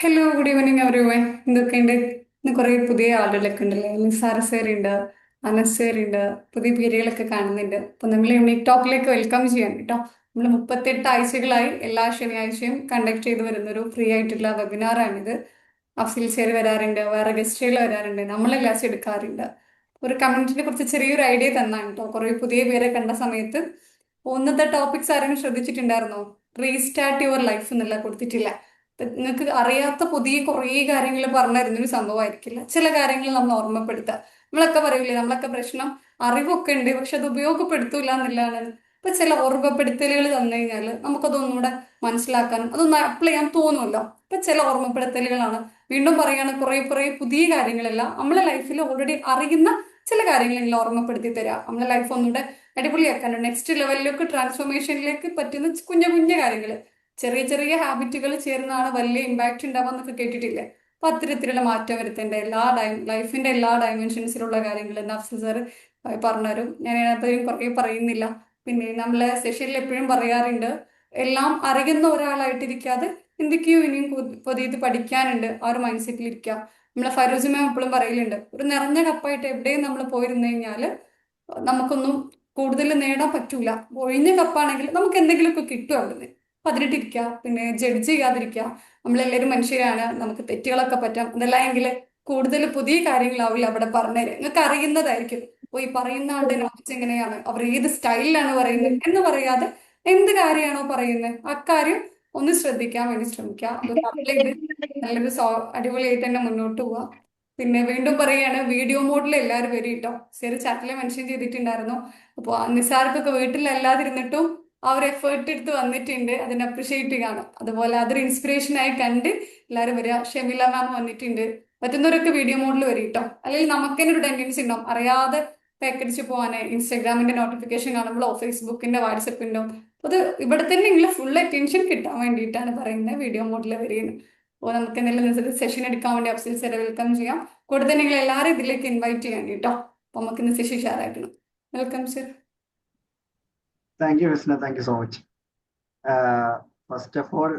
Hello good evening everyone. എന്തൊക്കെയുണ്ട്? ഇന്ന് കുറേ പുതിയ ആളുകളൊക്കെ ഉണ്ടല്ലേ. നിസാർ സർ ഉണ്ട്, അനസ് സർ ഉണ്ട്, പുതിയ പേരുകളൊക്കെ കാണുന്നുണ്ട്. അപ്പൊ നമ്മൾ യൂണിക് ടോക്കിലേക്ക് വെൽക്കം ചെയ്യാൻ കേട്ടോ. നമ്മൾ 38 ആഴ്ചകളായി എല്ലാ ശനിയാഴ്ചയും കണ്ടക്ട് ചെയ്ത് വരുന്ന ഒരു ഫ്രീ ആയിട്ടുള്ള വെബിനാറാണിത്. അഫ്സൽ സർ വരാറുണ്ട്, വേറെ ഗസ്റ്റുകൾ വരാറുണ്ട്, നമ്മൾ ക്ലാസ് എടുക്കാറുണ്ട്. ഒരു കമ്മ്യൂണിറ്റിനെ കുറിച്ച് ചെറിയൊരു ഐഡിയ തന്നാണ് കേട്ടോ. കുറെ പുതിയ പേരെ കണ്ട സമയത്ത് ഒന്നത്തെ ടോപ്പിക്സ് ആരെങ്കിലും ശ്രദ്ധിച്ചിട്ടുണ്ടായിരുന്നോ? റീസ്റ്റാർട്ട് യുവർ ലൈഫ് എന്നുള്ള കൊടുത്തിട്ടില്ല. നിങ്ങൾക്ക് അറിയാത്ത പുതിയ കുറേ കാര്യങ്ങൾ പറഞ്ഞു തരുന്നൊരു സംഭവമായിരിക്കില്ല. ചില കാര്യങ്ങൾ നമ്മൾ ഓർമ്മപ്പെടുത്തുക. നമ്മളൊക്കെ പറയൂലേ, നമ്മളൊക്കെ പ്രശ്നം അറിവൊക്കെ ഉണ്ട് പക്ഷെ അത് ഉപയോഗപ്പെടുത്തൂല എന്നുള്ളതാണ്. ഇപ്പൊ ചില ഓർമ്മപ്പെടുത്തലുകൾ തന്നു കഴിഞ്ഞാൽ നമുക്കതൊന്നുകൂടെ മനസ്സിലാക്കാനും അതൊന്ന് അപ്ലൈ ചെയ്യാൻ തോന്നുമല്ലോ. ഇപ്പൊ ചില ഓർമ്മപ്പെടുത്തലുകളാണ്. വീണ്ടും പറയാണ്, കുറെ കുറെ പുതിയ കാര്യങ്ങളല്ല, നമ്മളെ ലൈഫിൽ ഓൾറെഡി അറിയുന്ന ചില കാര്യങ്ങളെങ്കിലും ഓർമ്മപ്പെടുത്തി തരാം. നമ്മളെ ലൈഫ് ഒന്നുകൂടെ അടിപൊളിയാക്കാനും നെക്സ്റ്റ് ലെവലിലേക്ക് ട്രാൻസ്ഫോർമേഷനിലേക്ക് പറ്റുന്ന കുഞ്ഞു കുഞ്ഞു കാര്യങ്ങൾ, ചെറിയ ചെറിയ ഹാബിറ്റുകൾ ചേർന്നാണ് വലിയ ഇമ്പാക്റ്റ് ഉണ്ടാവാന്നൊക്കെ കേട്ടിട്ടില്ലേ. അപ്പൊ അത്തരത്തിലുള്ള മാറ്റം വരുത്തേണ്ട ലൈഫിന്റെ എല്ലാ ഡയമെൻഷൻസിലുള്ള കാര്യങ്ങൾ നഫ്സ് സാർ പറഞ്ഞുതരും. ഞാൻ അതിനകത്ത് കുറേ പറയുന്നില്ല. പിന്നെ നമ്മളെ സെഷനിൽ എപ്പോഴും പറയാറുണ്ട്, എല്ലാം അറിയുന്ന ഒരാളായിട്ടിരിക്കാതെ എന്തൊക്കെയോ ഇനിയും പുതിയത് പഠിക്കാനുണ്ട് ആ ഒരു മൈൻഡ് സെറ്റിൽ ഇരിക്കുക. നമ്മളെ ഫൈറൂസ് മാം എപ്പോഴും പറയലുണ്ട്, ഒരു നിറഞ്ഞ കപ്പായിട്ട് എവിടെയും നമ്മൾ പോയിരുന്നു കഴിഞ്ഞാൽ നമുക്കൊന്നും കൂടുതൽ നേടാൻ പറ്റൂല. ഒഴിഞ്ഞ കപ്പാണെങ്കിൽ നമുക്ക് എന്തെങ്കിലുമൊക്കെ കിട്ടും അവിടുന്ന്. അപ്പൊ അതിലിട്ടിരിക്കുക, പിന്നെ ജഡ്ജ് ചെയ്യാതിരിക്കുക. നമ്മളെല്ലാവരും മനുഷ്യരാണ്, നമുക്ക് തെറ്റുകളൊക്കെ പറ്റാം. അതല്ലെങ്കിൽ കൂടുതൽ പുതിയ കാര്യങ്ങളാവില്ല അവിടെ പറഞ്ഞുതരാം. നിങ്ങൾക്ക് അറിയുന്നതായിരിക്കും. ഓ, ഈ പറയുന്ന ആളുടെ നോട്ട്സ് എങ്ങനെയാണ്, അവർ ഏത് സ്റ്റൈലിലാണ് പറയുന്നത് എന്ന് പറയാതെ എന്ത് കാര്യമാണോ പറയുന്നത് അക്കാര്യം ഒന്ന് ശ്രദ്ധിക്കാൻ വേണ്ടി ശ്രമിക്കുക. അതൊന്ന് അപ്ലൈ ചെയ്ത് നല്ലൊരു അടിപൊളിയായിട്ട് തന്നെ മുന്നോട്ട് പോവാം. പിന്നെ വീണ്ടും പറയാണ്, വീഡിയോ മോഡിൽ എല്ലാവരും വരും കേട്ടോ. ചെറിയ ചാറ്റിൽ മെൻഷൻ ചെയ്തിട്ടുണ്ടായിരുന്നു. അപ്പോൾ നിസാർക്കൊക്കെ വീട്ടിലല്ലാതിരുന്നിട്ടും ആ ഒരു എഫേർട്ട് എടുത്ത് വന്നിട്ടുണ്ട്. അതിനെ അപ്രിഷിയേറ്റ് ചെയ്യാണ്. അതുപോലെ അതൊരു ഇൻസ്പിറേഷൻ ആയി കണ്ട് എല്ലാവരും വരിക. ഷെമില മാം വന്നിട്ടുണ്ട്. പറ്റുന്നവരൊക്കെ വീഡിയോ മോഡിൽ വരും കേട്ടോ. അല്ലെങ്കിൽ നമുക്ക് തന്നെ ഒരു ടെൻഡൻസി ഉണ്ടാവും അറിയാതെ പേക്കടിച്ച് പോകാൻ. ഇൻസ്റ്റാഗ്രാമിന്റെ നോട്ടിഫിക്കേഷൻ കാണുമ്പോഴോ ഫേസ്ബുക്കിന്റെ വാട്സപ്പിന്റെ അത് ഇവിടെ തന്നെ ഉള്ള ഫുൾ അറ്റൻഷൻ കിട്ടാൻ വേണ്ടിയിട്ടാണ് പറയുന്നത് വീഡിയോ മോഡിൽ വരികയെന്ന്. അപ്പോൾ നമുക്ക് എന്തെങ്കിലും സെഷൻ എടുക്കാൻ വേണ്ടി അഫ്സൽ സാറെ വെൽക്കം ചെയ്യാം. കൂടുതൽ നിങ്ങൾ എല്ലാവരും ഇതിലേക്ക് ഇൻവൈറ്റ് ചെയ്യാൻ കേട്ടോ. അപ്പൊ നമുക്ക് ഇന്ന് സെഷൻ ഷെയർ ആക്കണം. Welcome sir. Thank you Visna, thank you so much. First of all,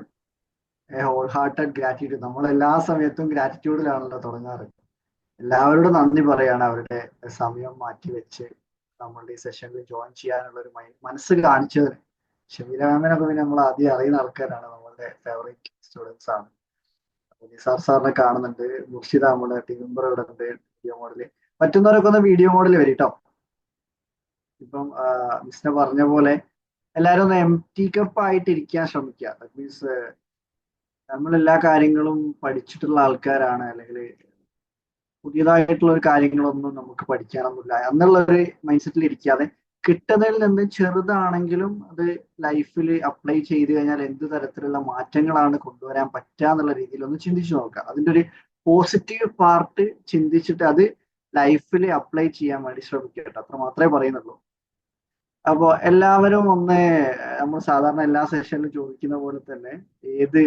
whole hearted gratitude. നമ്മൾ എല്ലാ സമയത്തും ഗ്രാറ്റിറ്റ്യൂഡിലാണല്ലോ തുടങ്ങാറ്. എല്ലാവരോടും നന്ദി പറയാണ്, അവരുടെ സമയം മാറ്റി വെച്ച് നമ്മളുടെ ഈ സെഷനിൽ ജോയിൻ ചെയ്യാനുള്ള ഒരു മനസ്സ് കാണിച്ചതിന്. ഷമീല മാമിനൊക്കെ പിന്നെ നമ്മൾ ആദ്യം അറിയുന്ന ആൾക്കാരാണ്, നമ്മളുടെ ഫേവറേറ്റ് സ്റ്റുഡൻസ് ആണ്. നിസാർ സാറിനെ കാണുന്നുണ്ട്, മുർഷിദ നമ്മുടെ ടീം മെമ്പർ ഇവിടെ ഉണ്ട് വീഡിയോ മോഡല്. പറ്റുന്നവരൊക്കെ ഒന്ന് വീഡിയോ മോഡൽ വരും കേട്ടോ. ഇപ്പം മിസ്ന പറഞ്ഞ പോലെ എല്ലാവരും ഒന്ന് എം ടി കപ്പ് ആയിട്ട് ഇരിക്കാൻ ശ്രമിക്കുക. ദാറ്റ് മീൻസ് നമ്മൾ എല്ലാ കാര്യങ്ങളും പഠിച്ചിട്ടുള്ള ആൾക്കാരാണ്, അല്ലെങ്കിൽ പുതിയതായിട്ടുള്ള ഒരു കാര്യങ്ങളൊന്നും നമുക്ക് പഠിക്കാനൊന്നുമില്ല എന്നുള്ള ഒരു മൈൻഡ് സെറ്റിൽ ഇരിക്കാതെ, കിട്ടുന്നതിൽ നിന്ന് ചെറുതാണെങ്കിലും അത് ലൈഫിൽ അപ്ലൈ ചെയ്ത് കഴിഞ്ഞാൽ എന്ത് തരത്തിലുള്ള മാറ്റങ്ങളാണ് കൊണ്ടുവരാൻ പറ്റുക എന്നുള്ള രീതിയിൽ ഒന്ന് ചിന്തിച്ചു നോക്കുക. അതിൻ്റെ ഒരു പോസിറ്റീവ് പാർട്ട് ചിന്തിച്ചിട്ട് അത് ലൈഫിൽ അപ്ലൈ ചെയ്യാൻ വേണ്ടി ശ്രമിക്കുക കേട്ടോ. അത്ര മാത്രമേ പറയുന്നുള്ളൂ. അപ്പോ എല്ലാവരും ഒന്ന്, നമ്മൾ സാധാരണ എല്ലാ സെഷനിലും ചോദിക്കുന്ന പോലെ തന്നെ, ഏത്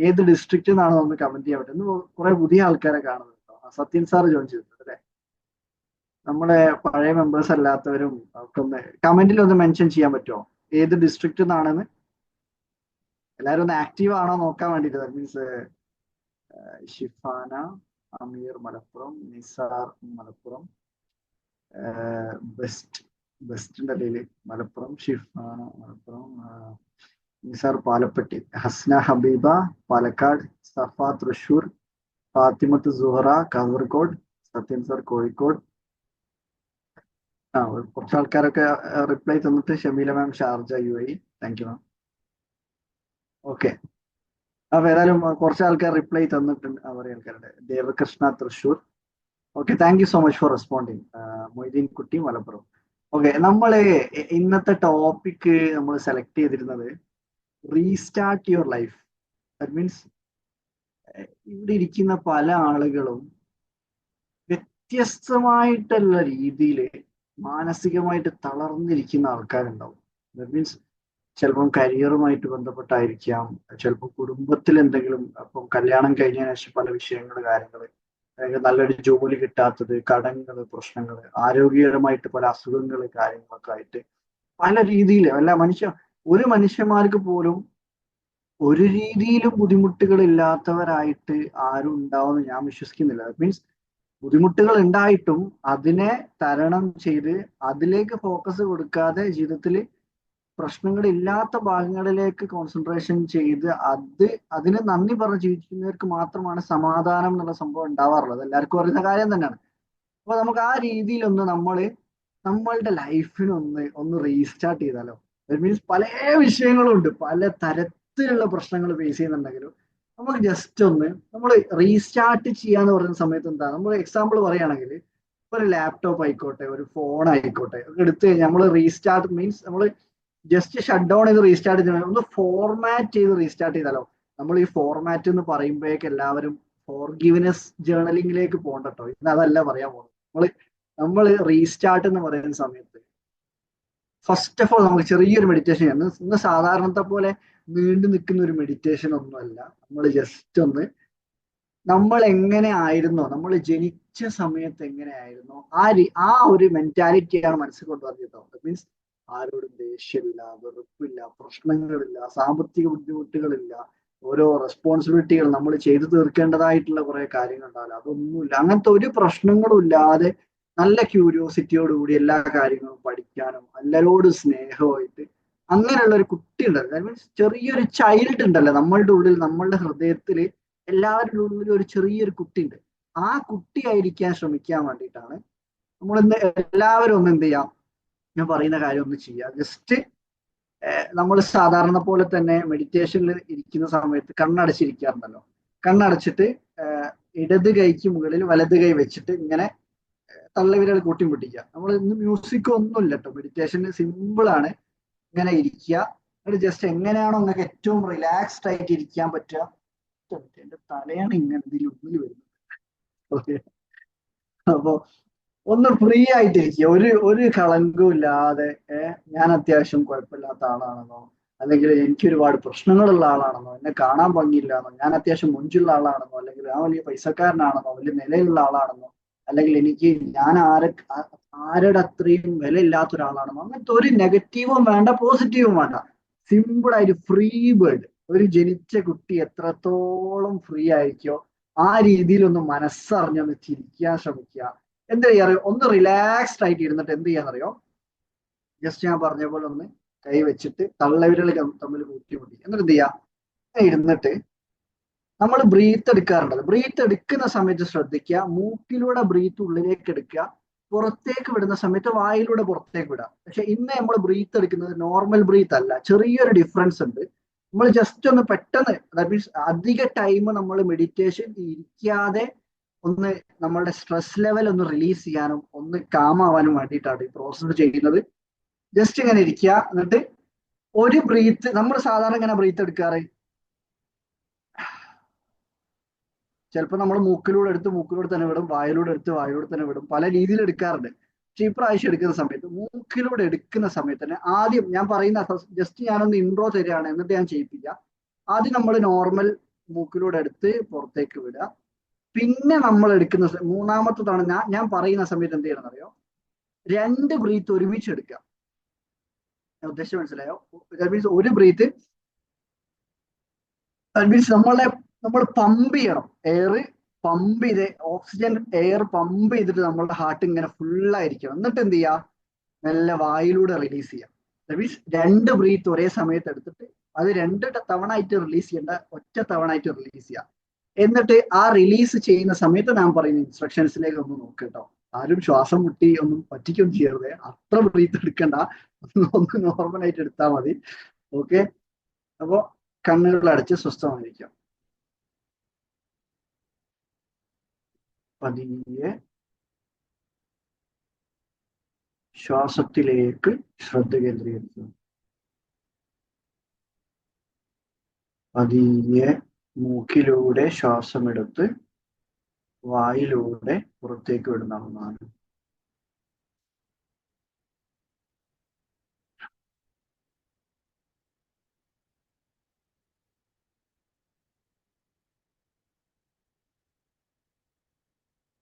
ഏത് ഡിസ്ട്രിക്റ്റ് നിന്നാണോ ഒന്ന് കമന്റ് ചെയ്യാൻ പറ്റും. കുറെ പുതിയ ആൾക്കാരെ കാണുന്നുണ്ടോ? സത്യൻ സാർ ജോയിൻ ചെയ്തിട്ടുണ്ട് അല്ലെ? നമ്മുടെ പഴയ മെമ്പേഴ്സ് അല്ലാത്തവരും ഒക്കെ ഒന്ന് കമന്റിൽ ഒന്ന് മെൻഷൻ ചെയ്യാൻ പറ്റുമോ ഏത് ഡിസ്ട്രിക്റ്റ് നിന്നാണെന്ന്? എല്ലാവരും ഒന്ന് ആക്റ്റീവ് ആണോ നോക്കാൻ വേണ്ടിട്ട്. That means Shifana Ameer Malappuram, Nisar Malappuram, best ബെസ്റ്റിന്റെ ഇടയില് മലപ്പുറം, ഷിഫാന മലപ്പുറം, നിസാർ പാലപ്പെട്ടി, ഹസ്ന ഹബീബ പാലക്കാട്, സഫ തൃശൂർ, ഫാത്തിമത്ത് സുഹറ കാസർഗോഡ്, സത്യൻ സർ കോഴിക്കോട്. കുറച്ച് ആൾക്കാരൊക്കെ റിപ്ലൈ തന്നിട്ട്. Shameela ma'am Sharjah UAE. Thank you ma'am. Okay, അപ്പൊ ഏതായാലും കുറച്ച് ആൾക്കാർ റിപ്ലൈ തന്നിട്ടുണ്ട്. അവരെ ആൾക്കാരുടെ Devakrishna Thrissur. Okay, thank you so much for responding. Moideen Kutty Malappuram. Okay, നമ്മള് ഇന്നത്തെ ടോപ്പിക് നമ്മൾ സെലക്ട് ചെയ്തിരുന്നത് restart your life. That means ഇവിടെ ഇരിക്കുന്ന പല ആളുകളും വ്യത്യസ്തമായിട്ടുള്ള രീതിയിൽ മാനസികമായിട്ട് തളർന്നിരിക്കുന്ന ആൾക്കാരുണ്ടാവും. ദാറ്റ് മീൻസ് ചിലപ്പം കരിയറുമായിട്ട് ബന്ധപ്പെട്ടായിരിക്കാം, ചിലപ്പോൾ കുടുംബത്തിൽ എന്തെങ്കിലും, അപ്പം കല്യാണം കഴിഞ്ഞതിന് ശേഷം പല വിഷയങ്ങൾ, കാര്യങ്ങൾ, അല്ലെങ്കിൽ നല്ലൊരു ജോലി കിട്ടാത്തത്, കടങ്ങൾ, പ്രശ്നങ്ങൾ, ആരോഗ്യപരമായിട്ട് പല അസുഖങ്ങൾ, കാര്യങ്ങളൊക്കെ ആയിട്ട് പല രീതിയിൽ ഒരു മനുഷ്യന്മാർക്ക് പോലും ഒരു രീതിയിലും ബുദ്ധിമുട്ടുകൾ ഇല്ലാത്തവരായിട്ട് ആരും ഉണ്ടാവുമെന്ന് ഞാൻ വിശ്വസിക്കുന്നില്ല. മീൻസ് ബുദ്ധിമുട്ടുകൾ ഉണ്ടായിട്ടും അതിനെ തരണം ചെയ്ത് അതിലേക്ക് ഫോക്കസ് കൊടുക്കാതെ ജീവിതത്തിൽ പ്രശ്നങ്ങളില്ലാത്ത ഭാഗങ്ങളിലേക്ക് കോൺസെൻട്രേഷൻ ചെയ്ത് അതിന് നന്ദി പറഞ്ഞ് ജീവിക്കുന്നവർക്ക് മാത്രമാണ് സമാധാനം എന്നുള്ള സംഭവം ഉണ്ടാവാറുള്ളത്. എല്ലാവർക്കും അറിയുന്ന കാര്യം തന്നെയാണ്. അപ്പൊ നമുക്ക് ആ രീതിയിലൊന്ന് നമ്മളുടെ ലൈഫിനൊന്ന് റീസ്റ്റാർട്ട് ചെയ്താലോ. ദാറ്റ് മീൻസ് പല വിഷയങ്ങളും ഉണ്ട്, പല തരത്തിലുള്ള പ്രശ്നങ്ങൾ ഫേസ് ചെയ്യുന്നുണ്ടെങ്കിലും നമുക്ക് ജസ്റ്റ് ഒന്ന് നമ്മൾ റീസ്റ്റാർട്ട് ചെയ്യാന്ന് പറയുന്ന സമയത്ത് എന്താ, നമ്മൾ എക്സാമ്പിൾ പറയുകയാണെങ്കിൽ ഒരു ലാപ്ടോപ്പ് ആയിക്കോട്ടെ, ഒരു ഫോൺ ആയിക്കോട്ടെ ഒക്കെ എടുത്തു കഴിഞ്ഞാൽ നമ്മൾ റീസ്റ്റാർട്ട് മീൻസ് നമ്മൾ ജസ്റ്റ് ഷട്ട് ഡൗൺ ചെയ്ത് റീസ്റ്റാർട്ട് ചെയ്യണം, ഒന്ന് ഫോർമാറ്റ് ചെയ്ത് റീസ്റ്റാർട്ട് ചെയ്താലോ. നമ്മൾ ഈ ഫോർമാറ്റ് എന്ന് പറയുമ്പോഴേക്ക് എല്ലാവരും ഫോർഗിവ്നെസ് ജേർണലിംഗിലേക്ക് പോകണ്ടോ, ഇന്ന് അതല്ല പറയാൻ പോകുന്നത്. നമ്മൾ റീസ്റ്റാർട്ട് എന്ന് പറയുന്ന സമയത്ത് ഫസ്റ്റ് ഓഫ് ഓൾ നമുക്ക് ചെറിയൊരു മെഡിറ്റേഷൻ ചെയ്യാം. ഇന്ന് സാധാരണത്തെ പോലെ നീണ്ടു നിൽക്കുന്ന ഒരു മെഡിറ്റേഷൻ ഒന്നുമല്ല. നമ്മൾ ജസ്റ്റ് ഒന്ന് നമ്മൾ എങ്ങനെ ആയിരുന്നോ, നമ്മൾ ജനിച്ച സമയത്ത് എങ്ങനെ ആയിരുന്നോ ആ ഒരു മെന്റാലിറ്റിയാണ് മനസ്സിൽ കൊണ്ടുവന്നത്. മീൻസ് ആരോടും ദേഷ്യമില്ല, വെറുപ്പില്ല, പ്രശ്നങ്ങളില്ല, സാമ്പത്തിക ബുദ്ധിമുട്ടുകളില്ല, ഓരോ റെസ്പോൺസിബിലിറ്റികൾ നമ്മൾ ചെയ്തു തീർക്കേണ്ടതായിട്ടുള്ള കുറെ കാര്യങ്ങൾ ഉണ്ടാവില്ല, അതൊന്നുമില്ല. അങ്ങനത്തെ ഒരു പ്രശ്നങ്ങളും ഇല്ലാതെ നല്ല ക്യൂരിയോസിറ്റിയോടുകൂടി എല്ലാ കാര്യങ്ങളും പഠിക്കാനും എല്ലാവരോടും സ്നേഹമായിട്ട് അങ്ങനെയുള്ള ഒരു കുട്ടി ഉണ്ടല്ലോ, ദാറ്റ് മീൻസ് ചെറിയൊരു ചൈൽഡ് ഉണ്ടല്ലോ നമ്മളുടെ ഉള്ളിൽ, നമ്മളുടെ ഹൃദയത്തിൽ എല്ലാവരുടെ ഉള്ളിൽ ഒരു ചെറിയൊരു കുട്ടി ഉണ്ട്. ആ കുട്ടിയായിരിക്കാൻ ശ്രമിക്കാൻ വേണ്ടിയിട്ടാണ് നമ്മൾ എല്ലാവരും ഒന്ന് എന്ത് ചെയ്യാം, ഞാൻ പറയുന്ന കാര്യം ഒന്ന് ചെയ്യുക. ജസ്റ്റ് നമ്മൾ സാധാരണ പോലെ തന്നെ മെഡിറ്റേഷനിൽ ഇരിക്കുന്ന സമയത്ത് കണ്ണടച്ചിരിക്കാറുണ്ടല്ലോ. കണ്ണടച്ചിട്ട് ഇടത് കൈക്ക് മുകളിൽ വലത് കൈ വെച്ചിട്ട് ഇങ്ങനെ തള്ളവിരൽ കൂട്ടി മുട്ടിക്കുക. നമ്മൾ ഇന്ന് മ്യൂസിക് ഒന്നുമില്ല കേട്ടോ, മെഡിറ്റേഷന് സിമ്പിൾ ആണ്. ഇങ്ങനെ ഇരിക്കുക, എന്നിട്ട് ജസ്റ്റ് എങ്ങനെയാണോ നിങ്ങൾക്ക് ഏറ്റവും റിലാക്സ്ഡ് ആയിട്ട് ഇരിക്കാൻ പറ്റുക. എന്റെ തലയാണ് ഇങ്ങനെ ഇതിൽ ഉള്ളിൽ വരുന്നത്. ഓക്കെ, അപ്പോ ഒന്ന് ഫ്രീ ആയിട്ടിരിക്കുക, ഒരു കളങ്കവും ഇല്ലാതെ. ഞാൻ അത്യാവശ്യം കുഴപ്പമില്ലാത്ത ആളാണെന്നോ, അല്ലെങ്കിൽ എനിക്ക് ഒരുപാട് പ്രശ്നങ്ങളുള്ള ആളാണെന്നോ, എന്നെ കാണാൻ ഭംഗിയില്ലാന്നോ, ഞാൻ അത്യാവശ്യം മുഞ്ചുള്ള ആളാണെന്നോ, അല്ലെങ്കിൽ ഞാൻ വലിയ പൈസക്കാരനാണെന്നോ, വലിയ നിലയിലുള്ള ആളാണെന്നോ, അല്ലെങ്കിൽ ഞാൻ ആരുടെ അത്രയും വിലയില്ലാത്ത ഒരാളാണെന്നോ, അങ്ങനത്തെ ഒരു നെഗറ്റീവും വേണ്ട പോസിറ്റീവും വേണ്ട. സിമ്പിൾ ആയിട്ട് ഫ്രീ ബേർഡ്. ഒരു ജനിച്ച കുട്ടി എത്രത്തോളം ഫ്രീ ആയിരിക്കോ ആ രീതിയിൽ ഒന്ന് മനസ്സറിഞ്ഞൊന്ന് ചിരിക്കാൻ ശ്രമിക്കുക. എന്ത് ചെയ്യാറിയോ, ഒന്ന് റിലാക്സ്ഡ് ആയിട്ട് ഇരുന്നിട്ട് എന്ത് ചെയ്യാന്നറിയോ, ജസ്റ്റ് ഞാൻ പറഞ്ഞ പോലെ ഒന്ന് കൈ വെച്ചിട്ട് തള്ളവിരൽ തമ്മിൽ കൂട്ടിമുട്ടി എന്നിട്ട് എന്ത് ചെയ്യുക, ഇരുന്നിട്ട് നമ്മൾ ബ്രീത്ത് എടുക്കാറുണ്ടല്ലോ. ബ്രീത്ത് എടുക്കുന്ന സമയത്ത് ശ്രദ്ധിക്കുക, മൂക്കിലൂടെ ബ്രീത്ത് ഉള്ളിലേക്ക് എടുക്കുക, പുറത്തേക്ക് വിടുന്ന സമയത്ത് വായിലൂടെ പുറത്തേക്ക് വിടുക. പക്ഷെ ഇന്ന് നമ്മൾ ബ്രീത്ത് എടുക്കുന്നത് നോർമൽ ബ്രീത്ത് അല്ല, ചെറിയൊരു ഡിഫറൻസ് ഉണ്ട്. നമ്മൾ ജസ്റ്റ് ഒന്ന് പെട്ടെന്ന്, ദാറ്റ് മീൻസ് അധിക ടൈം നമ്മൾ മെഡിറ്റേഷൻ ഇരിക്കാതെ ഒന്ന് നമ്മളുടെ സ്ട്രെസ് ലെവൽ ഒന്ന് റിലീസ് ചെയ്യാനും ഒന്ന് കാമാവാനും വേണ്ടിയിട്ടാണ് ഈ പ്രോസസ്സ് ചെയ്യുന്നത്. ജസ്റ്റ് ഇങ്ങനെ ഇരിക്കുക, എന്നിട്ട് ഒരു ബ്രീത്ത്, നമ്മൾ സാധാരണ ഇങ്ങനെ ബ്രീത്ത് എടുക്കാറ് ചിലപ്പോൾ നമ്മൾ മൂക്കിലൂടെ തന്നെ വിടും, വായിലൂടെ തന്നെ വിടും, പല രീതിയിൽ എടുക്കാറുണ്ട്. പക്ഷെ ഈ പ്രാവശ്യം എടുക്കുന്ന സമയത്ത് മൂക്കിലൂടെ എടുക്കുന്ന സമയത്ത് തന്നെ ആദ്യം ഞാൻ പറയുന്ന ജസ്റ്റ് ഞാനൊന്ന് ഇൻട്രോ തരികയാണ്, എന്നിട്ട് ഞാൻ ചെയ്യിപ്പിക്കാം. ആദ്യം നമ്മൾ നോർമൽ മൂക്കിലൂടെ എടുത്ത് പുറത്തേക്ക് വിടുക. പിന്നെ നമ്മൾ എടുക്കുന്ന മൂന്നാമത്തെ തവണ ഞാൻ പറയുന്ന സമയത്ത് എന്ത് ചെയ്യണം അറിയോ, 2 ബ്രീത്ത് ഒരുമിച്ച് എടുക്കുക. ഉദ്ദേശം മനസ്സിലായോ? ദാറ്റ് മീൻസ് ഒരു ബ്രീത്ത്, ദാറ്റ് മീൻസ് നമ്മൾ പമ്പ് ചെയ്യണം, പമ്പ് ചെയ്ത് ഓക്സിജൻ എയർ പമ്പ് ചെയ്തിട്ട് നമ്മളുടെ ഹാർട്ട് ഇങ്ങനെ ഫുള്ളായിരിക്കണം. എന്നിട്ട് എന്ത് ചെയ്യുക, നല്ല വായിലൂടെ റിലീസ് ചെയ്യാം. ദാറ്റ് മീൻസ് 2 ബ്രീത്ത് ഒരേ സമയത്ത് എടുത്തിട്ട് അത് 2 തവണ ആയിട്ട് റിലീസ് ചെയ്യേണ്ട, ഒറ്റ തവണ ആയിട്ട് റിലീസ് ചെയ്യാം. എന്നിട്ട് ആ റിലീസ് ചെയ്യുന്ന സമയത്ത് ഞാൻ പറയുന്ന ഇൻസ്ട്രക്ഷൻസിലേക്ക് ഒന്ന് നോക്കുക കേട്ടോ. ആരും ശ്വാസം മുട്ടി ഒന്നും പറ്റിക്കൊന്നും ചെയ്യരുത്, അത്ര ബ്രീത്ത് എടുക്കണ്ട, ഒന്ന് നോർമൽ ആയിട്ട് എടുത്താൽ മതി. ഓക്കെ, അപ്പോ കണ്ണുകൾ അടച്ച് സ്വസ്ഥമായിരിക്കാം. പതിയെ ശ്വാസത്തിലേക്ക് ശ്രദ്ധ കേന്ദ്രീകരിക്കുക. പതിയെ മൂക്കിലൂടെ ശ്വാസമെടുത്ത് വായിലൂടെ പുറത്തേക്ക് വിടുന്നതാണ്.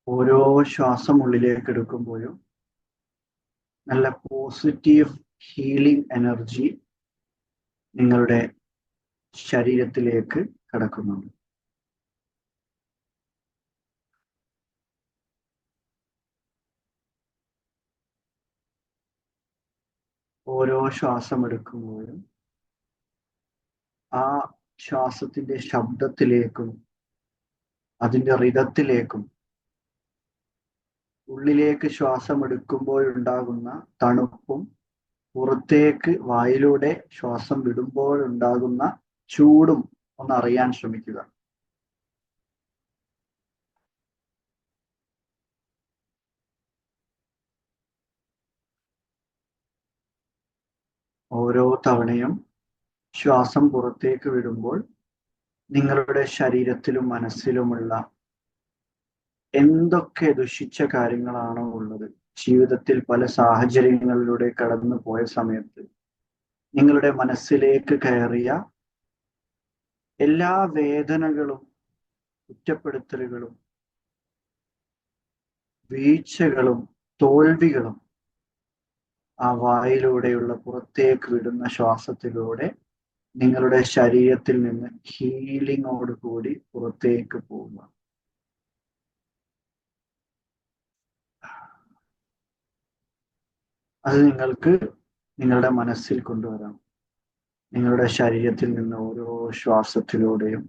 ഓരോ ശ്വാസം ഉള്ളിലേക്ക് എടുക്കുമ്പോഴും നല്ല പോസിറ്റീവ് ഹീലിംഗ് എനർജി നിങ്ങളുടെ ശരീരത്തിലേക്ക് കടക്കുന്നുണ്ട്. ഓരോ ശ്വാസം എടുക്കുമ്പോഴും ആ ശ്വാസത്തിന്റെ ശബ്ദത്തിലേക്കും അതിന്റെ റിതത്തിലേക്കും ഉള്ളിലേക്ക് ശ്വാസം എടുക്കുമ്പോഴുണ്ടാകുന്ന തണുപ്പും പുറത്തേക്ക് വായിലൂടെ ശ്വാസം വിടുമ്പോഴുണ്ടാകുന്ന ചൂടും ഒന്ന് അറിയാൻ ശ്രമിക്കുക. ഓരോ തവണയും ശ്വാസം പുറത്തേക്ക് വിടുമ്പോൾ നിങ്ങളുടെ ശരീരത്തിലും മനസ്സിലുമുള്ള എന്തൊക്കെ ദുഷിച്ച കാര്യങ്ങളാണോ ഉള്ളത്, ജീവിതത്തിൽ പല സാഹചര്യങ്ങളിലൂടെ കടന്നു പോയ സമയത്ത് നിങ്ങളുടെ മനസ്സിലേക്ക് കയറിയ എല്ലാ വേദനകളും കുറ്റപ്പെടുത്തലുകളും വീഴ്ചകളും തോൽവികളും ആ വായിലൂടെയുള്ള പുറത്തേക്ക് വിടുന്ന ശ്വാസത്തിലൂടെ നിങ്ങളുടെ ശരീരത്തിൽ നിന്ന് ഹീലിങ്ങോട് കൂടി പുറത്തേക്ക് പോവുക. അത് നിങ്ങൾക്ക് നിങ്ങളുടെ മനസ്സിൽ കൊണ്ടുവരാം. നിങ്ങളുടെ ശരീരത്തിൽ നിന്ന് ഓരോ ശ്വാസത്തിലൂടെയും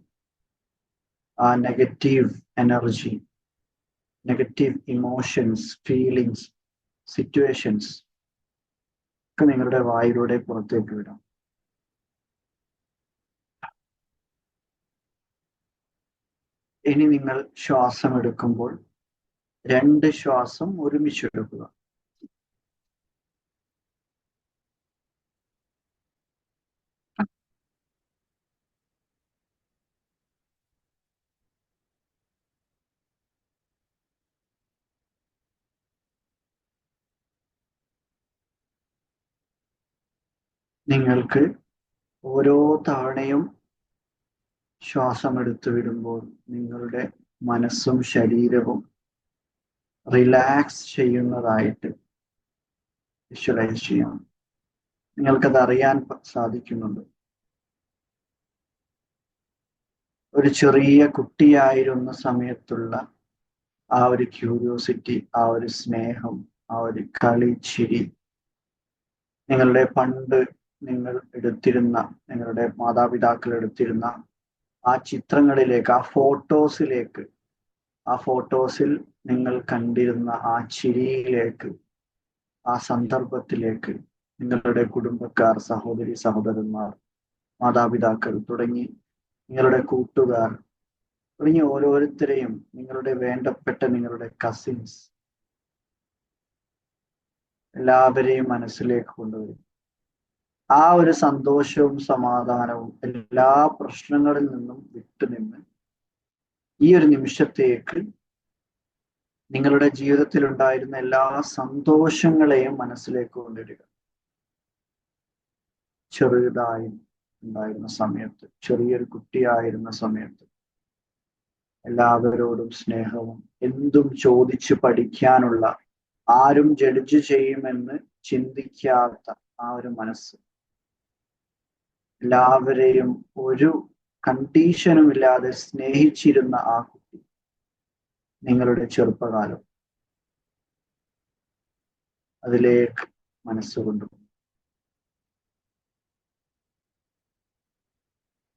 ആ negative energy, negative emotions, feelings, situations ഒക്കെ നിങ്ങളുടെ വായിലൂടെ പുറത്തേക്ക് വിടാം. ഇനി നിങ്ങൾ ശ്വാസം എടുക്കുമ്പോൾ 2 ശ്വാസം ഒരുമിച്ചെടുക്കുക. നിങ്ങൾക്ക് ഓരോ തവണയും ശ്വാസം എടുത്തു വിടുമ്പോൾ നിങ്ങളുടെ മനസ്സും ശരീരവും റിലാക്സ് ചെയ്യുന്നതായിട്ട് വിഷ്വലൈസ് ചെയ്യാം. നിങ്ങൾക്കത് അറിയാൻ സാധിക്കുന്നുണ്ട്. ഒരു ചെറിയ കുട്ടിയായിരുന്ന സമയത്തുള്ള ആ ഒരു ക്യൂരിയോസിറ്റി, ആ ഒരു സ്നേഹം, ആ ഒരു കളി, ചിരി, നിങ്ങളുടെ പണ്ട് നിങ്ങൾ എടുത്തിരുന്ന, നിങ്ങളുടെ മാതാപിതാക്കൾ എടുത്തിരുന്ന ആ ചിത്രങ്ങളിലേക്ക്, ആ ഫോട്ടോസിലേക്ക്, ആ ഫോട്ടോസിൽ നിങ്ങൾ കണ്ടിരുന്ന ആ ചിരിയിലേക്ക്, ആ സന്ദർഭത്തിലേക്ക് നിങ്ങളുടെ കുടുംബക്കാർ, സഹോദരി സഹോദരന്മാർ, മാതാപിതാക്കൾ തുടങ്ങി നിങ്ങളുടെ കൂട്ടുകാർ തുടങ്ങി ഓരോരുത്തരെയും, നിങ്ങളുടെ വേണ്ടപ്പെട്ട നിങ്ങളുടെ കസിൻസ്, എല്ലാവരെയും മനസ്സിലേക്ക് കൊണ്ടുവരും. ആ ഒരു സന്തോഷവും സമാധാനവും എല്ലാ പ്രശ്നങ്ങളിൽ നിന്നും വിട്ടുനിന്ന് ഈ ഒരു നിമിഷത്തേക്ക് നിങ്ങളുടെ ജീവിതത്തിൽ ഉണ്ടായിരുന്ന എല്ലാ സന്തോഷങ്ങളെയും മനസ്സിലേക്ക് കൊണ്ടുവരിക. ചെറുതായി ഉണ്ടായിരുന്ന സമയത്ത്, ചെറിയൊരു കുട്ടിയായിരുന്ന സമയത്ത് എല്ലാവരോടും സ്നേഹവും, എന്തും ചോദിച്ച് പഠിക്കാനുള്ള, ആരും ജഡ്ജ് ചെയ്യുമെന്ന് ചിന്തിക്കാത്ത ആ ഒരു മനസ്സ്, എല്ലാവരെയും ഒരു കണ്ടീഷനും ഇല്ലാതെ സ്നേഹിച്ചിരുന്ന ആ കുട്ടി, നിങ്ങളുടെ ചെറുപ്പകാലം, അതിലേക്ക് മനസ്സുകൊണ്ടു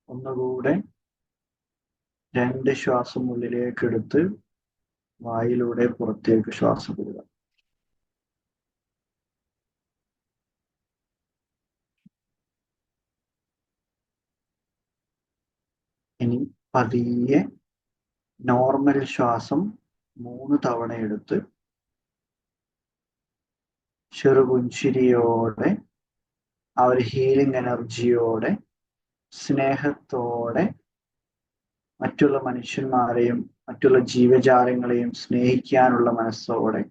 ഒന്നുകൂടെ 2 ശ്വാസം ഉള്ളിലേക്ക് എടുത്ത് വായിലൂടെ പുറത്തേക്ക് ശ്വാസം വിടുക. ഇനി പതിയെ നോർമൽ ശ്വാസം 3 തവണ എടുത്ത് ചെറുപുഞ്ചിരിയോടെ, ആ ഒരു ഹീലിംഗ് എനർജിയോടെ, സ്നേഹത്തോടെ മറ്റുള്ള മനുഷ്യന്മാരെയും മറ്റുള്ള ജീവജാലങ്ങളെയും സ്നേഹിക്കാനുള്ള മനസ്സോടെ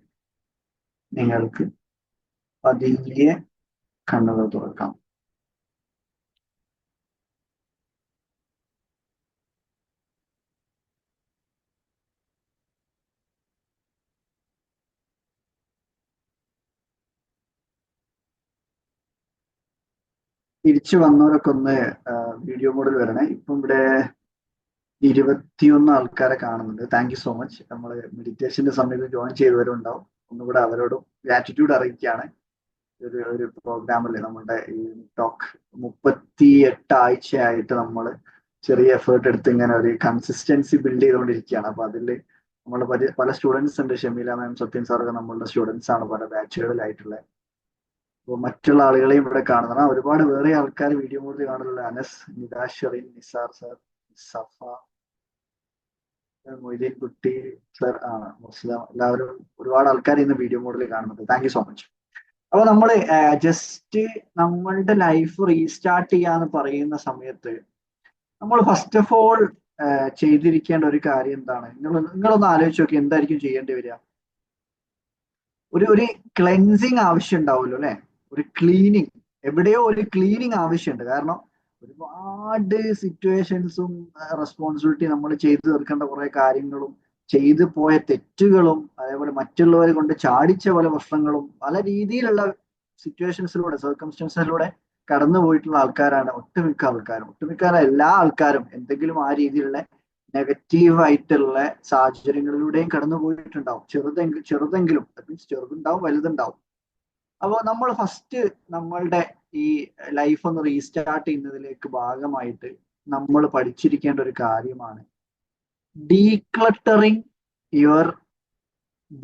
നിങ്ങൾക്ക് പതിയെ കണ്ണുകൾ തുറക്കാം. തിരിച്ചു വന്നവരൊക്കെ ഒന്ന് വീഡിയോ മോഡിൽ വരണേ. ഇപ്പം ഇവിടെ 21 ആൾക്കാരെ കാണുന്നുണ്ട്. Thank you so much. നമ്മൾ മെഡിറ്റേഷന്റെ സമയത്ത് ജോയിൻ ചെയ്തവരുണ്ടാവും. ഒന്നുകൂടെ അവരോടും ഗ്രാറ്റിറ്റ്യൂഡ് അറിയിക്കുകയാണ്. ഒരു പ്രോഗ്രാം അല്ലേ നമ്മുടെ ഈ ടോക്ക്. 38 ആഴ്ചയായിട്ട് നമ്മൾ ചെറിയ എഫേർട്ട് എടുത്ത് ഇങ്ങനെ ഒരു കൺസിസ്റ്റൻസി ബിൽഡ് ചെയ്തുകൊണ്ടിരിക്കുകയാണ്. അപ്പൊ അതിൽ നമ്മൾ പല സ്റ്റുഡൻസ് ഉണ്ട്. ഷമീല മാം, സത്യൻ സാറൊക്കെ നമ്മളുടെ സ്റ്റുഡൻസ് ആണ് പല ബാച്ചുകളിലായിട്ടുള്ളത്. അപ്പോൾ മറ്റുള്ള ആളുകളെയും ഇവിടെ കാണുന്നതാണ്. ഒരുപാട് വേറെ ആൾക്കാർ വീഡിയോ മോഡിൽ കാണുന്നുണ്ട്. അനസ്, നിദാഷറിൻ, നിസാർ സർ, സഫ, മൊയ്തീൻ കുട്ടി സർ, മുസ്ലാം, എല്ലാവരും ഒരുപാട് ആൾക്കാർ ഇന്ന് വീഡിയോ മോഡിൽ കാണുന്നുണ്ട്. Thank you so much. അപ്പൊ നമ്മൾ ജസ്റ്റ് നമ്മളുടെ ലൈഫ് റീസ്റ്റാർട്ട് ചെയ്യാന്ന് പറയുന്ന സമയത്ത് നമ്മൾ ഫസ്റ്റ് ഓഫ് ഓൾ ചെയ്തിരിക്കേണ്ട ഒരു കാര്യം എന്താണ്? നിങ്ങളൊന്ന് ആലോചിച്ച് നോക്കി, എന്തായിരിക്കും ചെയ്യേണ്ടി വരിക? ഒരു ക്ലെൻസിങ് ആവശ്യം ഉണ്ടാവുമല്ലോ അല്ലെ? ഒരു ക്ലീനിങ്, എവിടെയോ ഒരു ക്ലീനിങ് ആവശ്യമുണ്ട്. കാരണം ഒരുപാട് സിറ്റുവേഷൻസും റെസ്പോൺസിബിലിറ്റി നമ്മൾ ചെയ്തു തീർക്കേണ്ട കുറെ കാര്യങ്ങളും ചെയ്തു പോയ തെറ്റുകളും അതേപോലെ മറ്റുള്ളവരെ കൊണ്ട് ചാടിച്ച പല പ്രശ്നങ്ങളും പല രീതിയിലുള്ള സിറ്റുവേഷൻസിലൂടെ സർക്കംസ്റ്റൻസിലൂടെ കടന്നു പോയിട്ടുള്ള ആൾക്കാരാണ് ഒട്ടുമിക്ക എല്ലാ ആൾക്കാരും എന്തെങ്കിലും ആ രീതിയിലുള്ള നെഗറ്റീവ് ആയിട്ടുള്ള സാഹചര്യങ്ങളിലൂടെയും കടന്നു പോയിട്ടുണ്ടാവും. ചെറുതെങ്കിലും മീൻസ് ചെറുതുണ്ടാവും, വലുതുണ്ടാവും. അപ്പോൾ നമ്മൾ ഫസ്റ്റ് നമ്മളുടെ ഈ ലൈഫ് ഒന്ന് റീസ്റ്റാർട്ട് ചെയ്യുന്നതിലേക്ക് ഭാഗമായിട്ട് നമ്മൾ പഠിച്ചിരിക്കേണ്ട ഒരു കാര്യമാണ് decluttering your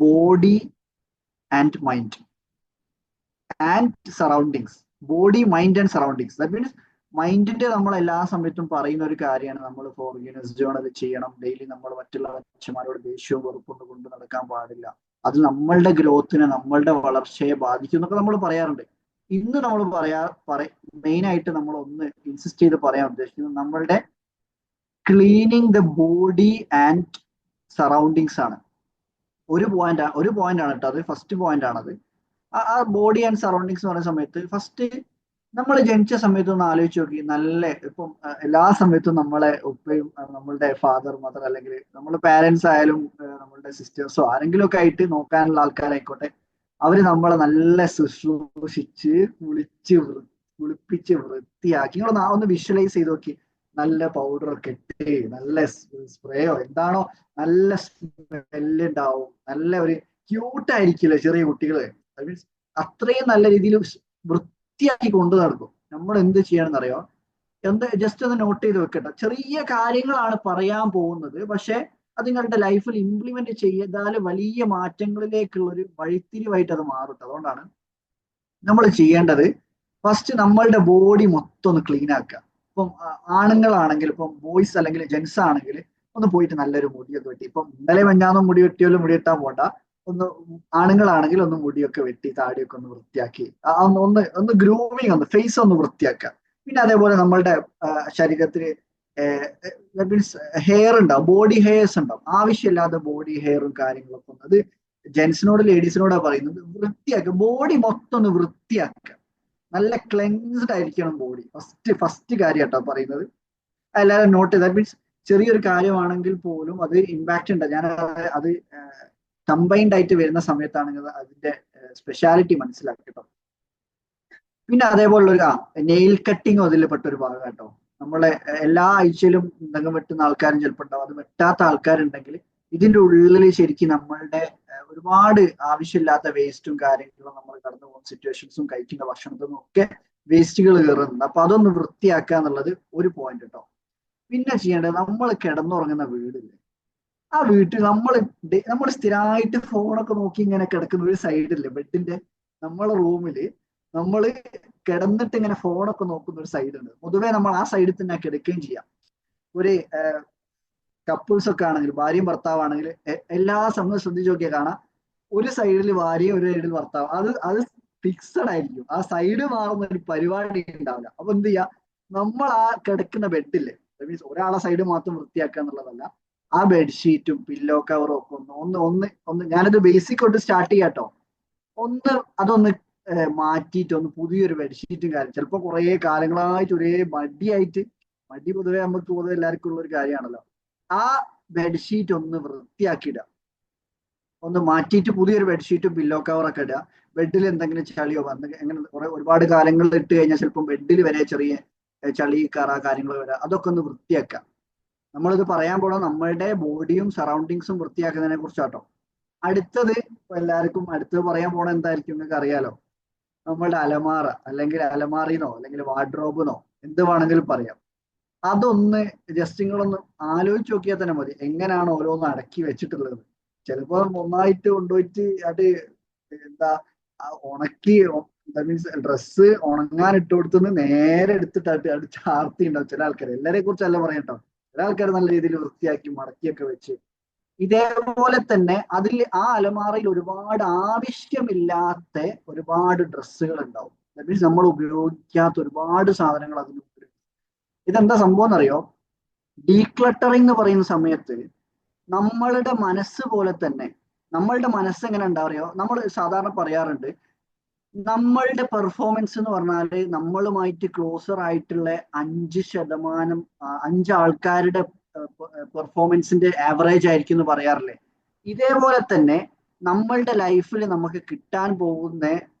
body and mind and surroundings. Body, mind and surroundings. That means മൈൻഡിന്റെ നമ്മൾ എല്ലാ സമയത്തും പറയുന്ന ഒരു കാര്യമാണ് നമ്മൾ ഫോർഗിവ്നെസ് ജേർണൽ ചെയ്യണം. ഡെയിലി നമ്മൾ മറ്റുള്ള മനുഷ്യന്മാരോട് ദേഷ്യവും വെറുപ്പും കൊണ്ട് നടക്കാൻ പാടില്ല. അത് നമ്മളുടെ ഗ്രോത്തിനെ, നമ്മളുടെ വളർച്ചയെ ബാധിക്കും എന്നൊക്കെ നമ്മൾ പറയാറുണ്ട്. ഇന്ന് നമ്മൾ മെയിൻ ആയിട്ട് നമ്മൾ ഒന്ന് ഇൻസിസ്റ്റ് ചെയ്ത് പറയാൻ ഉദ്ദേശിക്കുന്നത് നമ്മളുടെ cleaning the body and surroundings ആണ്. ഒരു പോയിന്റ് ആണ് കേട്ടോ അത്. ഫസ്റ്റ് പോയിന്റ് ആണത്. ആ ബോഡി ആൻഡ് സറൗണ്ടിങ്സ് എന്ന് പറയുന്ന സമയത്ത് ഫസ്റ്റ് നമ്മൾ ജനിച്ച സമയത്ത് ഒന്ന് ആലോചിച്ച് നോക്കി. ഇപ്പം എല്ലാ സമയത്തും നമ്മളെ ഉപ്പയും നമ്മളുടെ ഫാദർ, മദർ, അല്ലെങ്കിൽ നമ്മുടെ പാരന്റ്സ് ആയാലും നമ്മളുടെ സിസ്റ്റേഴ്സോ ആരെങ്കിലും ഒക്കെ ആയിട്ട് നോക്കാനുള്ള ആൾക്കാരായിക്കോട്ടെ, അവര് നമ്മളെ നല്ല ശുശ്രൂഷിച്ച് കുളിപ്പിച്ച് വൃത്തിയാക്കി. നിങ്ങൾ ഒന്ന് വിഷ്വലൈസ് ചെയ്ത് നോക്കി. നല്ല പൗഡറൊക്കെ ഇട്ട് നല്ല സ്പ്രേയോ എന്താണോ, നല്ല സ്മെല്ല് ഉണ്ടാവും. നല്ല ഒരു ക്യൂട്ടായിരിക്കില്ലേ ചെറിയ കുട്ടികള്? മീൻസ് അത്രയും നല്ല രീതിയിൽ വൃത്തിയാക്കി കൊണ്ടു നടക്കും. നമ്മൾ എന്ത് ചെയ്യണമെന്നറിയോ? ജസ്റ്റ് ഒന്ന് നോട്ട് ചെയ്ത് വെക്കട്ടെ. ചെറിയ കാര്യങ്ങളാണ് പറയാൻ പോകുന്നത്, പക്ഷെ അത് നിങ്ങളുടെ ലൈഫിൽ ഇംപ്ലിമെന്റ് ചെയ്താൽ വലിയ മാറ്റങ്ങളിലേക്കുള്ള ഒരു വഴിത്തിരിവായിട്ട് അത് മാറും. അതുകൊണ്ടാണ് നമ്മൾ ചെയ്യേണ്ടത് ഫസ്റ്റ് നമ്മളുടെ ബോഡി മൊത്തം ഒന്ന് ക്ലീൻ ആക്കുക. ഇപ്പം ആണുങ്ങളാണെങ്കിൽ, ഇപ്പം ബോയ്സ് അല്ലെങ്കിൽ ജെൻസ് ആണെങ്കിൽ ഒന്ന് പോയിട്ട് നല്ലൊരു മുടിയൊക്കെ വെട്ടി. ഇപ്പം ഇന്നലെ മഞ്ഞാന്നും മുടി വെട്ടിയാലും മുടി വെട്ടാൻ പോണ്ട. ഒന്ന് ആണുങ്ങളാണെങ്കിൽ ഒന്ന് മുടിയൊക്കെ വെട്ടി താടിയൊക്കെ ഒന്ന് വൃത്തിയാക്കി ഒന്ന് ഗ്രൂമിങ്, ഫേസ് ഒന്ന് വൃത്തിയാക്കുക. പിന്നെ അതേപോലെ നമ്മളുടെ ശരീരത്തിന് മീൻസ് ഹെയർ ഉണ്ടാവും, ബോഡി ഹെയർസ് ഉണ്ടാവും. ആവശ്യമില്ലാത്ത ബോഡി ഹെയറും കാര്യങ്ങളൊക്കെ ഒന്ന്, അത് ജെൻസിനോട് ലേഡീസിനോടാ പറയുന്നത്, വൃത്തിയാക്കുക. ബോഡി മൊത്തം ഒന്ന് വൃത്തിയാക്കുക. നല്ല ക്ലെൻസ്ഡ് ആയിരിക്കണം ബോഡി. ഫസ്റ്റ് കാര്യം കേട്ടോ പറയുന്നത്. എല്ലാവരും നോട്ട് ചെയ്ത്. ദാറ്റ് മീൻസ് ചെറിയൊരു കാര്യമാണെങ്കിൽ പോലും അത് ഇമ്പാക്റ്റ് ഉണ്ട്. ഞാൻ അത് കമ്പൈൻഡ് ആയിട്ട് വരുന്ന സമയത്താണെങ്കിൽ അതിന്റെ സ്പെഷ്യാലിറ്റി മനസ്സിലാക്കി കേട്ടോ. പിന്നെ അതേപോലെ ഒരു നെയിൽ കട്ടിങ്ങും അതിൽ പെട്ടൊരു ഭാഗം കേട്ടോ. നമ്മളെ എല്ലാ ആഴ്ചയിലും നഖം വെട്ടുന്ന ആൾക്കാരും ചിലപ്പോൾ ഉണ്ടാവും. അത് വെട്ടാത്ത ആൾക്കാരുണ്ടെങ്കിൽ ഇതിന്റെ ഉള്ളിൽ ശരിക്കും നമ്മളുടെ ഒരുപാട് ആവശ്യമില്ലാത്ത വേസ്റ്റും കാര്യങ്ങളും നമ്മൾ കടന്നു പോകുന്ന സിറ്റുവേഷൻസും കഴിക്കുന്ന ഭക്ഷണത്തിനും ഒക്കെ വേസ്റ്റുകൾ കയറുന്നുണ്ട്. അപ്പൊ അതൊന്ന് വൃത്തിയാക്കുക എന്നുള്ളത് ഒരു പോയിന്റ് കേട്ടോ. പിന്നെ ചെയ്യേണ്ടത്, നമ്മൾ കിടന്നുറങ്ങുന്ന വീടില്ലേ, ആ വീട്ടിൽ നമ്മൾ സ്ഥിരമായിട്ട് ഫോണൊക്കെ നോക്കി ഇങ്ങനെ കിടക്കുന്ന ഒരു സൈഡില്ലേ ബെഡിന്റെ, നമ്മളെ റൂമില് നമ്മൾ കിടന്നിട്ട് ഇങ്ങനെ ഫോണൊക്കെ നോക്കുന്ന ഒരു സൈഡ് ഉണ്ട്. പൊതുവെ നമ്മൾ ആ സൈഡിൽ തന്നെ കിടക്കുകയും ചെയ്യാം. ഒരു കപ്പിൾസ് ഒക്കെ ആണെങ്കിൽ, ഭാര്യയും ഭർത്താവാണെങ്കിൽ എല്ലാ സമയവും ശ്രദ്ധിച്ചു നോക്കിയാൽ കാണാം, ഒരു സൈഡിൽ ഭാര്യയും ഒരു സൈഡിൽ ഭർത്താവ്. അത് ഫിക്സഡ് ആയിരിക്കും. ആ സൈഡ് മാറുന്ന ഒരു പരിപാടി ഉണ്ടാവില്ല. അപ്പൊ എന്ത് ചെയ്യാ, നമ്മൾ ആ കിടക്കുന്ന ബെഡില്ലേ, മീൻസ് ഒരാളെ സൈഡ് മാത്രം വൃത്തിയാക്കുക എന്നുള്ളതല്ല, ആ ബെഡ്ഷീറ്റും പില്ലോ കവറും ഒക്കെ ഒന്ന് ഞാനത് ബേസിക് തൊട്ട് സ്റ്റാർട്ട് ചെയ്യാട്ടോ. അതൊന്ന് മാറ്റിയിട്ട് ഒന്ന് പുതിയൊരു ബെഡ്ഷീറ്റും കാര്യം, ചിലപ്പോൾ കുറെ കാലങ്ങളായിട്ട് ഒരേ മടി പൊതുവെ നമുക്ക് പൊതുവെ എല്ലാവർക്കും ഉള്ള ഒരു കാര്യമാണല്ലോ. ആ ബെഡ്ഷീറ്റ് ഒന്ന് വൃത്തിയാക്കിയിടുക. ഒന്ന് മാറ്റിയിട്ട് പുതിയൊരു ബെഡ്ഷീറ്റും പില്ലോ കവറൊക്കെ ഇടുക. ബെഡിൽ എന്തെങ്കിലും ചളിയോ വന്ന് അങ്ങനെ ഒരുപാട് കാലങ്ങൾ ഇട്ട് കഴിഞ്ഞാൽ ചിലപ്പം ബെഡിൽ വരെ ചെറിയ ചളി കറ കാര്യങ്ങൾ വരാം. അതൊക്കെ ഒന്ന് വൃത്തിയാക്കാം. നമ്മളിത് പറയാൻ പോണത് നമ്മളുടെ ബോഡിയും സറൗണ്ടിങ്സും വൃത്തിയാക്കുന്നതിനെ കുറിച്ചാട്ടോ. അടുത്തത് എല്ലാവർക്കും അടുത്തത് പറയാൻ പോണ എന്തായിരിക്കും നിങ്ങൾക്ക് അറിയാലോ. നമ്മളുടെ അലമാറ അല്ലെങ്കിൽ അലമാറിന്നോ അല്ലെങ്കിൽ വാർഡ്രോബിനോ എന്ത് വേണമെങ്കിലും പറയാം. അതൊന്ന് ജസ്റ്റ് നിങ്ങളൊന്ന് ആലോചിച്ച് നോക്കിയാൽ തന്നെ മതി എങ്ങനെയാണ് ഓരോന്ന് അടക്കി വെച്ചിട്ടുള്ളത്. ചിലപ്പോ ഒന്നായിട്ട് കൊണ്ടുപോയിട്ട് അത് എന്താ ഉണക്കി മീൻസ് ഡ്രസ്സ് ഉണങ്ങാൻ ഇട്ട് കൊടുത്തുനിന്ന് നേരെ എടുത്തിട്ട് അത് ചാർത്തി ഉണ്ടാവും ചില ആൾക്കാർ. എല്ലാരെ കുറിച്ചല്ല പറയട്ടോ. ചില ആൾക്കാർ നല്ല രീതിയിൽ വൃത്തിയാക്കി മടക്കിയൊക്കെ വെച്ച് ഇതേപോലെ തന്നെ അതിൽ ആ അലമാറയിൽ ഒരുപാട് ആവശ്യമില്ലാത്ത ഒരുപാട് ഡ്രസ്സുകൾ ഉണ്ടാവും. ദാറ്റ് മീൻസ് നമ്മൾ ഉപയോഗിക്കാത്ത ഒരുപാട് സാധനങ്ങൾ അതിന്. ഇതെന്താ സംഭവം എന്നറിയോ? ഡീക്ലട്ടറിംഗ് എന്ന് പറയുന്ന സമയത്ത് നമ്മളുടെ മനസ്സ് പോലെ തന്നെ നമ്മളുടെ മനസ്സ് എങ്ങനെ ഉണ്ടാവുകയോ നമ്മൾ സാധാരണ പറയാറുണ്ട് നമ്മളുടെ പെർഫോമൻസ് എന്ന് പറഞ്ഞാല് നമ്മളുമായിട്ട് ക്ലോസർ ആയിട്ടുള്ള 5%, 5 ആൾക്കാരുടെ പെർഫോമൻസിന്റെ ആവറേജ് ആയിരിക്കും എന്ന് പറയാറില്ലേ. ഇതേപോലെ തന്നെ നമ്മളുടെ ലൈഫിൽ നമുക്ക് കിട്ടാൻ പോകുന്ന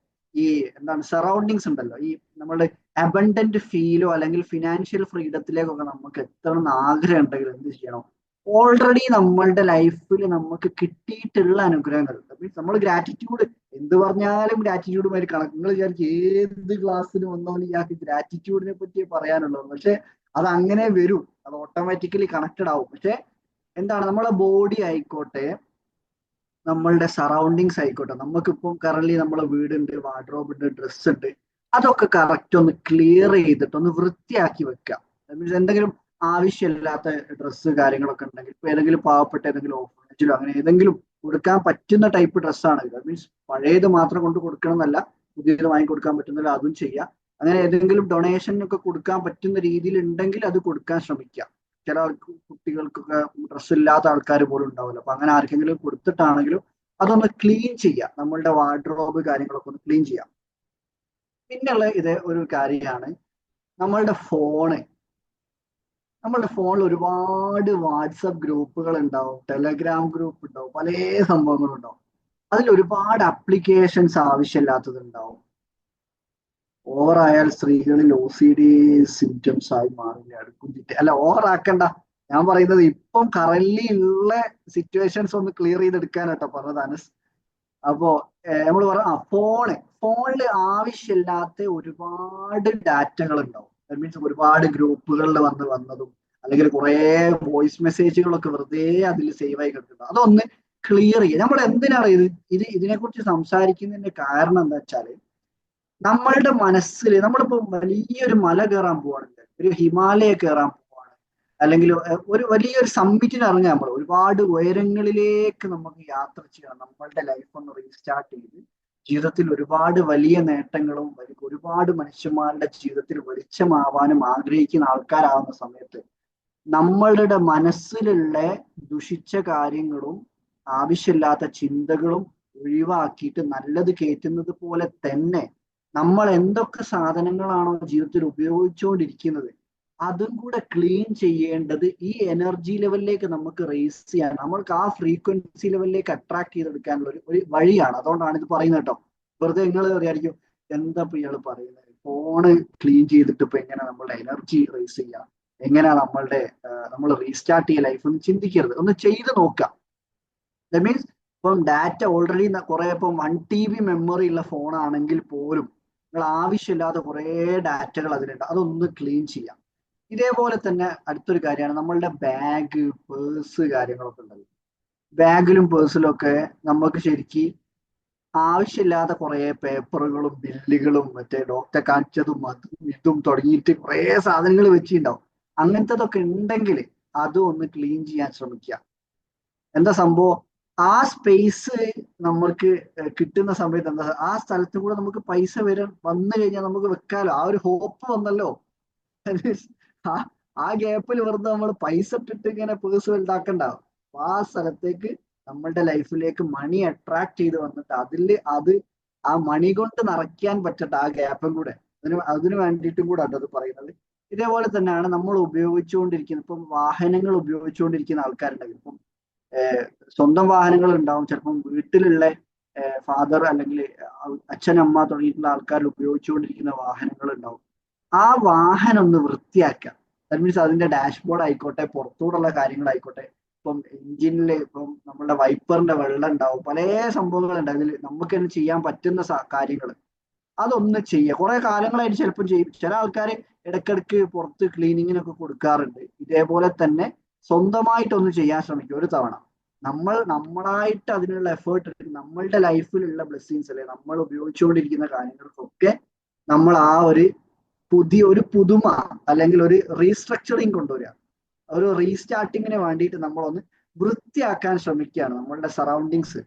ഈ എന്താണ് സറൗണ്ടിങ്സ് ഉണ്ടല്ലോ, ഈ നമ്മളുടെ അബണ്ടന്റ് ഫീലോ അല്ലെങ്കിൽ ഫിനാൻഷ്യൽ ഫ്രീഡത്തിലേക്കൊക്കെ നമുക്ക് എത്തണം എന്ന് ആഗ്രഹം ഉണ്ടെങ്കിൽ എന്ത് ചെയ്യണം? ഓൾറെഡി നമ്മളുടെ ലൈഫിൽ നമുക്ക് കിട്ടിയിട്ടുള്ള അനുഗ്രഹങ്ങൾ മീൻസ് നമ്മൾ ഗ്രാറ്റിറ്റ്യൂഡ് എന്ത് പറഞ്ഞാലും ഗ്രാറ്റിറ്റ്യൂഡുമായി കണക്ക്. നിങ്ങൾ വിചാരിക്കും ഏത് ക്ലാസ്സിൽ വന്നാലും ഇയാൾക്ക് ഗ്രാറ്റിറ്റ്യൂഡിനെ പറ്റി പറയാനുള്ളത്, പക്ഷെ അത് അങ്ങനെ വരും, അത് ഓട്ടോമാറ്റിക്കലി കണക്റ്റഡ് ആവും. പക്ഷെ എന്താണ് നമ്മളെ ബോഡി ആയിക്കോട്ടെ നമ്മളുടെ സറൗണ്ടിങ്സ് ആയിക്കോട്ടെ, നമുക്കിപ്പം കറന്റ് നമ്മളെ വീടുണ്ട്, വാർഡ്രോബ് ഉണ്ട്, ഡ്രസ്സ് ഉണ്ട്, അതൊക്കെ കറക്റ്റ് ഒന്ന് ക്ലിയർ ചെയ്തിട്ട് ഒന്ന് വൃത്തിയാക്കി വെക്കുക. മീൻസ് എന്തെങ്കിലും ആവശ്യമില്ലാത്ത ഡ്രസ്സ് കാര്യങ്ങളൊക്കെ ഉണ്ടെങ്കിൽ ഇപ്പൊ ഏതെങ്കിലും പാവപ്പെട്ട ഏതെങ്കിലും ഓർഫനേജിലോ അങ്ങനെ ഏതെങ്കിലും കൊടുക്കാൻ പറ്റുന്ന ടൈപ്പ് ഡ്രസ്സാണ് ഇത്. മീൻസ് പഴയത് മാത്രം കൊണ്ട് കൊടുക്കണം എന്നല്ല, പുതിയത് വാങ്ങി കൊടുക്കാൻ പറ്റുന്നില്ല അതും ചെയ്യാം. അങ്ങനെ ഏതെങ്കിലും ഡൊണേഷനൊക്കെ കൊടുക്കാൻ പറ്റുന്ന രീതിയിൽ ഉണ്ടെങ്കിൽ അത് കൊടുക്കാൻ ശ്രമിക്കുക. ചില കുട്ടികൾക്കൊക്കെ ഡ്രസ്സ് ഇല്ലാത്ത ആൾക്കാർ പോലും ഉണ്ടാവില്ല. അപ്പൊ അങ്ങനെ ആർക്കെങ്കിലും കൊടുത്തിട്ടാണെങ്കിലും അതൊന്ന് ക്ലീൻ ചെയ്യാം. നമ്മളുടെ വാർഡ്രോബ് കാര്യങ്ങളൊക്കെ ഒന്ന് ക്ലീൻ ചെയ്യാം. പിന്നെയുള്ള ഇത് ഒരു കാര്യമാണ് നമ്മളുടെ ഫോണ്. നമ്മളുടെ ഫോണിൽ ഒരുപാട് വാട്സപ്പ് ഗ്രൂപ്പുകൾ ഉണ്ടാവും, ടെലഗ്രാം ഗ്രൂപ്പ് ഉണ്ടാവും, പല സംഭവങ്ങളും ഉണ്ടാവും. അതിൽ ഒരുപാട് അപ്ലിക്കേഷൻസ് ആവശ്യമില്ലാത്തത് ഉണ്ടാവും. ഓവറായാൽ സ്ത്രീകളിൽ OCD സിംറ്റംസ് ആയി മാറില്ല. അല്ല, ഓവർ ആക്കണ്ട. ഞാൻ പറയുന്നത് ഇപ്പം കറന്റ് ഉള്ള സിറ്റുവേഷൻസ് ഒന്ന് ക്ലിയർ ചെയ്തെടുക്കാനാട്ടോ പറഞ്ഞത് അനസ്. അപ്പോ നമ്മൾ പറയാം ഫോണിൽ ആവശ്യമില്ലാത്ത ഒരുപാട് ഡാറ്റകൾ ഉണ്ടാവും. ദാറ്റ് മീൻസ് ഒരുപാട് ഗ്രൂപ്പുകളിൽ വന്നതും അല്ലെങ്കിൽ കുറെ വോയിസ് മെസ്സേജുകളൊക്കെ വെറുതെ അതിൽ സേവ് ആയി കിടക്കുന്നുണ്ട്. അതൊന്ന് ക്ലിയർ ചെയ്യുക. നമ്മൾ എന്തിനാണ് ഇതിനെക്കുറിച്ച് സംസാരിക്കുന്നതിന്റെ കാരണം എന്താ വെച്ചാല് നമ്മളുടെ മനസ്സിൽ നമ്മളിപ്പോ വലിയൊരു മല കയറാൻ പോവാണെങ്കിൽ, ഒരു ഹിമാലയ കയറാൻ പോവാണ്, അല്ലെങ്കിൽ ഒരു വലിയൊരു സമ്മിറ്റിന് ഇറങ്ങുക, നമ്മൾ ഒരുപാട് ഉയരങ്ങളിലേക്ക് നമുക്ക് യാത്ര ചെയ്യണം. നമ്മളുടെ ലൈഫ് ഒന്ന് റീസ്റ്റാർട്ട് ചെയ്ത് ജീവിതത്തിൽ ഒരുപാട് വലിയ നേട്ടങ്ങളും ഒരുപാട് മനുഷ്യന്മാരുടെ ജീവിതത്തിൽ വെളിച്ചമാവാനും ആഗ്രഹിക്കുന്ന ആൾക്കാരാവുന്ന സമയത്ത് നമ്മളുടെ മനസ്സിലുള്ള ദുഷിച്ച കാര്യങ്ങളും ആവശ്യമില്ലാത്ത ചിന്തകളും ഒഴിവാക്കിയിട്ട് നല്ലത് കയറ്റുന്നത് പോലെ തന്നെ നമ്മൾ എന്തൊക്കെ സാധനങ്ങളാണോ ജീവിതത്തിൽ ഉപയോഗിച്ചുകൊണ്ടിരിക്കുന്നത് അതും കൂടെ ക്ലീൻ ചെയ്യേണ്ടത് ഈ എനർജി ലെവലിലേക്ക് നമുക്ക് റേസ് ചെയ്യാൻ, നമ്മൾക്ക് ആ ഫ്രീക്വൻസി ലെവലിലേക്ക് അട്രാക്ട് ചെയ്തെടുക്കാനുള്ള ഒരു വഴിയാണ്. അതുകൊണ്ടാണ് ഇത് പറയുന്നത് കേട്ടോ. വെറുതെ നിങ്ങൾ വിചാരിക്കും എന്താ ഇപ്പൊ ഇയാൾ പറയുന്നത്, ഫോണ് ക്ലീൻ ചെയ്തിട്ട് ഇപ്പൊ എങ്ങനെ നമ്മളുടെ എനർജി റേസ് ചെയ്യാം, എങ്ങനെയാണ് നമ്മൾ റീസ്റ്റാർട്ട് ചെയ്യുക ലൈഫ് എന്ന് ചിന്തിക്കരുത്. ഒന്ന് ചെയ്ത് നോക്കാം. ദാറ്റ് മീൻസ് ഇപ്പം ഡാറ്റ ഓൾറെഡി കുറെ ഇപ്പം 1 TB മെമ്മറി ഉള്ള ഫോണാണെങ്കിൽ പോലും നിങ്ങൾ ആവശ്യമില്ലാത്ത കുറേ ഡാറ്റകൾ അതിലുണ്ട്, അതൊന്ന് ക്ലീൻ ചെയ്യാം. ഇതേപോലെ തന്നെ അടുത്തൊരു കാര്യമാണ് നമ്മളുടെ ബാഗ്, പേഴ്സ് കാര്യങ്ങളൊക്കെ ഉണ്ടല്ലോ. ബാഗിലും പേഴ്സിലും ഒക്കെ നമുക്ക് ശരിക്കും ആവശ്യമില്ലാത്ത കുറെ പേപ്പറുകളും ബില്ലുകളും മറ്റേ ഡോക്ടറെ കാണിച്ചതും അതും ഇതും തുടങ്ങിയിട്ട് കുറെ സാധനങ്ങൾ വെച്ചിട്ടുണ്ടാവും. അങ്ങനത്തതൊക്കെ ഉണ്ടെങ്കിൽ അതും ഒന്ന് ക്ലീൻ ചെയ്യാൻ ശ്രമിക്കുക. എന്താ സംഭവം, ആ സ്പേസ് നമ്മൾക്ക് കിട്ടുന്ന സമയത്ത് എന്താ ആ സ്ഥലത്ത് കൂടെ നമുക്ക് പൈസ വന്നു കഴിഞ്ഞാൽ നമുക്ക് വെക്കാലോ. ആ ഒരു ഹോപ്പ് വന്നല്ലോ. ആ ആ ഗ്യാപ്പിൽ വെറുതെ നമ്മൾ പൈസ ഇട്ടിട്ട് ഇങ്ങനെ പേഴ്സ് വലുതാക്കണ്ടാവും. അപ്പൊ ആ സ്ഥലത്തേക്ക് നമ്മളുടെ ലൈഫിലേക്ക് മണി അട്രാക്ട് ചെയ്ത് വന്നിട്ട് അത് ആ മണി കൊണ്ട് നിറയ്ക്കാൻ പറ്റട്ടെ ആ ഗ്യാപ്പും കൂടെ. അതിന് വേണ്ടിയിട്ടും കൂടെ അത് പറയുന്നത്. ഇതേപോലെ തന്നെയാണ് നമ്മൾ ഉപയോഗിച്ചുകൊണ്ടിരിക്കുന്നത്. ഇപ്പം വാഹനങ്ങൾ ഉപയോഗിച്ചുകൊണ്ടിരിക്കുന്ന ആൾക്കാരുണ്ടെങ്കിൽ ഇപ്പം സ്വന്തം വാഹനങ്ങൾ ഉണ്ടാവും, ചിലപ്പം വീട്ടിലുള്ള ഫാദർ അല്ലെങ്കിൽ അച്ഛൻ അമ്മ തുടങ്ങിയിട്ടുള്ള ആൾക്കാർ ഉപയോഗിച്ചുകൊണ്ടിരിക്കുന്ന വാഹനങ്ങൾ ഉണ്ടാവും. ആ വാഹനം ഒന്ന് വൃത്തിയാക്കുക. ദാറ്റ് മീൻസ് അതിന്റെ ഡാഷ്ബോർഡ് ആയിക്കോട്ടെ, പുറത്തൂടുള്ള കാര്യങ്ങളായിക്കോട്ടെ, ഇപ്പം എഞ്ചിനിൽ ഇപ്പം നമ്മുടെ വൈപ്പറിന്റെ വെള്ളം ഉണ്ടാവും, പല സംഭവങ്ങളുണ്ട് അതിൽ നമുക്ക് തന്നെ ചെയ്യാൻ പറ്റുന്ന കാര്യങ്ങൾ. അതൊന്ന് ചെയ്യുക. കുറെ കാലങ്ങളായിട്ട് ചിലപ്പോൾ ചെയ്യും. ചില ആൾക്കാർ ഇടയ്ക്കിടയ്ക്ക് പുറത്ത് ക്ലീനിങ്ങിനൊക്കെ കൊടുക്കാറുണ്ട്. ഇതേപോലെ തന്നെ സ്വന്തമായിട്ടൊന്ന് ചെയ്യാൻ ശ്രമിക്കുക ഒരു തവണ. നമ്മളായിട്ട് അതിനുള്ള എഫേർട്ട് എടുത്ത് നമ്മളുടെ ലൈഫിലുള്ള ബ്ലെസ്സിങ്സ് അല്ലെ നമ്മൾ ഉപയോഗിച്ചുകൊണ്ടിരിക്കുന്ന കാര്യങ്ങൾക്കൊക്കെ നമ്മൾ ആ ഒരു പുതുമ അല്ലെങ്കിൽ ഒരു റീസ്ട്രക്ചറിങ് കൊണ്ടുവരിക. ഒരു റീസ്റ്റാർട്ടിങ്ങിന് വേണ്ടിയിട്ട് നമ്മളൊന്ന് വൃത്തിയാക്കാൻ ശ്രമിക്കുകയാണ് നമ്മളുടെ സറൗണ്ടിങ്സ്.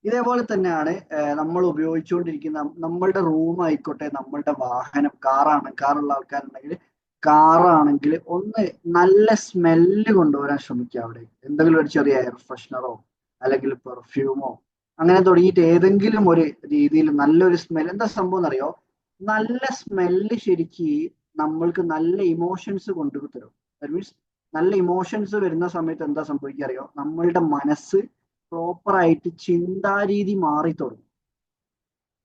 ഇതേപോലെ തന്നെയാണ് നമ്മൾ ഉപയോഗിച്ചുകൊണ്ടിരിക്കുന്ന നമ്മളുടെ റൂം ആയിക്കോട്ടെ, നമ്മളുടെ വാഹനം, കാറുള്ള ആൾക്കാരുണ്ടെങ്കിൽ കാറാണെങ്കിൽ ഒന്ന് നല്ല സ്മെല്ല് കൊണ്ടുവരാൻ ശ്രമിക്കുക. അവിടെ എന്തെങ്കിലും ഒരു ചെറിയ എയർ ഫ്രഷ്നറോ അല്ലെങ്കിൽ പെർഫ്യൂമോ അങ്ങനെ തുടങ്ങിയിട്ട് ഏതെങ്കിലും ഒരു രീതിയിൽ നല്ലൊരു സ്മെൽ. എന്താ സംഭവം എന്നറിയോ? നല്ല സ്മെല്ല് ശരിക്ക് നമ്മൾക്ക് നല്ല ഇമോഷൻസ് കൊണ്ടുതരും. ദാറ്റ് മീൻസ് നല്ല ഇമോഷൻസ് വരുന്ന സമയത്ത് എന്താ സംഭവിക്കുക അറിയോ? നമ്മളുടെ മനസ്സ് പ്രോപ്പറായിട്ട് ചിന്താരീതി മാറി തുടങ്ങും.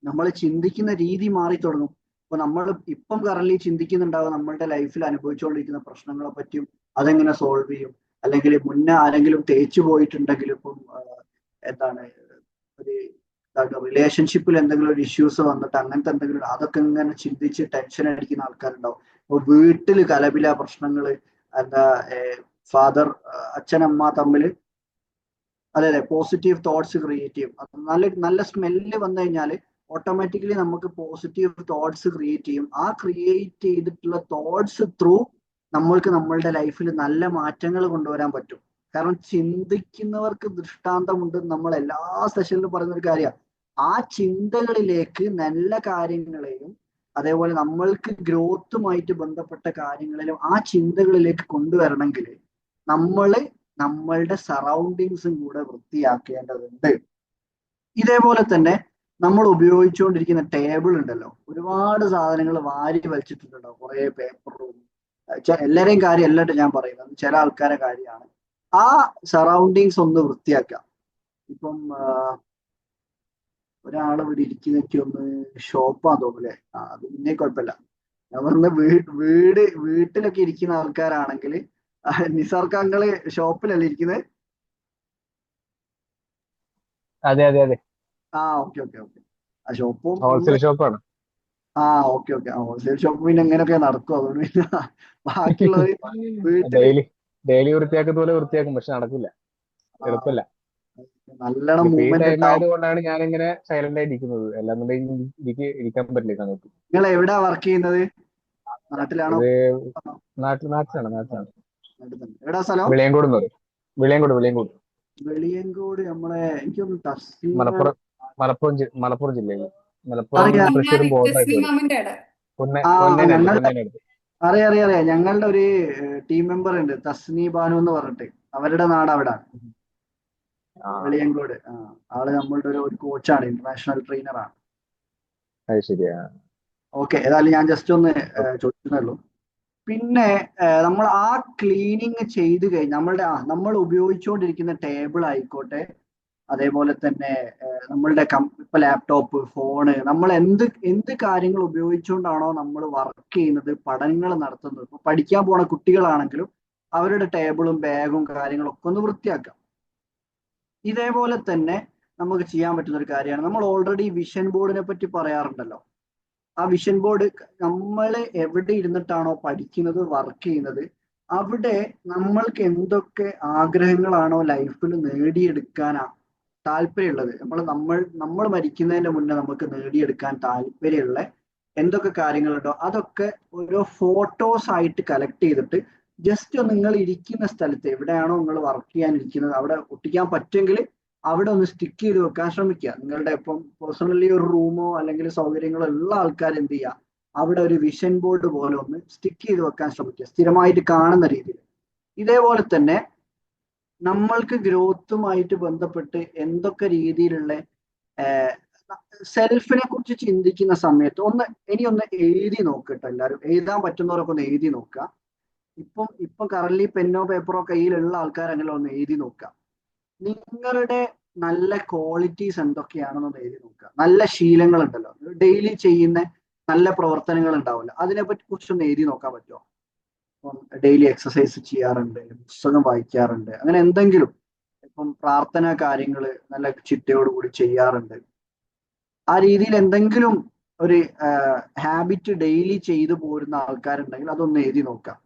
നമ്മൾ ചിന്തിക്കുന്ന രീതി മാറി തുടങ്ങും. ഇപ്പൊ നമ്മൾ ഇപ്പം കറന്റ് ചിന്തിക്കുന്നുണ്ടാവും നമ്മളുടെ ലൈഫിൽ അനുഭവിച്ചുകൊണ്ടിരിക്കുന്ന പ്രശ്നങ്ങളെ പറ്റിയും അതെങ്ങനെ സോൾവ് ചെയ്യും, അല്ലെങ്കിൽ മുന്നേ ആരെങ്കിലും തേച്ചു പോയിട്ടുണ്ടെങ്കിൽ ഇപ്പം എന്താണ് ഒരു റിലേഷൻഷിപ്പിൽ എന്തെങ്കിലും ഒരു ഇഷ്യൂസ് വന്നിട്ട് അങ്ങനത്തെ എന്തെങ്കിലും അതൊക്കെ ഇങ്ങനെ ചിന്തിച്ച് ടെൻഷൻ അടിക്കുന്ന ആൾക്കാരുണ്ടാവും. ഇപ്പൊ വീട്ടിൽ കലപില പ്രശ്നങ്ങൾ, എന്താ ഫാദർ അച്ഛനമ്മ തമ്മിൽ അതെ പോസിറ്റീവ് തോട്ട്സ് ക്രിയേറ്റ് ചെയ്യും. നല്ല നല്ല സ്മെല്ല് വന്നു കഴിഞ്ഞാൽ ഓട്ടോമാറ്റിക്കലി നമുക്ക് പോസിറ്റീവ് തോട്ട്സ് ക്രിയേറ്റ് ചെയ്യും. ആ ക്രിയേറ്റ് ചെയ്തിട്ടുള്ള തോട്ട്സ് ത്രൂ നമ്മൾക്ക് നമ്മളുടെ ലൈഫിൽ നല്ല മാറ്റങ്ങൾ കൊണ്ടുവരാൻ പറ്റും. കാരണം ചിന്തിക്കുന്നവർക്ക് ദൃഷ്ടാന്തമുണ്ട് നമ്മൾ എല്ലാ സെഷനിലും പറയുന്ന ഒരു കാര്യമാണ്. ആ ചിന്തകളിലേക്ക് നല്ല കാര്യങ്ങളെയും അതേപോലെ നമ്മൾക്ക് ഗ്രോത്തുമായിട്ട് ബന്ധപ്പെട്ട കാര്യങ്ങളിലും ആ ചിന്തകളിലേക്ക് കൊണ്ടുവരണമെങ്കിൽ നമ്മളുടെ സറൗണ്ടിങ്സും കൂടെ വൃത്തിയാക്കേണ്ടതുണ്ട്. ഇതേപോലെ തന്നെ നമ്മൾ ഉപയോഗിച്ചുകൊണ്ടിരിക്കുന്ന ടേബിൾ ഉണ്ടല്ലോ, ഒരുപാട് സാധനങ്ങൾ വാരി വലിച്ചിട്ടുണ്ടാവും, കുറെ പേപ്പറും. എല്ലാവരെയും കാര്യം അല്ലട്ടോ ഞാൻ പറയുന്നത്, ചില ആൾക്കാരെ കാര്യമാണ്. ആ സറൗണ്ടിങ്സ് ഒന്ന് വൃത്തിയാക്കുക. ഇപ്പം ഒരാൾ ഇവിടെ ഇരിക്കുന്നൊക്കെ ഒന്ന് ഷോപ്പാന്ന് തോന്നുന്നില്ലേ? അത് പിന്നെ കുഴപ്പമില്ല. ഞാൻ പറഞ്ഞ വീട്ടിലൊക്കെ ഇരിക്കുന്ന ആൾക്കാരാണെങ്കിൽ നിസാർക്കാങ്ങള് ഷോപ്പിലല്ലേ ഇരിക്കുന്നത്? അതെ അതെ അതെ, ഓക്കെ ഓക്കെ ഓക്കെ. ആ ഷോപ്പും ഹോൾസെയിൽ നമ്മള് ഷോപ്പാണ്. Okay okay. ഹോൾസെയിൽ ഷോപ്പ് പിന്നെ എങ്ങനെയൊക്കെ നടക്കും, അതുകൊണ്ട് പിന്നെ ബാക്കിയുള്ളവര് വീട്ടില് ഡെയിലി ഡെയിലി വൃത്തിയാക്കുന്ന പോലെ വൃത്തിയാക്കും, പക്ഷെ നടക്കില്ല, ആ എളുപ്പമല്ല. നല്ലോണം ഇതിപ്പോ ഈ മൂവ്മെന്റ് ടൈം ഉണ്ടാവും. ആയതുകൊണ്ടാണ് ഞാൻ ഇങ്ങനെ സൈലന്റ് ആയിട്ട് ഇരിക്കുന്നത്, അല്ലാന്നുണ്ടെങ്കിൽ എനിക്ക് ഇരിക്കാൻ പറ്റില്ല ഈ സമയത്ത്. നിങ്ങൾ എവിടാ വർക്ക് ചെയ്യുന്നത്? നാട്ടിലാണോ? ഇത് നാട്ടിലാണ് നാട്ടിലാണ്. നാട്ടിൽ തന്നെ. എവിടാ സ്ഥലം? വിളയങ്കോട് എന്ന് പറയും. വിളയങ്കോട്. വെളിയങ്കോട്. നമ്മളെ എനിക്കൊന്ന് തസ്ലീമ മലപ്പുറം മലപ്പുറം ജില്ലയിൽ, മലപ്പുറം അറിയാം. തൃശ്ശൂരും ബോർഡർ ആയിട്ട് വരും. തസ്ലിമാമിന്റെ അവിടെ. പൊന്നേനടുത്ത് ഞങ്ങളുടെ പൊന്നേനടുത്ത്. അറിയാം. ഞങ്ങളുടെ ഒരു ടീം മെമ്പർ ഉണ്ട്, തസ്നി ബാനു എന്ന് പറഞ്ഞിട്ട്. അവരുടെ നാട് അവിടെ ആ, വെളിയങ്കോട്. ആള് നമ്മളുടെ ഒരു കോച്ചാണ്, ഇന്റർനാഷണൽ ട്രെയിനറാണ്. അത് ശരിയാ. ഓക്കെ. ഏതായാലും ഞാൻ ജസ്റ്റ് ഒന്ന് ചോദിക്കുന്നേ ഉള്ളൂ. പിന്നെ നമ്മൾ ആ ക്ലീനിങ് ചെയ്ത് കഴിഞ്ഞ് നമ്മൾ ഉപയോഗിച്ചുകൊണ്ടിരിക്കുന്ന ടേബിൾ ആയിക്കോട്ടെ, അതേപോലെ തന്നെ നമ്മളുടെ ഇപ്പൊ ലാപ്ടോപ്പ്, ഫോണ്, നമ്മൾ എന്ത് കാര്യങ്ങൾ ഉപയോഗിച്ചുകൊണ്ടാണോ നമ്മൾ വർക്ക് ചെയ്യുന്നത്, പഠനങ്ങൾ നടത്തുന്നത്, ഇപ്പൊ പഠിക്കാൻ പോണ കുട്ടികളാണെങ്കിലും അവരുടെ ടേബിളും ബാഗും കാര്യങ്ങളൊക്കെ ഒന്ന് വൃത്തിയാക്കാം. ഇതേപോലെ തന്നെ നമുക്ക് ചെയ്യാൻ പറ്റുന്ന ഒരു കാര്യമാണ്, നമ്മൾ ഓൾറെഡി വിഷൻ ബോർഡിനെ പറ്റി പറയാറുണ്ടല്ലോ. ആ വിഷൻ ബോർഡ് നമ്മൾ എവിടെ ഇരുന്നിട്ടാണോ പഠിക്കുന്നത്, വർക്ക് ചെയ്യുന്നത്, അവിടെ നമ്മൾക്ക് എന്തൊക്കെ ആഗ്രഹങ്ങളാണോ ലൈഫിൽ നേടിയെടുക്കാനാ താല്പര്യമുള്ളത്, നമ്മൾ മരിക്കുന്നതിന്റെ മുന്നേ നമുക്ക് നേടിയെടുക്കാൻ താല്പര്യമുള്ള എന്തൊക്കെ കാര്യങ്ങളുണ്ടോ അതൊക്കെ ഓരോ ഫോട്ടോസ് ആയിട്ട് കളക്ട് ചെയ്തിട്ട് ജസ്റ്റ് നിങ്ങൾ ഇരിക്കുന്ന സ്ഥലത്ത് എവിടെയാണോ നിങ്ങൾ വർക്ക് ചെയ്യാൻ ഇരിക്കുന്നത് അവിടെ ഒട്ടിക്കാൻ പറ്റുമെങ്കിൽ അവിടെ ഒന്ന് സ്റ്റിക്ക് ചെയ്ത് വെക്കാൻ ശ്രമിക്കുക. നിങ്ങളുടെ ഇപ്പം പേഴ്സണലി ഒരു റൂമോ അല്ലെങ്കിൽ സൗകര്യങ്ങളോ ഉള്ള ആൾക്കാർ എന്ത് ചെയ്യുക, അവിടെ ഒരു വിഷൻ ബോർഡ് പോലെ ഒന്ന് സ്റ്റിക്ക് ചെയ്ത് വെക്കാൻ ശ്രമിക്കുക, സ്ഥിരമായിട്ട് കാണുന്ന രീതിയിൽ. ഇതേപോലെ തന്നെ നമ്മൾക്ക് ഗ്രോത്തുമായിട്ട് ബന്ധപ്പെട്ട് എന്തൊക്കെ രീതിയിലുള്ള സെൽഫിനെ കുറിച്ച് ചിന്തിക്കുന്ന സമയത്ത് ഒന്ന് എഴുതി നോക്കട്ടെ. എല്ലാവരും എഴുതാൻ പറ്റുന്നവരൊക്കെ ഒന്ന് എഴുതി നോക്കുക. ഇപ്പം കറന്റ് പെന്നോ പേപ്പറോ കയ്യിലുള്ള ആൾക്കാരെങ്കിലും ഒന്ന് എഴുതി നോക്കുക. നിങ്ങളുടെ നല്ല ക്വാളിറ്റീസ് എന്തൊക്കെയാണെന്നൊന്ന് എഴുതി നോക്കുക. നല്ല ശീലങ്ങൾ ഉണ്ടല്ലോ, ഡെയിലി ചെയ്യുന്ന നല്ല പ്രവർത്തനങ്ങൾ ഉണ്ടാവില്ല, അതിനെപ്പറ്റി കുറിച്ചൊന്ന് എഴുതി നോക്കാൻ പറ്റുമോ? ഇപ്പം ഡെയിലി എക്സസൈസ് ചെയ്യാറുണ്ട്, പുസ്തകം വായിക്കാറുണ്ട്, അങ്ങനെ എന്തെങ്കിലും. ഇപ്പം പ്രാർത്ഥനാ കാര്യങ്ങൾ നല്ല ചിട്ടയോടുകൂടി ചെയ്യാറുണ്ട്. ആ രീതിയിൽ എന്തെങ്കിലും ഒരു ഹാബിറ്റ് ഡെയിലി ചെയ്തു പോരുന്ന ആൾക്കാരുണ്ടെങ്കിൽ അതൊന്ന് എഴുതി നോക്കാം.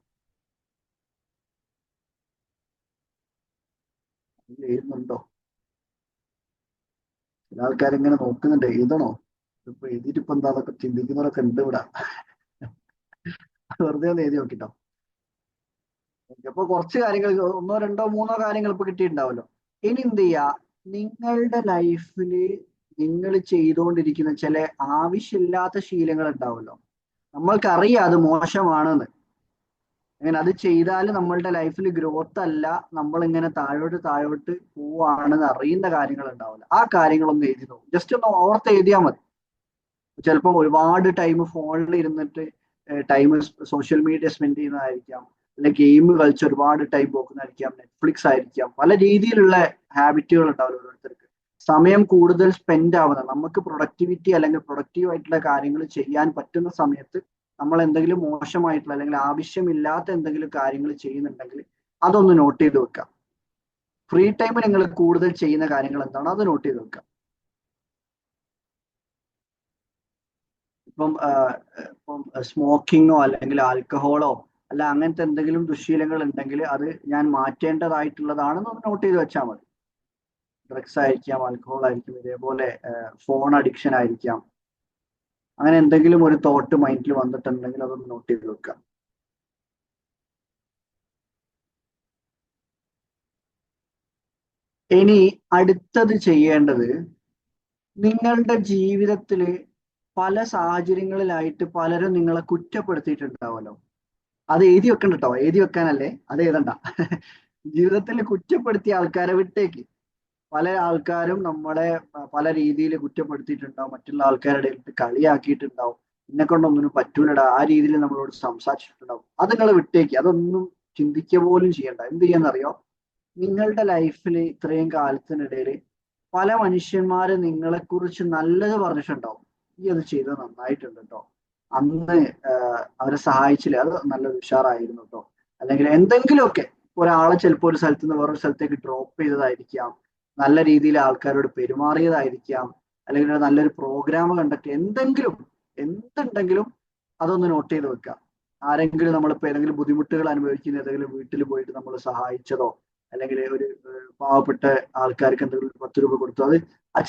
എഴുതുന്നുണ്ടോ? ചില ആൾക്കാരിങ്ങനെ നോക്കുന്നുണ്ട്, എഴുതണോ ഇപ്പൊ എഴുതിയിട്ട് ഇപ്പൊ എന്താ അതൊക്കെ ചിന്തിക്കുന്നവരൊക്കെ ഉണ്ട് ഇവിടെ. വെറുതെ ഒന്ന് എഴുതി നോക്കിട്ടോ. അപ്പൊ കുറച്ച് കാര്യങ്ങൾ, ഒന്നോ രണ്ടോ മൂന്നോ കാര്യങ്ങൾ ഇപ്പൊ കിട്ടിയിട്ടുണ്ടാവല്ലോ. ഇനി എന്ത് ചെയ്യാ, നിങ്ങളുടെ ലൈഫില് നിങ്ങൾ ചെയ്തുകൊണ്ടിരിക്കുന്ന ചില ആവശ്യമില്ലാത്ത ശീലങ്ങൾ ഉണ്ടാവുമല്ലോ, നമ്മൾക്കറിയാം അത് മോശമാണെന്ന്. അങ്ങനെ അത് ചെയ്താൽ നമ്മളുടെ ലൈഫിൽ ഗ്രോത്ത് അല്ല, നമ്മൾ ഇങ്ങനെ താഴോട്ട് താഴോട്ട് പോവാണെന്ന് അറിയുന്ന കാര്യങ്ങൾ ഉണ്ടാവില്ല. ആ കാര്യങ്ങളൊന്ന് എഴുതി നോക്കും, ജസ്റ്റ് ഒന്ന് ഓർത്ത് എഴുതിയാൽ മതി. ചിലപ്പോൾ ഒരുപാട് ടൈം ഫോണിൽ ഇരുന്നിട്ട് ടൈം സോഷ്യൽ മീഡിയ സ്പെൻഡ് ചെയ്യുന്നതായിരിക്കാം, അല്ലെ ഗെയിം കളിച്ച് ഒരുപാട് ടൈം പോക്കുന്നതായിരിക്കാം, നെറ്റ്ഫ്ലിക്സ് ആയിരിക്കാം, പല രീതിയിലുള്ള ഹാബിറ്റുകൾ ഉണ്ടാവില്ല ഓരോരുത്തർക്ക്. സമയം കൂടുതൽ സ്പെൻഡ് ആവുന്ന, നമുക്ക് പ്രൊഡക്ടിവിറ്റി അല്ലെങ്കിൽ പ്രൊഡക്റ്റീവ് ആയിട്ടുള്ള കാര്യങ്ങൾ ചെയ്യാൻ പറ്റുന്ന സമയത്ത് നമ്മൾ എന്തെങ്കിലും മോശമായിട്ടുള്ള അല്ലെങ്കിൽ ആവശ്യമില്ലാത്ത എന്തെങ്കിലും കാര്യങ്ങൾ ചെയ്യുന്നുണ്ടെങ്കിൽ അതൊന്ന് നോട്ട് ചെയ്ത് വെക്കുക. ഫ്രീ ടൈമിൽ നിങ്ങൾ കൂടുതൽ ചെയ്യുന്ന കാര്യങ്ങൾ എന്താണോ അത് നോട്ട് ചെയ്ത് വെക്കുക. ഇപ്പം സ്മോക്കിങ്ങോ അല്ലെങ്കിൽ ആൽക്കഹോളോ അല്ല അങ്ങനത്തെ എന്തെങ്കിലും ദുശ്ശീലങ്ങൾ ഉണ്ടെങ്കിൽ അത് ഞാൻ മാറ്റേണ്ടതായിട്ടുള്ളതാണെന്ന് ഒന്ന് നോട്ട് ചെയ്ത് വെച്ചാൽ മതി. ഡ്രഗ്സ് ആയിരിക്കാം, ആൽക്കഹോൾ ആയിരിക്കും, ഇതേപോലെ ഫോൺ അഡിക്ഷൻ ആയിരിക്കാം. അങ്ങനെ എന്തെങ്കിലും ഒരു തോട്ട് മൈൻഡിൽ വന്നിട്ടുണ്ടെങ്കിൽ അതൊന്ന് നോട്ട് ചെയ്ത് വെക്കുക. ഇനി അടുത്തത് ചെയ്യേണ്ടത്, നിങ്ങളുടെ ജീവിതത്തിൽ പല സാഹചര്യങ്ങളിലായിട്ട് പലരും നിങ്ങളെ കുറ്റപ്പെടുത്തിയിട്ടുണ്ടാവുമല്ലോ. അത് എഴുതി വെക്കണ്ട കേട്ടോ, എഴുതി വെക്കാനല്ലേ, അത് എഴുതണ്ട. ജീവിതത്തിൽ കുറ്റപ്പെടുത്തിയ ആൾക്കാരെ വിട്ടേക്ക്. പല ആൾക്കാരും നമ്മളെ പല രീതിയിൽ കുറ്റപ്പെടുത്തിയിട്ടുണ്ടാവും, മറ്റുള്ള ആൾക്കാരുടെ ഇടയിൽ കളിയാക്കിയിട്ടുണ്ടാവും, എന്നെ കൊണ്ടൊന്നിനും പറ്റൂലടാ, ആ രീതിയിൽ നമ്മളോട് സംസാരിച്ചിട്ടുണ്ടാവും. അത് നിങ്ങൾ വിട്ടേക്ക്, അതൊന്നും ചിന്തിക്കുക പോലും ചെയ്യണ്ട. എന്ത് ചെയ്യാന്നറിയോ, നിങ്ങളുടെ ലൈഫിൽ ഇത്രയും കാലത്തിനിടയിൽ പല മനുഷ്യന്മാര് നിങ്ങളെക്കുറിച്ച് നല്ലത് പറഞ്ഞിട്ടുണ്ടാവും. ഈ അത് ചെയ്തത് നന്നായിട്ടുണ്ട് കേട്ടോ, അന്ന് അവരെ സഹായിച്ചില്ലേ, അത് നല്ലൊരു ഉഷാറായിരുന്നു കേട്ടോ, അല്ലെങ്കിൽ എന്തെങ്കിലുമൊക്കെ. ഒരാളെ ചിലപ്പോൾ ഒരു സ്ഥലത്ത് നിന്ന് വേറൊരു സ്ഥലത്തേക്ക് ഡ്രോപ്പ് ചെയ്തതായിരിക്കാം, നല്ല രീതിയിൽ ആൾക്കാരോട് പെരുമാറിയതായിരിക്കാം, അല്ലെങ്കിൽ ഒരു നല്ലൊരു പ്രോഗ്രാം കണ്ടിട്ട് എന്തെങ്കിലും, എന്തുണ്ടെങ്കിലും അതൊന്ന് നോട്ട് ചെയ്ത് വെക്കുക. ആരെങ്കിലും നമ്മളിപ്പോൾ ഏതെങ്കിലും ബുദ്ധിമുട്ടുകൾ അനുഭവിക്കുന്ന ഏതെങ്കിലും വീട്ടിൽ പോയിട്ട് നമ്മൾ സഹായിച്ചതോ, അല്ലെങ്കിൽ ഒരു പാവപ്പെട്ട ആൾക്കാർക്ക് എന്തെങ്കിലും 10 രൂപ കൊടുത്തു, അത്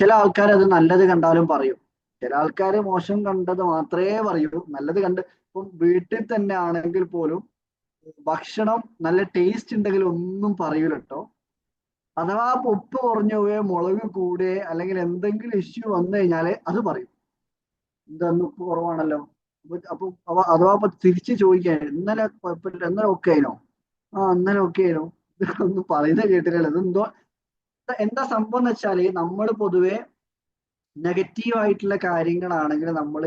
ചില ആൾക്കാർ അത് നല്ലത് കണ്ടാലും പറയും, ചില ആൾക്കാർ മോശം കണ്ടത് മാത്രമേ പറയൂ. നല്ലത് കണ്ട്, ഇപ്പം വീട്ടിൽ തന്നെ ആണെങ്കിൽ പോലും ഭക്ഷണം നല്ല ടേസ്റ്റ് ഉണ്ടെങ്കിൽ ഒന്നും പറയൂല കേട്ടോ. അഥവാ ഉപ്പ് കുറഞ്ഞു പോയോ, മുളക് കൂടെ, അല്ലെങ്കിൽ എന്തെങ്കിലും ഇഷ്യൂ വന്നു കഴിഞ്ഞാല് അത് പറയും, ഇതൊന്നും ഉപ്പ് കുറവാണല്ലോ. അഥവാ ഇപ്പൊ തിരിച്ച് ചോദിക്കാൻ, ഇന്നലെ കുഴപ്പമില്ല, ഇന്നലെ ഓക്കെ ആയിനോ, ആ ഇന്നലെ ഓക്കെ ആയിനോ, ഒന്നും പറയുന്നത് കേട്ടില്ലല്ലോ, ഇതെന്തോ. എന്താ സംഭവം എന്ന് വെച്ചാല്, നമ്മൾ പൊതുവെ നെഗറ്റീവ് ആയിട്ടുള്ള കാര്യങ്ങളാണെങ്കിൽ നമ്മൾ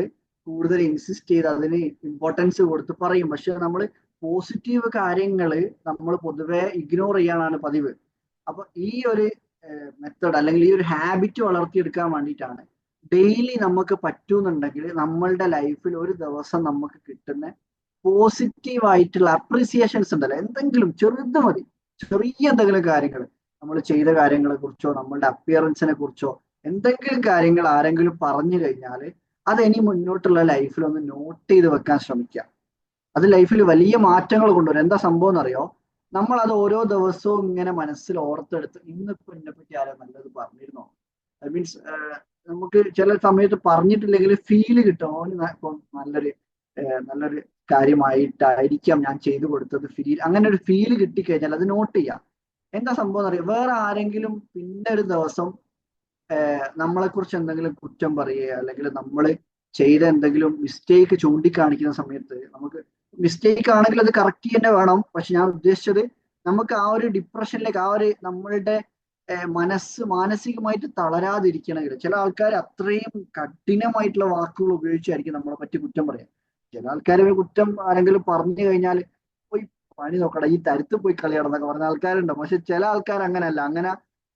കൂടുതൽ ഇൻസിസ്റ്റ് ചെയ്ത് അതിന് ഇമ്പോർട്ടൻസ് കൊടുത്ത് പറയും. പക്ഷെ നമ്മൾ പോസിറ്റീവ് കാര്യങ്ങൾ നമ്മൾ പൊതുവെ ഇഗ്നോർ ചെയ്യാനാണ് പതിവ്. അപ്പൊ ഈ ഒരു മെത്തേഡ് അല്ലെങ്കിൽ ഈ ഒരു ഹാബിറ്റ് വളർത്തിയെടുക്കാൻ വേണ്ടിയിട്ടാണ് ഡെയിലി നമുക്ക് പറ്റുന്നുണ്ടെങ്കിൽ നമ്മളുടെ ലൈഫിൽ ഒരു ദിവസം നമുക്ക് കിട്ടുന്ന പോസിറ്റീവ് ആയിട്ടുള്ള അപ്രിസിയേഷൻസ് ഉണ്ടല്ലോ, എന്തെങ്കിലും ചെറുത് മതി, ചെറിയ എന്തെങ്കിലും കാര്യങ്ങൾ, നമ്മൾ ചെയ്ത കാര്യങ്ങളെ കുറിച്ചോ നമ്മളുടെ അപ്പിയറൻസിനെ കുറിച്ചോ എന്തെങ്കിലും കാര്യങ്ങൾ ആരെങ്കിലും പറഞ്ഞു കഴിഞ്ഞാൽ അത് ഇനി മുന്നോട്ടുള്ള ലൈഫിൽ ഒന്ന് നോട്ട് ചെയ്ത് വെക്കാൻ ശ്രമിക്കുക. അത് ലൈഫിൽ വലിയ മാറ്റങ്ങൾ കൊണ്ടുവരും. എന്താ സംഭവം എന്നറിയോ, നമ്മൾ അത് ഓരോ ദിവസവും ഇങ്ങനെ മനസ്സിൽ ഓർത്തെടുത്ത് ഇന്നിപ്പോ എന്നെ പറ്റി ആരോ നല്ലത് പറഞ്ഞിരുന്നോ, മീൻസ് നമുക്ക് ചില സമയത്ത് പറഞ്ഞിട്ടില്ലെങ്കിൽ ഫീല് കിട്ടും, ഇപ്പം നല്ലൊരു കാര്യമായിട്ടായിരിക്കാം ഞാൻ ചെയ്തു കൊടുത്തത്, അങ്ങനെ ഒരു ഫീല് കിട്ടിക്കഴിഞ്ഞാൽ അത് നോട്ട് ചെയ്യാം. എന്താ സംഭവം എന്നറിയാം, വേറെ ആരെങ്കിലും പിന്നെ ഒരു ദിവസം നമ്മളെ കുറിച്ച് എന്തെങ്കിലും കുറ്റം പറയുക അല്ലെങ്കിൽ നമ്മൾ ചെയ്ത എന്തെങ്കിലും മിസ്റ്റേക്ക് ചൂണ്ടിക്കാണിക്കുന്ന സമയത്ത്, നമുക്ക് മിസ്റ്റേക്ക് ആണെങ്കിൽ അത് കറക്റ്റ് തന്നെ വേണം. പക്ഷെ ഞാൻ ഉദ്ദേശിച്ചത്, നമുക്ക് ആ ഒരു ഡിപ്രഷനിലേക്ക്, ആ ഒരു നമ്മളുടെ മാനസികമായിട്ട് തളരാതിരിക്കണമെങ്കിൽ, ചില ആൾക്കാർ അത്രയും കഠിനമായിട്ടുള്ള വാക്കുകൾ ഉപയോഗിച്ചായിരിക്കും നമ്മളെ പറ്റി കുറ്റം പറയാം. ചില ആൾക്കാർ കുറ്റം ആരെങ്കിലും പറഞ്ഞു കഴിഞ്ഞാൽ പോയി പണി നോക്കട, ഈ തരുത്ത് പോയി കളി നടന്നൊക്കെ പറഞ്ഞ ആൾക്കാരുണ്ടാവും. പക്ഷെ ചില ആൾക്കാർ അങ്ങനെയല്ല, അങ്ങനെ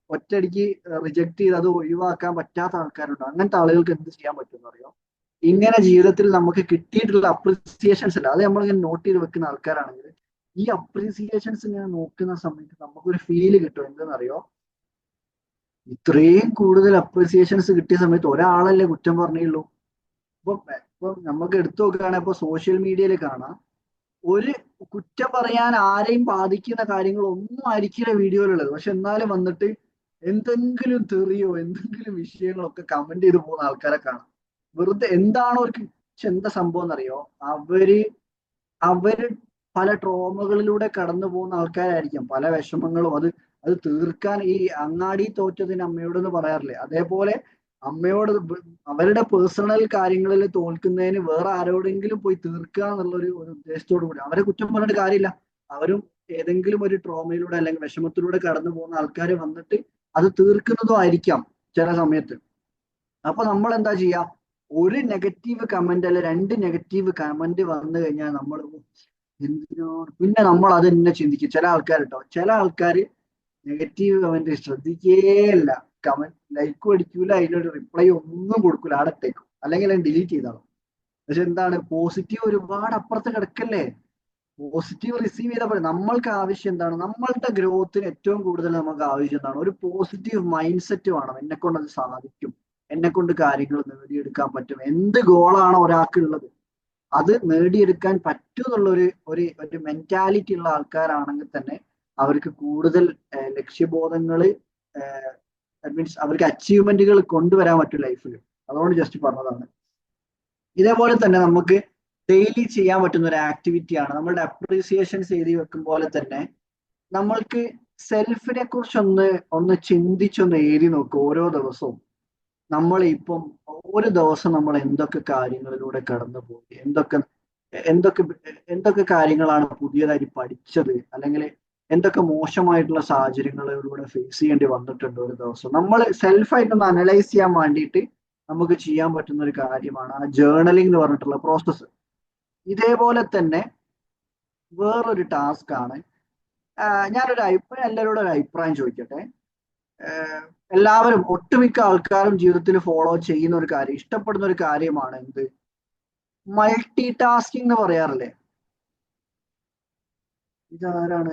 ഒറ്റയടിക്ക് റിജക്ട് ചെയ്ത് അത് ഒഴിവാക്കാൻ പറ്റാത്ത ആൾക്കാരുണ്ട്. അങ്ങനത്തെ ആളുകൾക്ക് എന്ത് ചെയ്യാൻ പറ്റുമെന്ന് അറിയോ? ഇങ്ങനെ ജീവിതത്തിൽ നമുക്ക് കിട്ടിയിട്ടുള്ള അപ്രിസിയേഷൻസ് അല്ല, അത് നമ്മളിങ്ങനെ നോട്ട് ചെയ്ത് വെക്കുന്ന ആൾക്കാരാണെങ്കിൽ ഈ അപ്രീസിയേഷൻസ് ഇങ്ങനെ നോക്കുന്ന സമയത്ത് നമുക്കൊരു ഫീല് കിട്ടും. എന്തെന്നറിയോ? ഇത്രയും കൂടുതൽ അപ്രീസിയേഷൻസ് കിട്ടിയ സമയത്ത് ഒരാളല്ലേ കുറ്റം പറഞ്ഞുള്ളൂ. ഇപ്പൊ നമുക്ക് എടുത്തു നോക്കുകയാണെങ്കിൽ ഇപ്പൊ സോഷ്യൽ മീഡിയയിൽ കാണാം, ഒരു കുറ്റം പറയാൻ ആരെയും ബാധിക്കുന്ന കാര്യങ്ങളൊന്നും ആയിരിക്കില്ല വീഡിയോയിലുള്ളത്. പക്ഷെ എന്നാലും വന്നിട്ട് എന്തെങ്കിലും തെറിയോ എന്തെങ്കിലും വിഷയങ്ങളൊക്കെ കമന്റ് ചെയ്ത് പോകുന്ന ആൾക്കാരെ കാണാം. വെറുതെ എന്താണോ അവർക്ക്. പക്ഷെ എന്താ സംഭവം എന്നറിയോ? അവര് പല ട്രോമകളിലൂടെ കടന്നു പോകുന്ന ആൾക്കാരായിരിക്കും. പല വിഷമങ്ങളും അത് തീർക്കാൻ ഈ അങ്ങാടി തോറ്റതിന് അമ്മയോടെന്ന് പറയാറില്ലേ, അതേപോലെ അമ്മയോട് അവരുടെ പേഴ്സണൽ കാര്യങ്ങളിൽ തോൽക്കുന്നതിന് വേറെ ആരോടെങ്കിലും പോയി തീർക്കുക എന്നുള്ള ഒരു ഉദ്ദേശത്തോടു കൂടി. അവരെ കുറ്റം പറഞ്ഞിട്ട് കാര്യമില്ല. അവരും ഏതെങ്കിലും ഒരു ട്രോമയിലൂടെ അല്ലെങ്കിൽ വിഷമത്തിലൂടെ കടന്നു പോകുന്ന ആൾക്കാർ വന്നിട്ട് അത് തീർക്കുന്നതും ആയിരിക്കാം ചില സമയത്ത്. അപ്പൊ നമ്മൾ എന്താ ചെയ്യാ? ഒരു നെഗറ്റീവ് കമന്റ് അല്ലെ 2 നെഗറ്റീവ് കമന്റ് വന്നു കഴിഞ്ഞാൽ നമ്മൾ എന്തിനാണ് പിന്നെ നമ്മൾ അത് തന്നെ ചിന്തിക്കും. ചില ആൾക്കാർ നെഗറ്റീവ് കമന്റ് ശ്രദ്ധിക്കേയില്ല. കമന്റ് ലൈക്കും അടിക്കൂല, അതിനൊരു റിപ്ലൈ ഒന്നും കൊടുക്കൂല, ആടെ ഇട്ടേക്കും, അല്ലെങ്കിൽ ഡിലീറ്റ് ചെയ്താലും. പക്ഷെ എന്താണ്, പോസിറ്റീവ് ഒരുപാട് അപ്പുറത്ത് കിടക്കല്ലേ. പോസിറ്റീവ് റിസീവ് ചെയ്താൽ പോലെ നമ്മൾക്ക് ആവശ്യം എന്താണ്? നമ്മളുടെ ഗ്രോത്തിന് ഏറ്റവും കൂടുതൽ നമുക്ക് ആവശ്യം എന്താണ്? ഒരു പോസിറ്റീവ് മൈൻഡ് സെറ്റ് വേണം. എന്നെ കൊണ്ട് അത് സാധിക്കും, എന്നെ കൊണ്ട് കാര്യങ്ങൾ നേടിയെടുക്കാൻ പറ്റും. എന്ത് ഗോളാണോ ഒരാൾക്കുള്ളത് അത് നേടിയെടുക്കാൻ പറ്റും എന്നുള്ള ഒരു മെന്റാലിറ്റി ഉള്ള ആൾക്കാരാണെങ്കിൽ തന്നെ അവർക്ക് കൂടുതൽ ലക്ഷ്യബോധങ്ങള്, മീൻസ് അവർക്ക് അച്ചീവ്മെന്റുകൾ കൊണ്ടുവരാൻ പറ്റും ലൈഫിൽ. അതുകൊണ്ട് ജസ്റ്റ് പറഞ്ഞതാണ്. ഇതേപോലെ തന്നെ നമുക്ക് ഡെയിലി ചെയ്യാൻ പറ്റുന്ന ഒരു ആക്ടിവിറ്റിയാണ് നമ്മളുടെ അപ്രീസിയേഷൻസ് എഴുതി വെക്കും പോലെ തന്നെ നമ്മൾക്ക് സെൽഫിനെ കുറിച്ചൊന്ന് ചിന്തിച്ചൊന്ന് എഴുതി നോക്കും. ഓരോ ദിവസവും നമ്മൾ ഇപ്പം ഒരു ദിവസം നമ്മൾ എന്തൊക്കെ കാര്യങ്ങളിലൂടെ കടന്നു പോയി, എന്തൊക്കെ എന്തൊക്കെ കാര്യങ്ങളാണ് പുതിയതായി പഠിച്ചത്, അല്ലെങ്കിൽ എന്തൊക്കെ മോശമായിട്ടുള്ള സാഹചര്യങ്ങളിലൂടെ ഫേസ് ചെയ്യേണ്ടി വന്നിട്ടുണ്ട് ഒരു ദിവസം. നമ്മൾ സെൽഫായിട്ടൊന്ന് അനലൈസ് ചെയ്യാൻ വേണ്ടിയിട്ട് നമുക്ക് ചെയ്യാൻ പറ്റുന്ന ഒരു കാര്യമാണ് ആ ജേർണലിംഗ് എന്ന് പറഞ്ഞിട്ടുള്ള പ്രോസസ്സ്. ഇതേപോലെ തന്നെ വേറൊരു ടാസ്ക് ആണ്. എല്ലാവരോടും ഒരു അഭിപ്രായം ചോദിക്കട്ടെ. എല്ലാവരും, ഒട്ടുമിക്ക ആൾക്കാരും ജീവിതത്തിൽ ഫോളോ ചെയ്യുന്ന ഒരു കാര്യം, ഇഷ്ടപ്പെടുന്ന ഒരു കാര്യമാണ് എന്ത്? മൾട്ടി ടാസ്കിംഗ് എന്ന് പറയാറില്ലേ? ഇതാരാണ്?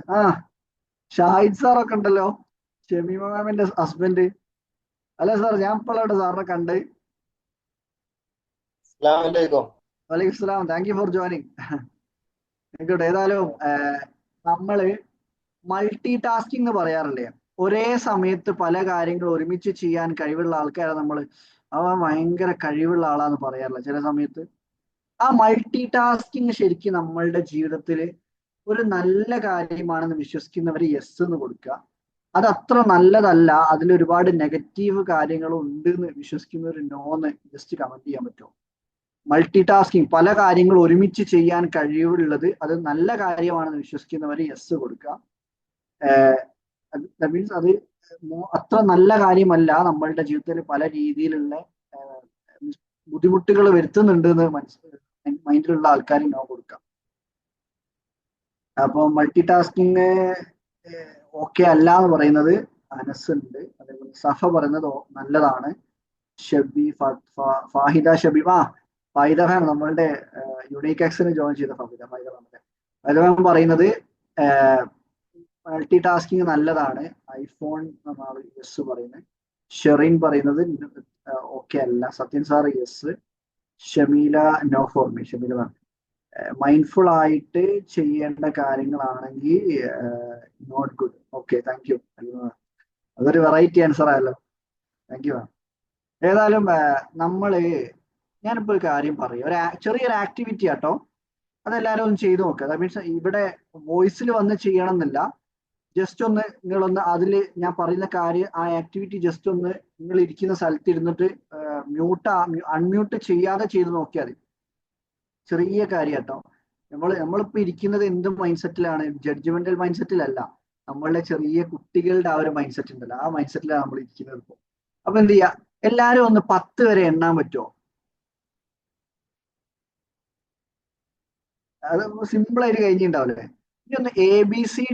ഷാഹിദ് സാറൊക്കെ ഉണ്ടല്ലോ, ഷമീമ മാമിന്റെ ഹസ്ബൻഡ്. അല്ലെ സാർ, ഞാൻ ഇപ്പോഴാണ് സാറിനെ കണ്ട്. വലൈക്കും slam, thank you for joining. ആയിക്കോട്ടെ, ഏതായാലും നമ്മള് മൾട്ടി ടാസ്കിംഗ് എന്ന് പറയാറില്ലേ? ഒരേ സമയത്ത് പല കാര്യങ്ങൾ ഒരുമിച്ച് ചെയ്യാൻ കഴിവുള്ള ആൾക്കാരെ നമ്മൾ ഭയങ്കര കഴിവുള്ള ആളാന്ന് പറയാറില്ല ചില സമയത്ത്. ആ മൾട്ടി ടാസ്കിങ് ശരിക്കും നമ്മളുടെ ജീവിതത്തിൽ ഒരു നല്ല കാര്യമാണെന്ന് വിശ്വസിക്കുന്നവർ യെസ് എന്ന് കൊടുക്കുക. അത് അത്ര നല്ലതല്ല, അതിൽ ഒരുപാട് നെഗറ്റീവ് കാര്യങ്ങളും ഉണ്ട് എന്ന് വിശ്വസിക്കുന്നവർ നോ എന്ന് ജസ്റ്റ് കമന്റ് ചെയ്യാൻ പറ്റുമോ? മൾട്ടി ടാസ്കിങ്, പല കാര്യങ്ങൾ ഒരുമിച്ച് ചെയ്യാൻ കഴിവുള്ളത്, അത് നല്ല കാര്യമാണെന്ന് വിശ്വസിക്കുന്നവർ യെസ് കൊടുക്കുക. മീൻസ് അത് അത്ര നല്ല കാര്യമല്ല, നമ്മളുടെ ജീവിതത്തിൽ പല രീതിയിലുള്ള ബുദ്ധിമുട്ടുകൾ വരുത്തുന്നുണ്ട് എന്ന് മൈൻഡിലുള്ള ആൾക്കാർ നോ കൊടുക്കാം. അപ്പൊ മൾട്ടി ടാസ്കിങ് ഓക്കെ അല്ല എന്ന് പറയുന്നത് അനസ് ഉണ്ട്. അതേപോലെ സഫ പറയുന്നത് നല്ലതാണ്. ഫാഹിദ ഷബീബ, ഫാഹിദ ഖാൻ നമ്മളുടെ യുണീക്ക് എക്സിന് ജോയിൻ ചെയ്ത ഫാഹിദ ഖാൻ പറയുന്നത് മൾട്ടി ടാസ്കിങ് നല്ലതാണ്. ഐഫോൺ എന്നാണ് യെസ് പറയുന്നത്. ഷെറിൻ പറയുന്നത് ഓക്കെ അല്ല. Sathyan sir yes. Shameela no for me. Shameela mindful ആയിട്ട് ചെയ്യേണ്ട കാര്യങ്ങളാണെങ്കിൽ not good. Okay, thank you. അതൊരു വെറൈറ്റി ആൻസർ ആയല്ലോ, താങ്ക് യു. ഏതായാലും ഞാനിപ്പോ ഒരു കാര്യം പറയും, ചെറിയൊരു ആക്ടിവിറ്റി ആട്ടോ. അതെല്ലാവരും ഒന്ന് ചെയ്തു നോക്കുക. ദാറ്റ് മീൻസ് ഇവിടെ വോയിസിൽ വന്ന് ചെയ്യണം എന്നില്ല. ജസ്റ്റ് ഒന്ന് നിങ്ങളൊന്ന് അതിൽ ഞാൻ പറയുന്ന കാര്യം, ആ ആക്ടിവിറ്റി ജസ്റ്റ് ഒന്ന് നിങ്ങൾ ഇരിക്കുന്ന സ്ഥലത്ത് ഇരുന്നിട്ട് അൺമ്യൂട്ട് ചെയ്യാതെ ചെയ്ത് നോക്കിയാൽ മതി. ചെറിയ കാര്യം കേട്ടോ. നമ്മളിപ്പോ ഇരിക്കുന്നത് എന്ത് മൈൻഡ് സെറ്റിലാണ്? ജഡ്ജ്മെന്റൽ മൈൻഡ് സെറ്റിലല്ല, നമ്മളുടെ ചെറിയ കുട്ടികളുടെ ആ ഒരു മൈൻഡ് സെറ്റ് ഉണ്ടല്ലോ, ആ മൈൻഡ് സെറ്റിലാണ് നമ്മൾ ഇരിക്കുന്നത് ഇപ്പോൾ. അപ്പൊ എന്ത് ചെയ്യാ, എല്ലാരും ഒന്ന് 10 വരെ എണ്ണാൻ പറ്റുമോ? അത് സിമ്പിൾ ആയിട്ട് കഴിഞ്ഞിട്ടുണ്ടാവില്ലേ? ഇനി ഒന്ന് എ ബി സി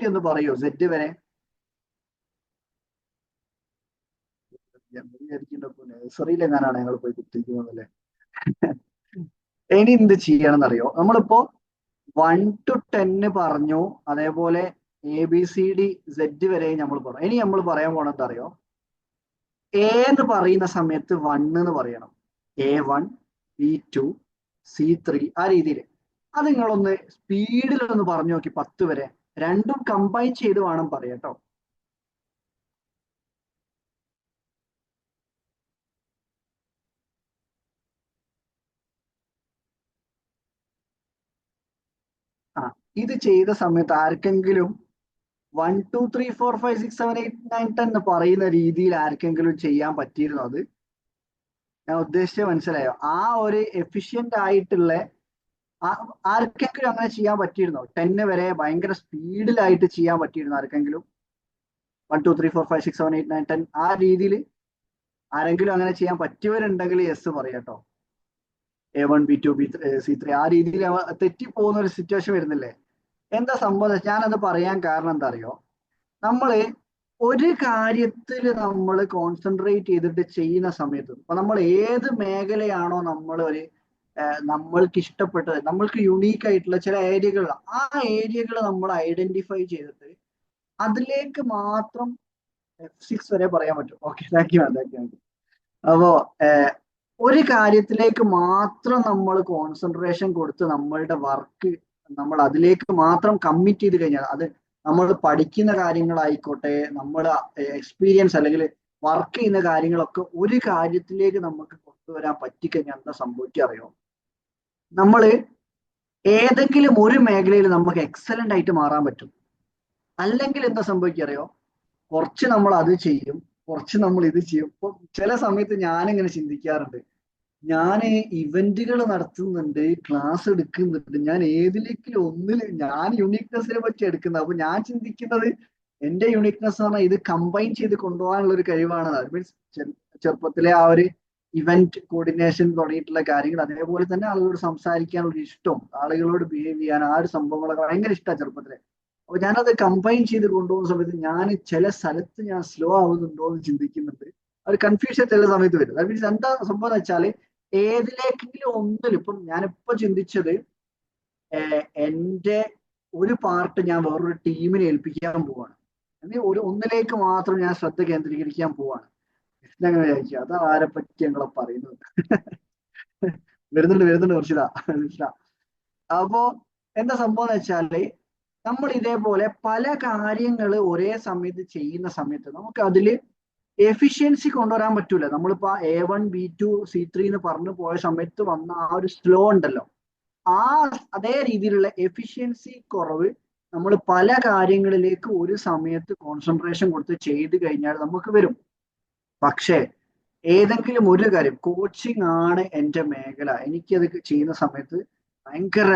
ഡി ഒന്ന് പറയോ, സെറ്റ് വരെ. വിചാരിക്കേണ്ടപ്പോ നഴ്സറിയിലെങ്ങാനാണ് ഞങ്ങൾ പോയി കുത്തിരിക്കുന്നത് അല്ലേ. ഇനി എന്ത് ചെയ്യണമെന്നറിയോ? നമ്മളിപ്പോ 1 to 10 പറഞ്ഞു, അതേപോലെ ABCD Z വരെ നമ്മൾ പറഞ്ഞു. ഇനി നമ്മൾ പറയാൻ പോണത് അറിയോ? എ എന്ന് പറയുന്ന സമയത്ത് 1 എന്ന് പറയണം. A1, B2, C3 ആ രീതിയിൽ. അത് നിങ്ങളൊന്ന് സ്പീഡിൽ ഒന്ന് പറഞ്ഞു നോക്കി 10 വരെ. രണ്ടും കമ്പൈൻ ചെയ്ത് വേണം പറയാട്ടോ. ആ, ഇത് ചെയ്ത സമയത്ത് ആർക്കെങ്കിലും 1 2 3 4 5 6 7 8 9 10 എന്ന് പറയുന്ന രീതിയിൽ ആർക്കെങ്കിലും ചെയ്യാൻ പറ്റിയിരുന്നോ? അത് ഞാൻ ഉദ്ദേശിച്ചത് മനസ്സിലായോ? ആ ഒരു എഫിഷ്യന്റ് ആയിട്ടുള്ള ആർക്കെങ്കിലും അങ്ങനെ ചെയ്യാൻ പറ്റിയിരുന്നോ? 10 വരെ ഭയങ്കര സ്പീഡിലായിട്ട് ചെയ്യാൻ പറ്റിയിരുന്നോ ആർക്കെങ്കിലും? 1 2 3 4 5 6 7 8 9 10 ആ രീതിയിൽ ആരെങ്കിലും അങ്ങനെ ചെയ്യാൻ പറ്റിയവരുണ്ടെങ്കിൽ യെസ് പറയാട്ടോ. A1 B2 C3 ആ രീതിയിൽ തെറ്റിപ്പോകുന്ന ഒരു സിറ്റുവേഷൻ വരുന്നില്ലേ? എന്താ സംഭവം? ഞാനത് പറയാൻ കാരണം എന്താ അറിയോ? നമ്മള് ഒരു കാര്യത്തിൽ നമ്മൾ കോൺസെൻട്രേറ്റ് ചെയ്തിട്ട് ചെയ്യുന്ന സമയത്ത്, ഇപ്പൊ നമ്മൾ ഏത് മേഖലയാണോ നമ്മൾ നമ്മൾക്ക് ഇഷ്ടപ്പെട്ടത്, നമ്മൾക്ക് യുണീക്ക് ആയിട്ടുള്ള ചില ഏരിയകൾ, ആ ഏരിയകൾ നമ്മൾ ഐഡന്റിഫൈ ചെയ്തിട്ട് അതിലേക്ക് മാത്രം F6 വരെ പറയാൻ പറ്റും. Okay, thank U. അപ്പോ ഒരു കാര്യത്തിലേക്ക് മാത്രം നമ്മൾ കോൺസെൻട്രേഷൻ കൊടുത്ത് നമ്മളുടെ വർക്ക് നമ്മൾ അതിലേക്ക് മാത്രം കമ്മിറ്റ് ചെയ്ത് കഴിഞ്ഞാൽ, അത് നമ്മൾ പഠിക്കുന്ന കാര്യങ്ങളായിക്കോട്ടെ, നമ്മൾ എക്സ്പീരിയൻസ് അല്ലെങ്കിൽ വർക്ക് ചെയ്യുന്ന കാര്യങ്ങളൊക്കെ ഒരു കാര്യത്തിലേക്ക് നമുക്ക് കൊണ്ടുവരാൻ പറ്റിക്കഴിഞ്ഞാൽ എന്താ സംഭവിക്കുക അറിയോ? നമ്മൾ ഏതെങ്കിലും ഒരു മേഖലയിൽ നമുക്ക് എക്സലന്റ് ആയിട്ട് മാറാൻ പറ്റും. അല്ലെങ്കിൽ എന്താ സംഭവിക്കുക അറിയോ? കുറച്ച് നമ്മൾ അത് ചെയ്യും, കുറച്ച് നമ്മൾ ഇത് ചെയ്യും. ഇപ്പൊ ചില സമയത്ത് ഞാനിങ്ങനെ ചിന്തിക്കാറുണ്ട്, ഞാൻ ഇവന്റുകൾ നടത്തുന്നുണ്ട്, ക്ലാസ് എടുക്കുന്നുണ്ട്, ഞാൻ ഏതിലേക്കും ഒന്നിൽ ഞാൻ യുണീക്നെസ്സിനെ പറ്റി എടുക്കുന്നത്. അപ്പൊ ഞാൻ ചിന്തിക്കുന്നത് എന്റെ യുണീക്നെസ് എന്ന് പറഞ്ഞാൽ ഇത് കമ്പൈൻ ചെയ്ത് കൊണ്ടുപോകാനുള്ള ഒരു കഴിവാണ്. മീൻസ് ചെറുപ്പത്തിലെ ആ ഒരു ഇവന്റ് കോർഡിനേഷൻ തുടങ്ങിയിട്ടുള്ള കാര്യങ്ങൾ, അതേപോലെ തന്നെ ആളുകളോട് സംസാരിക്കാനുള്ള ഇഷ്ടം, ആളുകളോട് ബിഹേവ് ചെയ്യാൻ, ആ ഒരു സംഭവങ്ങളൊക്കെ ഭയങ്കര ഇഷ്ടമാണ് ചെറുപ്പത്തിലെ. അപ്പൊ ഞാനത് കമ്പൈൻ ചെയ്ത് കൊണ്ടുപോകുന്ന സമയത്ത് ഞാൻ ചില സ്ഥലത്ത് ഞാൻ സ്ലോ ആവുന്നുണ്ടോ എന്ന് ചിന്തിക്കുന്നുണ്ട്. ഒരു കൺഫ്യൂഷൻ ചില സമയത്ത് വരും. അത് മീൻസ് എന്താ സംഭവം എന്ന് വെച്ചാല് ഏതിലേക്കെങ്കിലും ഒന്നിൽ, ഇപ്പം ഞാനിപ്പോ ചിന്തിച്ചത് എന്റെ ഒരു പാർട്ട് ഞാൻ വേറൊരു ടീമിനെ ഏൽപ്പിക്കാൻ പോവാണ്. ഒന്നിലേക്ക് മാത്രം ഞാൻ ശ്രദ്ധ കേന്ദ്രീകരിക്കാൻ പോവാണ്. അങ്ങനെ വിചാരിക്കുക, അത് ആരെ പറ്റി ഞങ്ങളെ പറയുന്നത്? വരുന്നുണ്ട് കുറച്ചിതാ. അപ്പോ എന്താ സംഭവം എന്ന് വെച്ചാല്, നമ്മൾ ഇതേപോലെ പല കാര്യങ്ങൾ ഒരേ സമയത്ത് ചെയ്യുന്ന സമയത്ത് നമുക്ക് അതില് എഫിഷ്യൻസി കൊണ്ടുവരാൻ പറ്റൂല. നമ്മളിപ്പോ A1 B2 C3 എന്ന് പറഞ്ഞു പോയ സമയത്ത് വന്ന ആ ഒരു സ്ലോ ഉണ്ടല്ലോ, ആ അതേ രീതിയിലുള്ള എഫിഷ്യൻസി കുറവ് നമ്മൾ പല കാര്യങ്ങളിലേക്ക് ഒരു സമയത്ത് കോൺസെൻട്രേഷൻ കൊടുത്ത് ചെയ്ത് കഴിഞ്ഞാൽ നമുക്ക് വരും. പക്ഷേ ഏതെങ്കിലും ഒരു കാര്യം, കോച്ചിങ് ആണ് എൻ്റെ മേഖല, എനിക്കത് ചെയ്യുന്ന സമയത്ത് ഭയങ്കര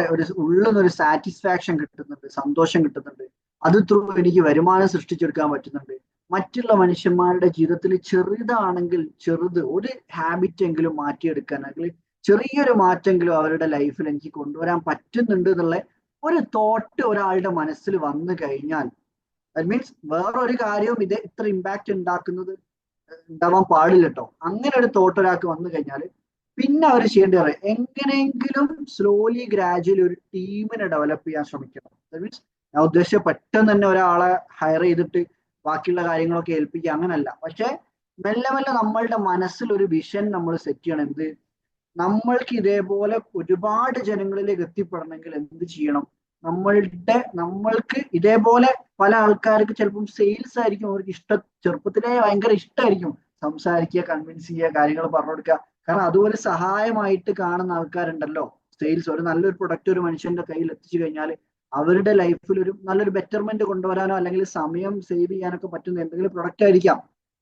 ഉള്ളിൽ നിന്നൊരു സാറ്റിസ്ഫാക്ഷൻ കിട്ടുന്നുണ്ട്, സന്തോഷം കിട്ടുന്നുണ്ട്. അത് ത്രൂ എനിക്ക് വരുമാനം സൃഷ്ടിച്ചെടുക്കാൻ പറ്റുന്നുണ്ട്. മറ്റുള്ള മനുഷ്യന്മാരുടെ ജീവിതത്തിൽ ചെറുതാണെങ്കിൽ ചെറുത് ഒരു ഹാബിറ്റ് എങ്കിലും മാറ്റിയെടുക്കാൻ, അല്ലെങ്കിൽ ചെറിയൊരു മാറ്റെങ്കിലും അവരുടെ ലൈഫിൽ എനിക്ക് കൊണ്ടുവരാൻ പറ്റുന്നുണ്ട് എന്നുള്ള ഒരു തോട്ട് ഒരാളുടെ മനസ്സിൽ വന്നു കഴിഞ്ഞാൽ, ദാറ്റ് മീൻസ് വേറൊരു കാര്യവും ഇത് ഇത്ര ഇമ്പാക്റ്റ് ഉണ്ടാവാൻ പാടില്ല കേട്ടോ. അങ്ങനെ ഒരു തോട്ട് ഒരാൾക്ക് വന്നു കഴിഞ്ഞാൽ പിന്നെ അവർ ചെയ്യേണ്ടത് എങ്ങനെയെങ്കിലും സ്ലോലി ഗ്രാജുവലി ഒരു ടീമിനെ ഡെവലപ്പ് ചെയ്യാൻ ശ്രമിക്കണം. ദാറ്റ് മീൻസ് ഞാൻ ഉദ്ദേശിച്ച പെട്ടെന്ന് തന്നെ ഒരാളെ ഹയർ ചെയ്തിട്ട് ബാക്കിയുള്ള കാര്യങ്ങളൊക്കെ ഏൽപ്പിക്കുക, അങ്ങനല്ല. പക്ഷെ മെല്ലെ മെല്ലെ നമ്മളുടെ മനസ്സിൽ ഒരു വിഷൻ നമ്മൾ സെറ്റ് ചെയ്യണം. എന്ത്, നമ്മൾക്ക് ഇതേപോലെ ഒരുപാട് ജനങ്ങളിലേക്ക് എത്തിപ്പെടണമെങ്കിൽ എന്ത് ചെയ്യണം? നമ്മൾക്ക് ഇതേപോലെ പല ആൾക്കാർക്ക് ചിലപ്പം സെയിൽസ് ആയിരിക്കും അവർക്ക് ചെറുപ്പത്തിലേ ഭയങ്കര ഇഷ്ടമായിരിക്കും സംസാരിക്കുക, കൺവിൻസ് ചെയ്യുക, കാര്യങ്ങൾ പറഞ്ഞു കൊടുക്കുക. കാരണം അതുപോലെ സഹായമായിട്ട് കാണുന്ന ആൾക്കാരുണ്ടല്ലോ. സെയിൽസ്, ഒരു നല്ലൊരു പ്രൊഡക്റ്റ് ഒരു മനുഷ്യന്റെ കയ്യിൽ എത്തിച്ചു കഴിഞ്ഞാൽ അവരുടെ ലൈഫിൽ ഒരു നല്ലൊരു ബെറ്റർമെന്റ് കൊണ്ടുവരാനോ അല്ലെങ്കിൽ സമയം സേവ് ചെയ്യാനൊക്കെ പറ്റുന്ന എന്തെങ്കിലും പ്രൊഡക്റ്റ് ആയിരിക്കാം.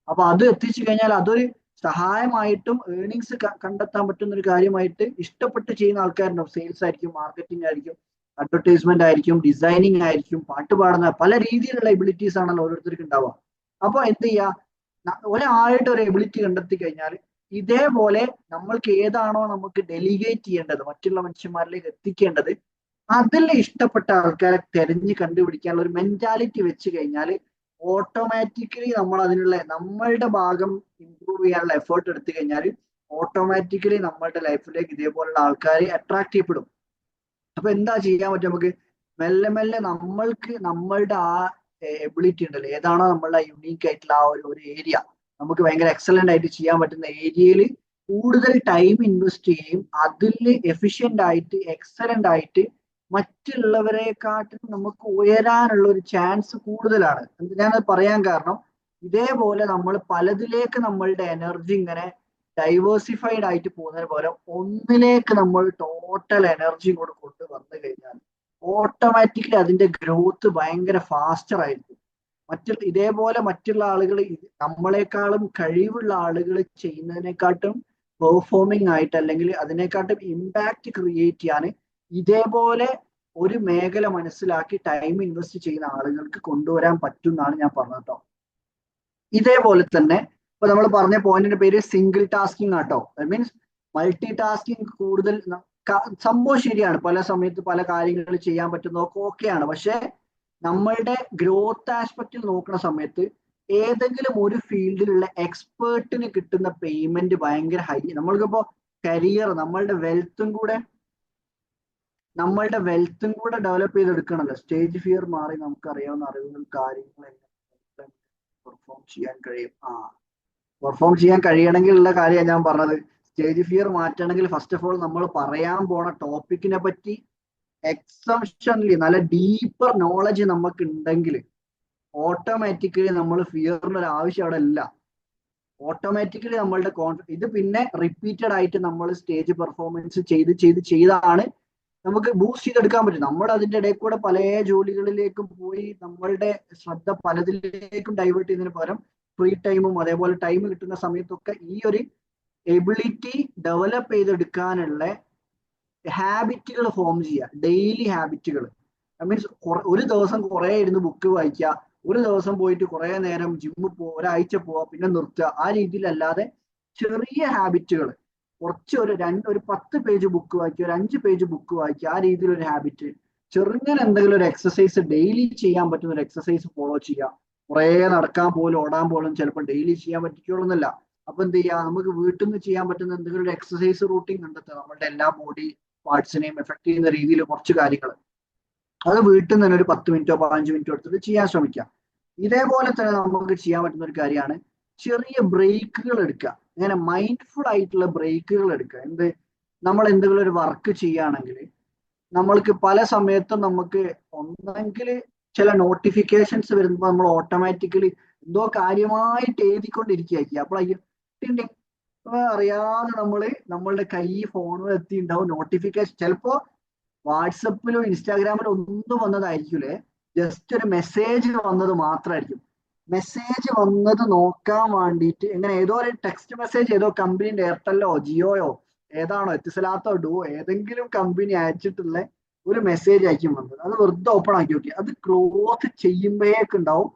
അപ്പൊ അത് എത്തിച്ചു കഴിഞ്ഞാൽ അതൊരു സഹായമായിട്ടും ഏർണിങ്സ് കണ്ടെത്താൻ പറ്റുന്ന ഒരു കാര്യമായിട്ട് ഇഷ്ടപ്പെട്ട് ചെയ്യുന്ന ആൾക്കാരുണ്ടാവും. സെയിൽസ് ആയിരിക്കും, മാർക്കറ്റിംഗ് ആയിരിക്കും, അഡ്വർടൈസ്മെന്റ് ആയിരിക്കും, ഡിസൈനിങ് ആയിരിക്കും, പാട്ട് പാടുന്ന പല രീതിയിലുള്ള എബിലിറ്റീസ് ആണല്ലോ ഓരോരുത്തർക്ക് ഉണ്ടാവുക. അപ്പൊ എന്ത് ചെയ്യുക, ഒരാളുടെ ഒരു എബിലിറ്റി കണ്ടെത്തി കഴിഞ്ഞാൽ ഇതേപോലെ നമ്മൾക്ക് ഏതാണോ നമുക്ക് ഡെലിഗേറ്റ് ചെയ്യേണ്ടത്, മറ്റുള്ള മനുഷ്യന്മാരിലേക്ക് എത്തിക്കേണ്ടത്, അതിൽ ഇഷ്ടപ്പെട്ട ആൾക്കാരെ തെരഞ്ഞു കണ്ടുപിടിക്കാനുള്ള ഒരു മെന്റാലിറ്റി വെച്ച് കഴിഞ്ഞാൽ ഓട്ടോമാറ്റിക്കലി നമ്മൾ അതിനുള്ള നമ്മളുടെ ഭാഗം ഇമ്പ്രൂവ് ചെയ്യാനുള്ള എഫേർട്ട് എടുത്തു കഴിഞ്ഞാൽ ഓട്ടോമാറ്റിക്കലി നമ്മളുടെ ലൈഫിലേക്ക് ഇതേപോലുള്ള ആൾക്കാർ അട്രാക്ട് ചെയ്യപ്പെടും. അപ്പൊ എന്താ ചെയ്യാൻ പറ്റും നമുക്ക്? മെല്ലെ മെല്ലെ നമ്മൾക്ക് നമ്മളുടെ ആ എബിലിറ്റി ഉണ്ടല്ലോ, ഏതാണോ നമ്മളുടെ യുണീക്ക് ആയിട്ടുള്ള ആ ഒരു ഏരിയ, നമുക്ക് ഭയങ്കര എക്സലന്റ് ആയിട്ട് ചെയ്യാൻ പറ്റുന്ന ഏരിയയിൽ കൂടുതൽ ടൈം ഇൻവെസ്റ്റ് ചെയ്യും. അതിൽ എഫിഷ്യന്റ് ആയിട്ട് എക്സലന്റ് ആയിട്ട് മറ്റുള്ളവരെക്കാട്ടും നമുക്ക് ഉയരാനുള്ള ഒരു ചാൻസ് കൂടുതലാണ്. ഞാനത് പറയാൻ കാരണം, ഇതേപോലെ നമ്മൾ പലതിലേക്ക് നമ്മളുടെ എനർജി ഇങ്ങനെ ഡൈവേഴ്സിഫൈഡ് ആയിട്ട് പോകുന്നതിന് പകരം ഒന്നിലേക്ക് നമ്മൾ ടോട്ടൽ എനർജി കൂടെ കൊണ്ടുവന്നു കഴിഞ്ഞാൽ ഓട്ടോമാറ്റിക്കലി അതിന്റെ ഗ്രോത്ത് ഭയങ്കര ഫാസ്റ്റർ ആയിരിക്കും. ഇതേപോലെ മറ്റുള്ള ആളുകൾ നമ്മളെക്കാളും കഴിവുള്ള ആളുകൾ ചെയ്യുന്നതിനെക്കാട്ടും പെർഫോമിംഗ് ആയിട്ട് അല്ലെങ്കിൽ അതിനെക്കാട്ടും ഇമ്പാക്റ്റ് ക്രിയേറ്റ് ചെയ്യാൻ ഇതേപോലെ ഒരു മേഖല മനസ്സിലാക്കി ടൈം ഇൻവെസ്റ്റ് ചെയ്യുന്ന ആളുകൾക്ക് കൊണ്ടുവരാൻ പറ്റും എന്നാണ് ഞാൻ പറഞ്ഞത് കേട്ടോ. ഇതേപോലെ തന്നെ ഇപ്പൊ നമ്മൾ പറഞ്ഞ പോയിന്റിന്റെ പേര് സിംഗിൾ ടാസ്കിങ് ആട്ടോ. ദാറ്റ് മീൻസ് മൾട്ടി ടാസ്കിങ് കൂടുതൽ സംഭവം ശരിയാണ്, പല സമയത്ത് പല കാര്യങ്ങൾ ചെയ്യാൻ പറ്റുന്നതൊക്കെ ഓക്കെയാണ്. പക്ഷെ നമ്മളുടെ ഗ്രോത്ത് ആസ്പെക്റ്റിൽ നോക്കുന്ന സമയത്ത് ഏതെങ്കിലും ഒരു ഫീൽഡിലുള്ള എക്സ്പേർട്ടിന് കിട്ടുന്ന പേയ്മെന്റ് ഭയങ്കര ഹൈ. നമ്മൾക്കിപ്പോ കരിയർ നമ്മളുടെ വെൽത്തും കൂടെ ഡെവലപ്പ് ചെയ്തെടുക്കണല്ലോ. സ്റ്റേജ് ഫിയർ മാറി നമുക്കറിയാവുന്ന അറിവുകൾ കാര്യങ്ങളെല്ലാം പെർഫോം ചെയ്യാൻ കഴിയും. പെർഫോം ചെയ്യാൻ കഴിയണമെങ്കിൽ ഉള്ള കാര്യമാണ് ഞാൻ പറഞ്ഞത്. സ്റ്റേജ് ഫിയർ മാറ്റണമെങ്കിൽ ഫസ്റ്റ് ഓഫ് ഓൾ നമ്മൾ പറയാൻ പോണ ടോപ്പിക്കിനെ പറ്റി എക്സംഷൻലി നല്ല ഡീപ്പർ നോളജ് നമുക്ക് ഉണ്ടെങ്കിൽ ഓട്ടോമാറ്റിക്കലി നമ്മൾ ഫിയറിന് ഒരു ആവശ്യം അവിടെ ഇല്ല. ഓട്ടോമാറ്റിക്കലി നമ്മളുടെ ഇത് പിന്നെ റിപ്പീറ്റഡ് ആയിട്ട് നമ്മൾ സ്റ്റേജ് പെർഫോമൻസ് ചെയ്താണ് നമുക്ക് ബൂസ്റ്റ് ചെയ്തെടുക്കാൻ പറ്റും. നമ്മൾ അതിന്റെ ഇടയിൽ കൂടെ പല ജോലികളിലേക്കും പോയി നമ്മളുടെ ശ്രദ്ധ പലതിലേക്കും ഡൈവേർട്ട് ചെയ്യുന്നതിന് പകരം ഫ്രീ ടൈമും അതേപോലെ ടൈം കിട്ടുന്ന സമയത്തൊക്കെ ഈ ഒരു എബിലിറ്റി ഡെവലപ്പ് ചെയ്തെടുക്കാനുള്ള ഹാബിറ്റുകൾ ഫോം ചെയ്യുക, ഡെയിലി ഹാബിറ്റുകൾ. മീൻസ് ഒരു ദിവസം കുറെ ഇരുന്ന് ബുക്ക് വായിക്കുക, ഒരു ദിവസം പോയിട്ട് കുറെ നേരം ജിമ്മിൽ പോവുക, ഒരാഴ്ച പോവുക പിന്നെ നിർത്തുക, ആ രീതിയിലല്ലാതെ ചെറിയ ഹാബിറ്റുകൾ, കുറച്ച് ഒരു 10 പേജ് ബുക്ക് വായിക്കുക, ഒരു 5 പേജ് ബുക്ക് വായിക്കുക, ആ രീതിയിൽ ഒരു ഹാബിറ്റ്. ചെറുങ്ങനെ എന്തെങ്കിലും ഒരു എക്സസൈസ് ഡെയിലി ചെയ്യാൻ പറ്റുന്ന ഒരു എക്സസൈസ് ഫോളോ ചെയ്യുക. കുറെ നടക്കാൻ പോലും ഓടാൻ പോലും ചിലപ്പോൾ ഡെയിലി ചെയ്യാൻ പറ്റിക്കോളുന്നില്ല. അപ്പൊ എന്ത് ചെയ്യുക, നമുക്ക് വീട്ടിൽ നിന്ന് ചെയ്യാൻ പറ്റുന്ന എന്തെങ്കിലും ഒരു എക്സസൈസ് റൂട്ടീൻ കണ്ടെത്തുക. നമ്മളുടെ എല്ലാ ബോഡി പാർട്സിനെയും എഫക്ട് ചെയ്യുന്ന രീതിയിൽ കുറച്ച് കാര്യങ്ങൾ അത് വീട്ടിൽ നിന്ന് തന്നെ ഒരു 10 മിനിറ്റോ 15 മിനിറ്റോ എടുത്തിട്ട് ചെയ്യാൻ ശ്രമിക്കുക. ഇതേപോലെ തന്നെ നമുക്ക് ചെയ്യാൻ പറ്റുന്ന ഒരു കാര്യമാണ് ചെറിയ ബ്രേക്കുകൾ എടുക്കുക. ഇങ്ങനെ മൈൻഡ്ഫുൾ ആയിട്ടുള്ള ബ്രേക്കുകൾ എടുക്കുക. നമ്മൾ എന്തെങ്കിലും ഒരു വർക്ക് ചെയ്യുകയാണെങ്കിൽ നമ്മൾക്ക് പല സമയത്തും നമുക്ക് ഒന്നെങ്കിൽ ചില നോട്ടിഫിക്കേഷൻസ് വരുമ്പോൾ നമ്മൾ ഓട്ടോമാറ്റിക്കലി എന്തോ കാര്യമായിട്ട് എഴുതിക്കൊണ്ടിരിക്കുക. അപ്പോൾ അറിയാതെ നമ്മളുടെ കൈ ഫോണിൽ എത്തിയിട്ടുണ്ടാവും നോട്ടിഫിക്കേഷൻ. ചിലപ്പോ വാട്സപ്പിലോ ഇൻസ്റ്റാഗ്രാമിലോ ഒന്നും വന്നതായിരിക്കൂലേ, ജസ്റ്റ് ഒരു മെസ്സേജ് വന്നത് മാത്രമായിരിക്കും. മെസ്സേജ് വന്നത് നോക്കാൻ വേണ്ടിയിട്ട് എങ്ങനെ ഏതോ ഒരു ടെക്സ്റ്റ് മെസ്സേജ് ഏതോ കമ്പനിന്റെ എയർടെല്ലോ ജിയോയോ ഏതാണോ എത്തിസലാത്തോ ഡുവോ ഏതെങ്കിലും കമ്പനി അയച്ചിട്ടുള്ള ഒരു മെസ്സേജ് ആയിരിക്കും വന്നത്. അത് വെറുതെ ഓപ്പൺ ആക്കി നോക്കി, അത് ക്ലോസ് ചെയ്യുമ്പോഴേക്കുണ്ടാവും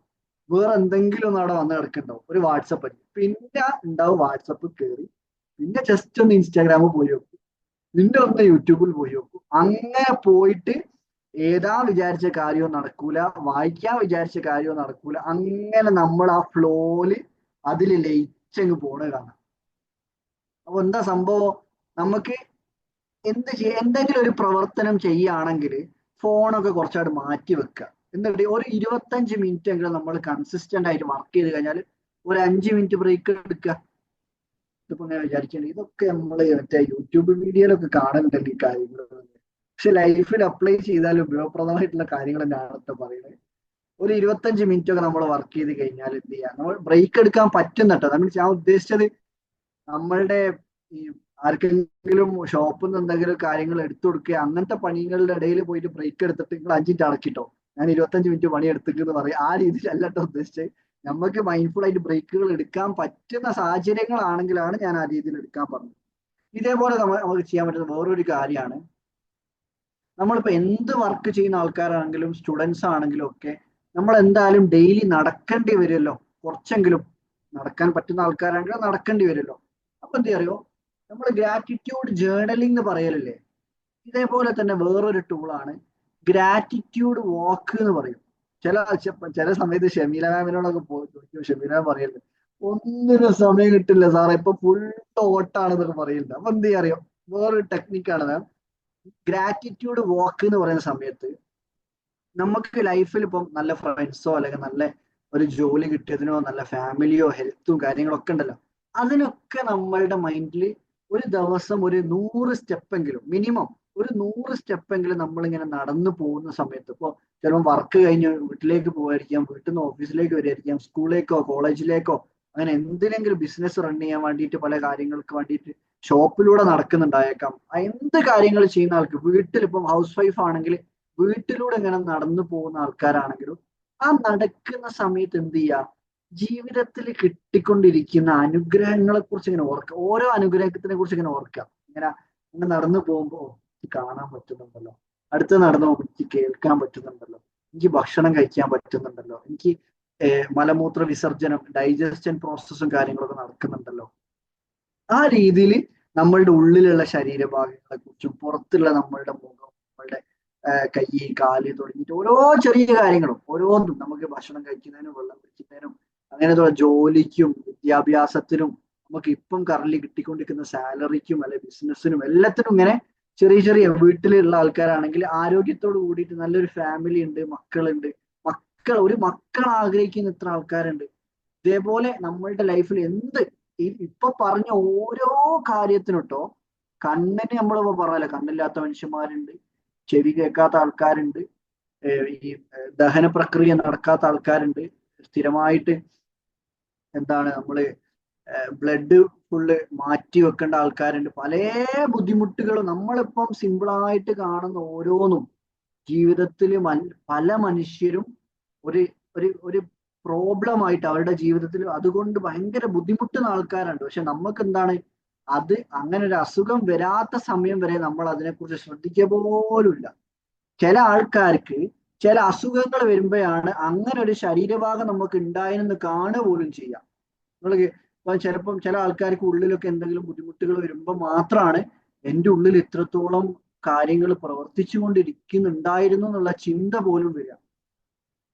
വേറെ എന്തെങ്കിലും ഒന്ന് അവിടെ വന്ന് കിടക്കുന്നുണ്ടാവും, ഒരു വാട്സപ്പ് ആയിരിക്കും. പിന്നെ ഉണ്ടാവും വാട്സപ്പ് കയറി, പിന്നെ ജസ്റ്റ് ഒന്ന് ഇൻസ്റ്റാഗ്രാമിൽ പോയി നോക്കും, പിന്നെ ഒന്ന് യൂട്യൂബിൽ പോയി നോക്കും. അങ്ങനെ പോയിട്ട് ഏതാ വിചാരിച്ച കാര്യവും നടക്കൂല, വായിക്കാൻ വിചാരിച്ച കാര്യവും നടക്കൂല. അങ്ങനെ നമ്മൾ ആ ഫ്ലോയില് അതിൽ ലയിച്ചങ്ങ് പോണ കാണാം. അപ്പൊ എന്താ സംഭവം, നമുക്ക് എന്തെങ്കിലും ഒരു പ്രവർത്തനം ചെയ്യുകയാണെങ്കിൽ ഫോണൊക്കെ കുറച്ചായിട്ട് മാറ്റി വെക്കുക. എന്നിട്ട് ഒരു 25 മിനിറ്റ് എങ്കിലും നമ്മൾ കൺസിസ്റ്റന്റ് ആയിട്ട് വർക്ക് ചെയ്ത് കഴിഞ്ഞാൽ ഒരു 5 മിനിറ്റ് ബ്രേക്ക് എടുക്കുക. ഇതിപ്പോ ഞാൻ വിചാരിക്കുന്നത് ഇതൊക്കെ നമ്മൾ മറ്റേ യൂട്യൂബ് വീഡിയോയിലൊക്കെ കാണുന്നുണ്ടല്ലോ ഈ കാര്യങ്ങൾ, പക്ഷെ ലൈഫിൽ അപ്ലൈ ചെയ്താൽ ഉപയോഗപ്രദമായിട്ടുള്ള കാര്യങ്ങൾ തന്നെയാണ് പറയുന്നത്. ഒരു 25 മിനിറ്റ് ഒക്കെ നമ്മൾ വർക്ക് ചെയ്ത് കഴിഞ്ഞാൽ എന്ത് ചെയ്യാം, നമ്മൾ ബ്രേക്ക് എടുക്കാൻ പറ്റുന്നുണ്ടോ. മീൻസ് ഞാൻ ഉദ്ദേശിച്ചത് നമ്മളുടെ ഈ ആർക്കെങ്കിലും ഷോപ്പിൽ നിന്ന് എന്തെങ്കിലും കാര്യങ്ങൾ എടുത്തു കൊടുക്കുക അങ്ങനത്തെ പണികളുടെ ഇടയിൽ പോയിട്ട് ബ്രേക്ക് എടുത്തിട്ട് നിങ്ങൾ 5 മിനിറ്റ് അടക്കിട്ടോ ഞാൻ 25 മിനിറ്റ് പണി എടുത്തിട്ട് പറയും, ആ രീതിയിലല്ല കേട്ടോ ഉദ്ദേശിച്ചത്. നമുക്ക് മൈൻഡ്ഫുൾ ആയിട്ട് ബ്രേക്കുകൾ എടുക്കാൻ പറ്റുന്ന സാഹചര്യങ്ങളാണെങ്കിലാണ് ഞാൻ ആ രീതിയിൽ എടുക്കാൻ പറഞ്ഞത്. ഇതേപോലെ നമുക്ക് ചെയ്യാൻ പറ്റുന്ന വേറൊരു കാര്യമാണ്, നമ്മളിപ്പോ എന്ത് വർക്ക് ചെയ്യുന്ന ആൾക്കാരാണെങ്കിലും സ്റ്റുഡൻസ് ആണെങ്കിലും ഒക്കെ നമ്മൾ എന്തായാലും ഡെയിലി നടക്കേണ്ടി വരുമല്ലോ. കുറച്ചെങ്കിലും നടക്കാൻ പറ്റുന്ന ആൾക്കാരാണെങ്കിലും നടക്കേണ്ടി വരുമല്ലോ. അപ്പൊ എന്താ അറിയോ, നമ്മൾ ഗ്രാറ്റിറ്റ്യൂഡ് ജേർണലിംഗ് എന്ന് പറയലില്ലേ, ഇതേപോലെ തന്നെ വേറൊരു ടൂളാണ് ഗ്രാറ്റിറ്റ്യൂഡ് വാക്ക് എന്ന് പറയും. ചില സമയത്ത് ഷമീല മാമിനോടൊക്കെ പോയി ചോദിക്കും. ഷമീല മാം പറയല്ലേ, ഒന്നിനും സമയം കിട്ടില്ല സാറേ, ഇപ്പൊ ഫുൾ ഓട്ടാണെന്നൊക്കെ പറയില്ല. അപ്പൊ എന്ത് ചെയ്യാ അറിയോ, വേറൊരു ടെക്നിക്കാണ് മാം. ഗ്രാറ്റിറ്റ്യൂഡ് വാക്ക് എന്ന് പറയുന്ന സമയത്ത് നമുക്ക് ലൈഫിൽ ഇപ്പം നല്ല ഫ്രണ്ട്സോ അല്ലെങ്കിൽ നല്ല ഒരു ജോലി കിട്ടിയതിനോ നല്ല ഫാമിലിയോ ഹെൽത്തും കാര്യങ്ങളൊക്കെ ഉണ്ടല്ലോ, അതിനൊക്കെ നമ്മളുടെ മൈൻഡിൽ ഒരു ദിവസം ഒരു 100 സ്റ്റെപ്പെങ്കിലും മിനിമം, ഒരു 100 സ്റ്റെപ്പെങ്കിലും നമ്മളിങ്ങനെ നടന്നു പോകുന്ന സമയത്ത്, ഇപ്പോൾ ചിലപ്പോൾ വർക്ക് കഴിഞ്ഞ് വീട്ടിലേക്ക് പോകാതിരിക്കാം, വീട്ടിൽ നിന്ന് ഓഫീസിലേക്ക് വരികയായിരിക്കാം, സ്കൂളിലേക്കോ കോളേജിലേക്കോ അങ്ങനെ എന്തിനെങ്കിലും ബിസിനസ് റൺ ചെയ്യാൻ വേണ്ടിയിട്ട് പല കാര്യങ്ങൾക്ക് വേണ്ടിയിട്ട് ഷോപ്പിലൂടെ നടക്കുന്നുണ്ടായേക്കാം. എന്ത് കാര്യങ്ങൾ ചെയ്യുന്ന ആൾക്ക്, വീട്ടിൽ ഇപ്പം ഹൗസ് വൈഫ് ആണെങ്കിൽ വീട്ടിലൂടെ ഇങ്ങനെ നടന്നു പോകുന്ന ആൾക്കാരാണെങ്കിലും ആ നടക്കുന്ന സമയത്ത് എന്ത് ചെയ്യുക, ജീവിതത്തിൽ കിട്ടിക്കൊണ്ടിരിക്കുന്ന അനുഗ്രഹങ്ങളെ കുറിച്ച് ഇങ്ങനെ ഓർക്കുക. ഓരോ അനുഗ്രഹത്തിനെ കുറിച്ച് ഇങ്ങനെ ഓർക്കുക. ഇങ്ങനെ ഇങ്ങനെ നടന്നു പോകുമ്പോ എനിക്ക് കാണാൻ പറ്റുന്നുണ്ടല്ലോ, അടുത്ത് നടന്നു പോകുമ്പോൾ എനിക്ക് കേൾക്കാൻ പറ്റുന്നുണ്ടല്ലോ, എനിക്ക് ഭക്ഷണം കഴിക്കാൻ പറ്റുന്നുണ്ടല്ലോ, എനിക്ക് മലമൂത്ര വിസർജനം ഡൈജസ്റ്റൻ പ്രോസസ്സും കാര്യങ്ങളൊക്കെ നടക്കുന്നുണ്ടല്ലോ. ആ രീതിയിൽ നമ്മളുടെ ഉള്ളിലുള്ള ശരീരഭാഗങ്ങളെ കുറിച്ചും പുറത്തുള്ള നമ്മളുടെ മുഖം, നമ്മളുടെ കൈ കാല് തുടങ്ങിയിട്ട് ഓരോ ചെറിയ കാര്യങ്ങളും ഓരോന്നും നമുക്ക് ഭക്ഷണം കഴിക്കുന്നതിനും വെള്ളം കുടിക്കുന്നതിനും അങ്ങനെ ജോലിക്കും വിദ്യാഭ്യാസത്തിനും നമുക്ക് ഇപ്പം കറന്റ് കിട്ടിക്കൊണ്ടിരിക്കുന്ന സാലറിക്കും അല്ലെ ബിസിനസ്സിനും എല്ലാത്തിനും ഇങ്ങനെ ചെറിയ ചെറിയ, വീട്ടിലുള്ള ആൾക്കാരാണെങ്കിൽ ആരോഗ്യത്തോട് കൂടിയിട്ട് നല്ലൊരു ഫാമിലി ഉണ്ട്, മക്കളുണ്ട്, ഒരു മക്കൾ ആഗ്രഹിക്കുന്ന ഇത്ര ആൾക്കാരുണ്ട്. ഇതേപോലെ നമ്മളുടെ ലൈഫിൽ ഇപ്പൊ പറഞ്ഞ ഓരോ കാര്യത്തിനും ട്ടോ, കണ്ണിന് നമ്മളിപ്പോ പറഞ്ഞല്ലോ, കണ്ണില്ലാത്ത മനുഷ്യന്മാരുണ്ട്, ചെവി കേൾക്കാത്ത ആൾക്കാരുണ്ട്, ഈ ദഹന പ്രക്രിയ നടക്കാത്ത ആൾക്കാരുണ്ട്, സ്ഥിരമായിട്ട് എന്താണ് നമ്മള് ബ്ലഡ് ഫുള്ള് മാറ്റി വെക്കേണ്ട ആൾക്കാരുണ്ട്. പല ബുദ്ധിമുട്ടുകളും നമ്മളിപ്പം സിമ്പിളായിട്ട് കാണുന്ന ഓരോന്നും ജീവിതത്തിൽ പല മനുഷ്യരും ഒരു ഒരു പ്രോബ്ലം ആയിട്ട് അവരുടെ ജീവിതത്തിൽ അതുകൊണ്ട് ഭയങ്കര ബുദ്ധിമുട്ടുന്ന ആൾക്കാരുണ്ട്. പക്ഷെ നമുക്ക് എന്താണ്, അത് അങ്ങനെ ഒരു അസുഖം വരാത്ത സമയം വരെ നമ്മൾ അതിനെക്കുറിച്ച് ശ്രദ്ധിക്കുക പോലുമില്ല. ചില ആൾക്കാർക്ക് ചില അസുഖങ്ങൾ വരുമ്പോഴാണ് അങ്ങനെ ഒരു ശരീരഭാഗം നമുക്ക് ഉണ്ടായെന്ന് കാണുക പോലും ചെയ്യാം. നിങ്ങൾ ചിലപ്പം ചില ആൾക്കാർക്ക് ഉള്ളിലൊക്കെ എന്തെങ്കിലും ബുദ്ധിമുട്ടുകൾ വരുമ്പോൾ മാത്രമാണ് എൻ്റെ ഉള്ളിൽ ഇത്രത്തോളം കാര്യങ്ങൾ പ്രവർത്തിച്ചു കൊണ്ടിരിക്കുന്നുണ്ടായിരുന്നു എന്നുള്ള ചിന്ത പോലും വരിക.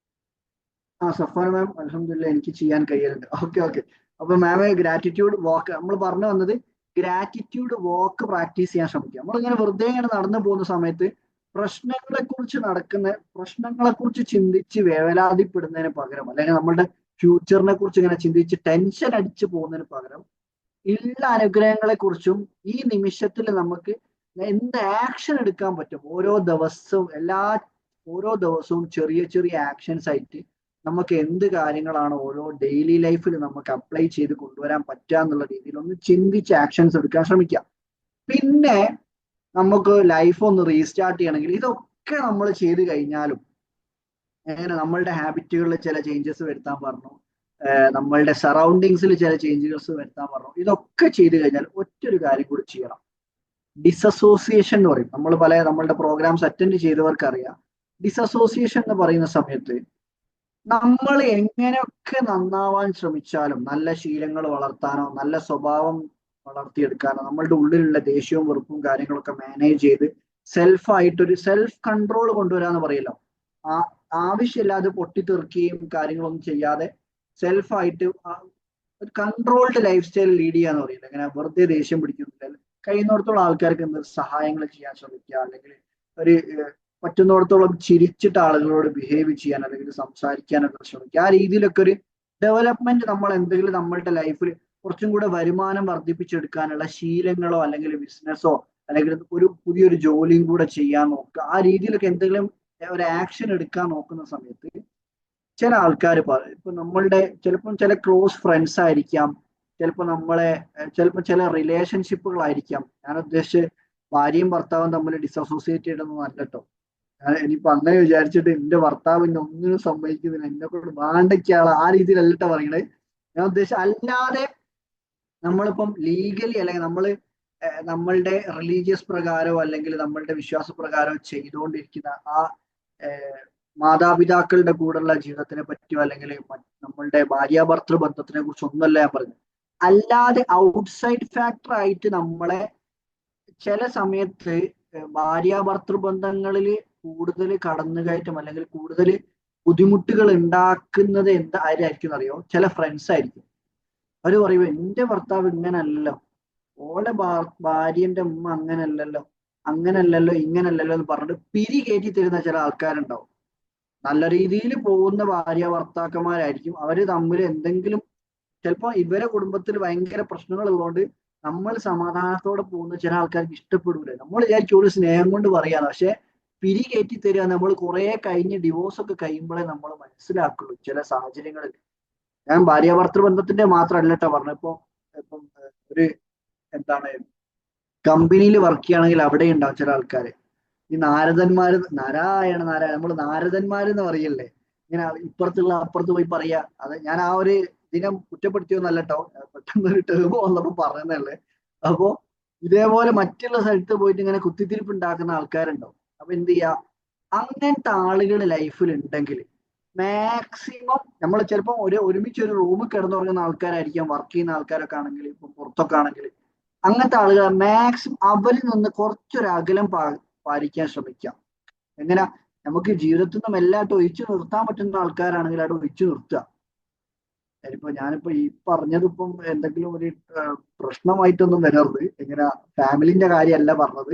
സഫാൻ മാം അൽഹംദുലില്ലാ എനിക്ക് ചെയ്യാൻ കഴിയലുണ്ട്. ഓക്കെ. അപ്പൊ മാമെ ഗ്രാറ്റിറ്റ്യൂഡ് വാക്ക് നമ്മൾ പറഞ്ഞു വന്നത്, ഗ്രാറ്റിറ്റ്യൂഡ് വാക്ക് പ്രാക്ടീസ് ചെയ്യാൻ ശ്രമിക്കുക. നമ്മളിങ്ങനെ വെറുതെ ഇങ്ങനെ നടന്നു പോകുന്ന സമയത്ത് പ്രശ്നങ്ങളെ കുറിച്ച് ചിന്തിച്ച് വേവലാതിപ്പെടുന്നതിന് പകരം, അല്ലെങ്കിൽ നമ്മളുടെ ഫ്യൂച്ചറിനെ കുറിച്ച് ഇങ്ങനെ ചിന്തിച്ച് ടെൻഷൻ അടിച്ചു പോകുന്നതിന് പകരം ഉള്ള അനുഗ്രഹങ്ങളെ കുറിച്ചും ഈ നിമിഷത്തിൽ നമുക്ക് എന്ത് ആക്ഷൻ എടുക്കാൻ പറ്റും, ഓരോ ദിവസവും ചെറിയ ചെറിയ ആക്ഷൻസ് ആയിട്ട് നമുക്ക് എന്ത് കാര്യങ്ങളാണ് ഓരോ ഡെയിലി ലൈഫിൽ നമുക്ക് അപ്ലൈ ചെയ്ത് കൊണ്ടുവരാൻ പറ്റുക എന്നുള്ള രീതിയിൽ ഒന്ന് ചിന്തിച്ച് ആക്ഷൻസ് എടുക്കാൻ ശ്രമിക്കാം. പിന്നെ നമുക്ക് ലൈഫ് ഒന്ന് റീസ്റ്റാർട്ട് ചെയ്യണമെങ്കിൽ ഇതൊക്കെ നമ്മൾ ചെയ്ത് കഴിഞ്ഞാലും നമ്മളുടെ ഹാബിറ്റുകളിൽ ചില ചേഞ്ചസ് വരുത്താൻ പറഞ്ഞു, നമ്മളുടെ സറൗണ്ടിങ്സിൽ ചില ചേഞ്ചസ് വരുത്താൻ പറഞ്ഞു. ഇതൊക്കെ ചെയ്തു കഴിഞ്ഞാൽ ഒറ്റൊരു കാര്യം കൂടി ചെയ്യണം. ഡിസസോസിയേഷൻ എന്ന് പറയും. നമ്മളുടെ പ്രോഗ്രാംസ് അറ്റൻഡ് ചെയ്തവർക്ക് അറിയാം. ഡിസസോസിയേഷൻ എന്ന് പറയുന്ന സമയത്ത് നമ്മൾ എങ്ങനെയൊക്കെ നന്നാവാൻ ശ്രമിച്ചാലും, നല്ല ശീലങ്ങൾ വളർത്താനോ നല്ല സ്വഭാവം വളർത്തിയെടുക്കാനോ, നമ്മളുടെ ഉള്ളിലുള്ള ദേഷ്യവും വെറുപ്പും കാര്യങ്ങളൊക്കെ മാനേജ് ചെയ്ത് സെൽഫ് കൺട്രോൾ കൊണ്ടുവരാന്ന് പറയല്ലോ. ആവശ്യമില്ലാതെ പൊട്ടിത്തെറിക്കുകയും കാര്യങ്ങളൊന്നും ചെയ്യാതെ സെൽഫായിട്ട് കൺട്രോൾഡ് ലൈഫ് സ്റ്റൈൽ ലീഡ് ചെയ്യാന്ന് പറയില്ല. അങ്ങനെ വെറുതെ ദേഷ്യം പിടിക്കുന്നില്ല. കഴിയുന്നിടത്തോളം ആൾക്കാർക്ക് എന്ത് സഹായങ്ങൾ ചെയ്യാൻ ശ്രമിക്കുക, അല്ലെങ്കിൽ ഒരു പറ്റുന്നിടത്തോളം ചിരിച്ചിട്ട് ആളുകളോട് ബിഹേവ് ചെയ്യാൻ അല്ലെങ്കിൽ സംസാരിക്കാനൊക്കെ ശ്രമിക്കുക. ആ രീതിയിലൊക്കെ ഒരു ഡെവലപ്മെന്റ് നമ്മൾ എന്തെങ്കിലും നമ്മളുടെ ലൈഫിൽ കുറച്ചും കൂടെ വരുമാനം വർദ്ധിപ്പിച്ചെടുക്കാനുള്ള ശീലങ്ങളോ അല്ലെങ്കിൽ ബിസിനസ്സോ അല്ലെങ്കിൽ ഒരു പുതിയൊരു ജോലിയും കൂടെ ചെയ്യാൻ നോക്കുക. ആ രീതിയിലൊക്കെ എന്തെങ്കിലും ഒരു ആക്ഷൻ എടുക്കാൻ നോക്കുന്ന സമയത്ത് ചില ആൾക്കാർ ഇപ്പൊ ചിലപ്പം ചില ക്ലോസ് ഫ്രണ്ട്സ് ആയിരിക്കാം, ചിലപ്പോൾ ചില റിലേഷൻഷിപ്പുകളായിരിക്കാം. ഞാൻ ഉദ്ദേശിച്ച് ഭാര്യയും ഭർത്താവും തമ്മിൽ ഡിസോസിയേറ്റ് ചെയ്യണമെന്നൊന്നും അല്ല കേട്ടോ. ഇനിയിപ്പോ അങ്ങനെ വിചാരിച്ചിട്ട് എന്റെ ഭർത്താവ് എന്നെ ഒന്നിനും സമ്മതിക്കുന്നില്ല, എന്നെ കൊണ്ട് വാണ്ടയ്ക്കാള് ആ രീതിയിലല്ലട്ടോ പറയണേ. ഞാൻ ഉദ്ദേശിച്ച അല്ലാതെ നമ്മളിപ്പം ലീഗലി അല്ലെങ്കിൽ നമ്മളുടെ റിലീജിയസ് പ്രകാരമോ അല്ലെങ്കിൽ നമ്മളുടെ വിശ്വാസപ്രകാരമോ ചെയ്തുകൊണ്ടിരിക്കുന്ന ആ മാതാപിതാക്കളുടെ കൂടെയുള്ള ജീവിതത്തിനെ പറ്റിയോ അല്ലെങ്കിൽ നമ്മളുടെ ഭാര്യാഭർത്തൃ ബന്ധത്തിനെ കുറിച്ച് ഒന്നുമല്ല ഞാൻ പറഞ്ഞത്. അല്ലാതെ ഔട്ട്സൈഡ് ഫാക്ടർ ആയിട്ട് നമ്മളെ ചില സമയത്ത് ഭാര്യാഭർത്തൃ ബന്ധങ്ങളിൽ കൂടുതൽ കടന്നുകയറ്റം അല്ലെങ്കിൽ കൂടുതൽ ബുദ്ധിമുട്ടുകൾ ഉണ്ടാക്കുന്നത് ആരായിരിക്കും അറിയോ? ചില ഫ്രണ്ട്സ് ആയിരിക്കും. അവര് പറയും എന്റെ ഭർത്താവ് ഇങ്ങനല്ലല്ലോ, ഓളെ ഭാര്യന്റെ ഉമ്മ അങ്ങനല്ലല്ലോ, അങ്ങനല്ലല്ലോ, ഇങ്ങനല്ലല്ലോ എന്ന് പറഞ്ഞിട്ട് പിരി കയറ്റി തരുന്ന ചില ആൾക്കാരുണ്ടാവും. നല്ല രീതിയിൽ പോകുന്ന ഭാര്യ ഭർത്താക്കന്മാരായിരിക്കും. അവര് തമ്മിൽ എന്തെങ്കിലും, ചിലപ്പോ ഇവരെ കുടുംബത്തിൽ ഭയങ്കര പ്രശ്നങ്ങൾ ഉള്ളതുകൊണ്ട് നമ്മൾ സമാധാനത്തോടെ പോകുന്ന ചില ആൾക്കാർക്ക് ഇഷ്ടപ്പെടൂല. നമ്മൾ വിചാരിക്കും ഒരു സ്നേഹം കൊണ്ട് പറയാന്ന്, പക്ഷെ പിരി കയറ്റി തരിക നമ്മൾ കുറെ കഴിഞ്ഞ് ഡിവോഴ്സ് ഒക്കെ കഴിയുമ്പോഴേ നമ്മൾ മനസ്സിലാക്കുള്ളൂ ചില സാഹചര്യങ്ങളിൽ. ഞാൻ ഭാര്യാഭർത്തൃ ബന്ധത്തിന്റെ മാത്രമല്ല കേട്ടോ പറഞ്ഞത്. ഇപ്പം ഒരു എന്താണ് കമ്പനിയിൽ വർക്ക് ചെയ്യുകയാണെങ്കിൽ അവിടെ ഉണ്ടാവും ചില ആൾക്കാര്, ഈ നാരദന്മാര്, നാരായണ നാരായണ, നമ്മൾ നാരദന്മാരെന്ന് പറയല്ലേ, ഇങ്ങനെ ഇപ്പുറത്തുള്ള അപ്പുറത്ത് പോയി പറയാ. അത് ഞാൻ ആ ഒരു ദിനം കുറ്റപ്പെടുത്തിയൊന്നല്ല കേട്ടോ, പെട്ടെന്ന് ഒരു ടേം വന്നപ്പോ പറയുന്നതല്ലേ. അപ്പോ ഇതേപോലെ മറ്റുള്ള സ്ഥലത്ത് പോയിട്ട് ഇങ്ങനെ കുത്തിത്തിരിപ്പ് ഉണ്ടാക്കുന്ന ആൾക്കാരുണ്ടാവും. അപ്പൊ എന്ത് ചെയ്യാ, അങ്ങനത്തെ ആളുകൾ ലൈഫിൽ ഉണ്ടെങ്കിൽ മാക്സിമം നമ്മൾ ചിലപ്പോൾ ഒരുമിച്ച് ഒരു റൂമിൽ കിടന്നുറങ്ങുന്ന ആൾക്കാരായിരിക്കാം വർക്ക് ചെയ്യുന്ന ആൾക്കാരൊക്കെ ആണെങ്കിൽ, ഇപ്പൊ പുറത്തൊക്കെ ആണെങ്കിൽ അങ്ങനത്തെ ആളുകൾ മാക്സിമം അവരിൽ നിന്ന് കുറച്ചൊരു അകലം പാലിക്കാൻ ശ്രമിക്കാം. എങ്ങനെ, നമുക്ക് ജീവിതത്തിൽ നിന്നും എല്ലായിട്ടും ഒഴിച്ചു നിർത്താൻ പറ്റുന്ന ആൾക്കാരാണെങ്കിൽ അവിടെ ഒഴിച്ചു നിർത്തുക. ഞാനിപ്പോ ഈ പറഞ്ഞതിപ്പം എന്തെങ്കിലും ഒരു പ്രശ്നമായിട്ടൊന്നും വരരുത്. എങ്ങനെ, ഫാമിലിന്റെ കാര്യമല്ല പറഞ്ഞത്.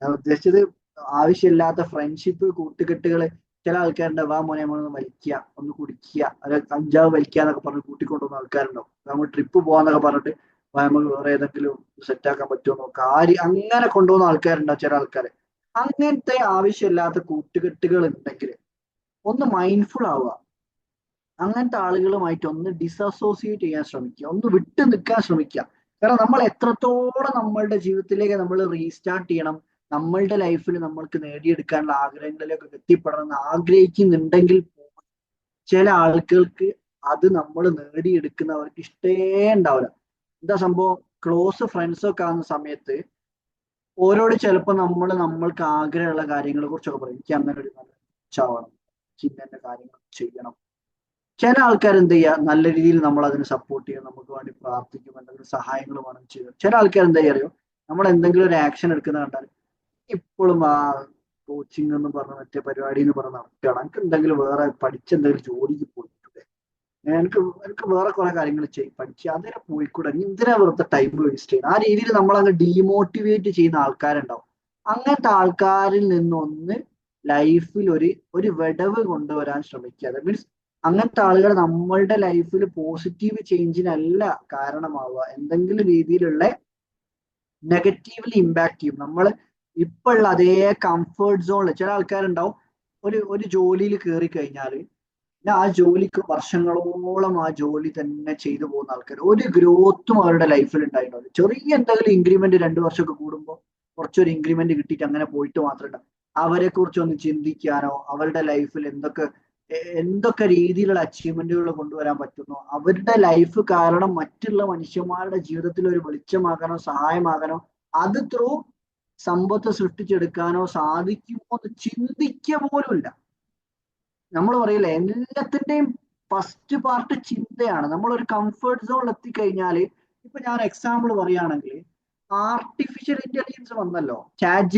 ഞാൻ ഉദ്ദേശിച്ചത് ആവശ്യമില്ലാത്ത ഫ്രണ്ട്ഷിപ്പ്, കൂട്ടുകെട്ടുകള്. ചില ആൾക്കാരുണ്ട്, വാ മോനെ നമ്മളൊന്ന് വലിക്കുക, ഒന്ന് കുടിക്കുക, അല്ലെ കഞ്ചാവ് വലിക്കുക എന്നൊക്കെ പറഞ്ഞ് കൂട്ടിക്കൊണ്ടുവന്ന ആൾക്കാരുണ്ടാവും. നമ്മൾ ട്രിപ്പ് പോവാന്നൊക്കെ പറഞ്ഞിട്ട് നമുക്ക് വേറെ ഏതെങ്കിലും സെറ്റാക്കാൻ പറ്റുമോ കാര്യം അങ്ങനെ കൊണ്ടുപോകുന്ന ആൾക്കാരുണ്ടാവും ചില ആൾക്കാര്. അങ്ങനത്തെ ആവശ്യമില്ലാത്ത കൂട്ടുകെട്ടുകൾ ഉണ്ടെങ്കിൽ ഒന്ന് മൈൻഡ്ഫുൾ ആവുക. അങ്ങനത്തെ ആളുകളുമായിട്ട് ഒന്ന് ഡിസസോസിയേറ്റ് ചെയ്യാൻ ശ്രമിക്കുക, ഒന്ന് വിട്ടു നിൽക്കാൻ ശ്രമിക്കുക. കാരണം നമ്മൾ എത്രത്തോളം നമ്മളുടെ ജീവിതത്തിലേക്ക് നമ്മൾ റീസ്റ്റാർട്ട് ചെയ്യണം, നമ്മളുടെ ലൈഫിൽ നമ്മൾക്ക് നേടിയെടുക്കാനുള്ള ആഗ്രഹങ്ങളിലേക്കൊക്കെ എത്തിപ്പെടണം എന്ന് ആഗ്രഹിക്കുന്നുണ്ടെങ്കിൽ ചില ആളുകൾക്ക് അത് നമ്മൾ നേടിയെടുക്കുന്നവർക്ക് ഇഷ്ടേ ഉണ്ടാവില്ല. എന്താ സംഭവം, ക്ലോസ് ഫ്രണ്ട്സ് ഒക്കെ ആവുന്ന സമയത്ത് ഓരോട് ചിലപ്പോൾ നമ്മൾക്ക് ആഗ്രഹമുള്ള കാര്യങ്ങളെ കുറിച്ചൊക്കെ പറയും. എനിക്ക് അങ്ങനെ ഒരു നല്ല ചാവണം, എനിക്ക് ഇന്ന കാര്യങ്ങൾ ചെയ്യണം. ചില ആൾക്കാർ എന്ത് ചെയ്യുക, നല്ല രീതിയിൽ നമ്മൾ അതിനെ സപ്പോർട്ട് ചെയ്യും, നമുക്ക് വേണ്ടി പ്രാർത്ഥിക്കും, എന്തെങ്കിലും സഹായങ്ങൾ വേണം ചെയ്യും. ചില ആൾക്കാർ എന്താ അറിയോ, നമ്മൾ എന്തെങ്കിലും ഒരു ആക്ഷൻ എടുക്കുന്ന കണ്ടാൽ ഇപ്പോഴും ആ കോച്ചിങ് എന്ന് പറഞ്ഞ മറ്റേ പരിപാടി എന്ന് പറഞ്ഞ് നടക്കുകയാണ്, എനിക്ക് എന്തെങ്കിലും വേറെ പഠിച്ചെന്തെങ്കിലും ജോലിക്ക് പോയിക്കൂടെ, എനിക്ക് വേറെ കുറെ കാര്യങ്ങൾ പഠിച്ച് അതിനെ പോയിക്കൂടെ, നീ എന്തിനാ വെറുതെ ടൈം വേസ്റ്റ് ചെയ്യുന്നത്. ആ രീതിയിൽ നമ്മളങ്ങ് ഡീമോട്ടിവേറ്റ് ചെയ്യുന്ന ആൾക്കാരുണ്ടാവും. അങ്ങനത്തെ ആൾക്കാരിൽ നിന്നൊന്ന് ലൈഫിൽ ഒരു വിടവ് കൊണ്ടുവരാൻ ശ്രമിക്കുക. മീൻസ് അങ്ങനത്തെ ആളുകൾ നമ്മളുടെ ലൈഫിൽ പോസിറ്റീവ് ചേഞ്ചിനല്ല കാരണമാവുക, എന്തെങ്കിലും രീതിയിലുള്ള നെഗറ്റീവ്ലി ഇമ്പാക്ട് ചെയ്യും. നമ്മൾ ഇപ്പോഴുള്ള അതേ കംഫേർട്ട് സോണിൽ ചില ആൾക്കാരുണ്ടാവും, ഒരു ജോലിയിൽ കയറി കഴിഞ്ഞാൽ പിന്നെ ആ ജോലിക്ക് വർഷങ്ങളോളം ആ ജോലി തന്നെ ചെയ്തു പോകുന്ന ആൾക്കാർ, ഒരു ഗ്രോത്തും അവരുടെ ലൈഫിൽ ഉണ്ടായിട്ടുണ്ടാവില്ല. ചെറിയ എന്തെങ്കിലും ഇൻക്രിമെന്റ് 2 വർഷമൊക്കെ കൂടുമ്പോൾ കുറച്ചൊരു ഇൻക്രിമെന്റ് കിട്ടിയിട്ട് അങ്ങനെ പോയിട്ട് മാത്രമല്ല, അവരെ കുറിച്ചൊന്ന് ചിന്തിക്കാനോ അവരുടെ ലൈഫിൽ എന്തൊക്കെ രീതിയിലുള്ള അച്ചീവ്മെന്റുകൾ കൊണ്ടുവരാൻ പറ്റുന്നോ, അവരുടെ ലൈഫ് കാരണം മറ്റുള്ള മനുഷ്യന്മാരുടെ ജീവിതത്തിൽ ഒരു വെളിച്ചമാകാനോ സഹായമാകാനോ അത് ത്രൂ സമ്പത്ത് സൃഷ്ടിച്ചെടുക്കാനോ സാധിക്കുമോ എന്ന് ചിന്തിക്കുക പോലുമില്ല. നമ്മൾ പറയില്ലേ, എല്ലാത്തിന്റെയും ഫസ്റ്റ് പാർട്ട് ചിന്തയാണ്. നമ്മൾ ഒരു കംഫർട്ട് സോണിൽ എത്തിക്കഴിഞ്ഞാൽ, ഇപ്പൊ ഞാൻ എക്സാമ്പിൾ പറയുകയാണെങ്കിൽ ആർട്ടിഫിഷ്യൽ ഇന്റലിജൻസ് വന്നല്ലോ, ചാറ്റ്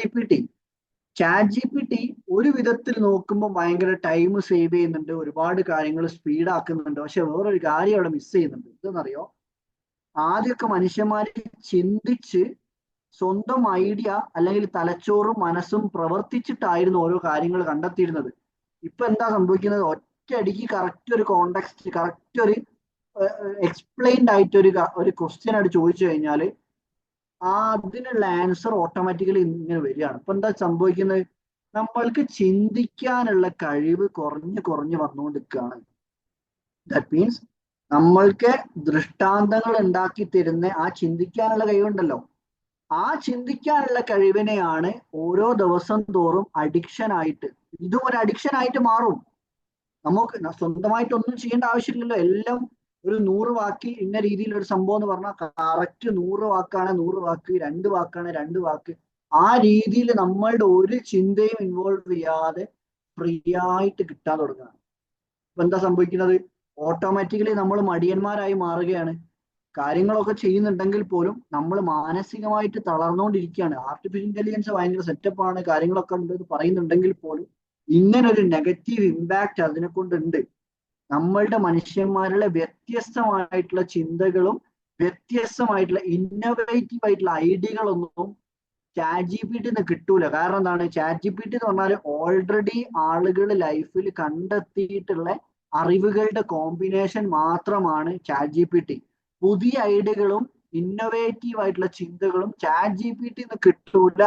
ജി പി ടി ഒരു വിധത്തിൽ നോക്കുമ്പോൾ ഭയങ്കര ടൈം സേവ് ചെയ്യുന്നുണ്ട്, ഒരുപാട് കാര്യങ്ങൾ സ്പീഡ് ആക്കുന്നുണ്ട്. പക്ഷെ വേറൊരു കാര്യം അവിടെ മിസ് ചെയ്യുന്നുണ്ട്. എന്തെന്നറിയോ, ആദ്യമൊക്കെ മനുഷ്യന്മാര് ചിന്തിച്ച് സ്വന്തം ഐഡിയ അല്ലെങ്കിൽ തലച്ചോറും മനസ്സും പ്രവർത്തിച്ചിട്ടായിരുന്നു ഓരോ കാര്യങ്ങൾ കണ്ടെത്തിയിരുന്നത്. ഇപ്പൊ എന്താ സംഭവിക്കുന്നത്, ഒറ്റയടിക്ക് കറക്റ്റ് ഒരു കോണ്ടെക്സ്റ്റ്, കറക്റ്റ് ഒരു എക്സ്പ്ലെയിൻഡ് ആയിട്ട് ഒരു ക്വസ്റ്റ്യൻ ആയിട്ട് ചോദിച്ചു കഴിഞ്ഞാൽ അതിനുള്ള ആൻസർ ഓട്ടോമാറ്റിക്കലി ഇങ്ങനെ വരികയാണ്. ഇപ്പൊ എന്താ സംഭവിക്കുന്നത്, നമ്മൾക്ക് ചിന്തിക്കാനുള്ള കഴിവ് കുറഞ്ഞു വന്നുകൊണ്ടിരിക്കുകയാണ്. ദാറ്റ് മീൻസ് നമ്മൾക്ക് ദൃഷ്ടാന്തങ്ങൾ ഉണ്ടാക്കി തരുന്ന ആ ചിന്തിക്കാനുള്ള കഴിവുണ്ടല്ലോ, ആ ചിന്തിക്കാനുള്ള കഴിവിനെയാണ് ഓരോ ദിവസം തോറും അഡിക്ഷൻ ആയിട്ട്, ഇതും ഒരു അഡിക്ഷൻ ആയിട്ട് മാറും. നമുക്ക് സ്വന്തമായിട്ട് ഒന്നും ചെയ്യേണ്ട ആവശ്യമില്ലല്ലോ. എല്ലാം ഒരു 100 വാക്കിൽ ഇന്ന രീതിയിൽ ഒരു സംഭവം എന്ന് പറഞ്ഞാൽ കറക്റ്റ് 100 വാക്കാണ് 100 വാക്ക്, 2 വാക്കാണ് 2 വാക്ക്. ആ രീതിയിൽ നമ്മളുടെ ഒരു ചിന്തയും ഇൻവോൾവ് ചെയ്യാതെ ഫ്രീ ആയിട്ട് കിട്ടാൻ തുടങ്ങുകയാണ്. ഇപ്പൊ എന്താ സംഭവിക്കുന്നത്, ഓട്ടോമാറ്റിക്കലി നമ്മൾ മടിയന്മാരായി മാറുകയാണ്. കാര്യങ്ങളൊക്കെ ചെയ്യുന്നുണ്ടെങ്കിൽ പോലും നമ്മൾ മാനസികമായിട്ട് തളർന്നുകൊണ്ടിരിക്കുകയാണ്. ആർട്ടിഫിഷ്യൽ ഇന്റലിജൻസ് ഭയങ്കര സെറ്റപ്പാണ്, കാര്യങ്ങളൊക്കെ ഉണ്ട് എന്ന് പറയുന്നുണ്ടെങ്കിൽ പോലും ഇങ്ങനൊരു നെഗറ്റീവ് ഇമ്പാക്റ്റ് അതിനെ കൊണ്ടുണ്ട്. നമ്മളുടെ മനുഷ്യന്മാരുടെ വ്യത്യസ്തമായിട്ടുള്ള ചിന്തകളും വ്യത്യസ്തമായിട്ടുള്ള ഇന്നോവേറ്റീവ് ആയിട്ടുള്ള ഐഡിയകളൊന്നും ചാറ്റ് ജി പി ടി കിട്ടൂല. കാരണം എന്താണ്, ചാറ്റ് ജി പി ടി എന്ന് പറഞ്ഞാൽ ഓൾറെഡി ആളുകൾ ലൈഫിൽ കണ്ടെത്തിയിട്ടുള്ള അറിവുകളുടെ കോമ്പിനേഷൻ മാത്രമാണ് ചാറ്റ് ജി പി ടി. പുതിയ ഐഡിയകളും ഇന്നോവേറ്റീവ് ആയിട്ടുള്ള ചിന്തകളും ചാറ്റ് ജി പി ടി കിട്ടൂല.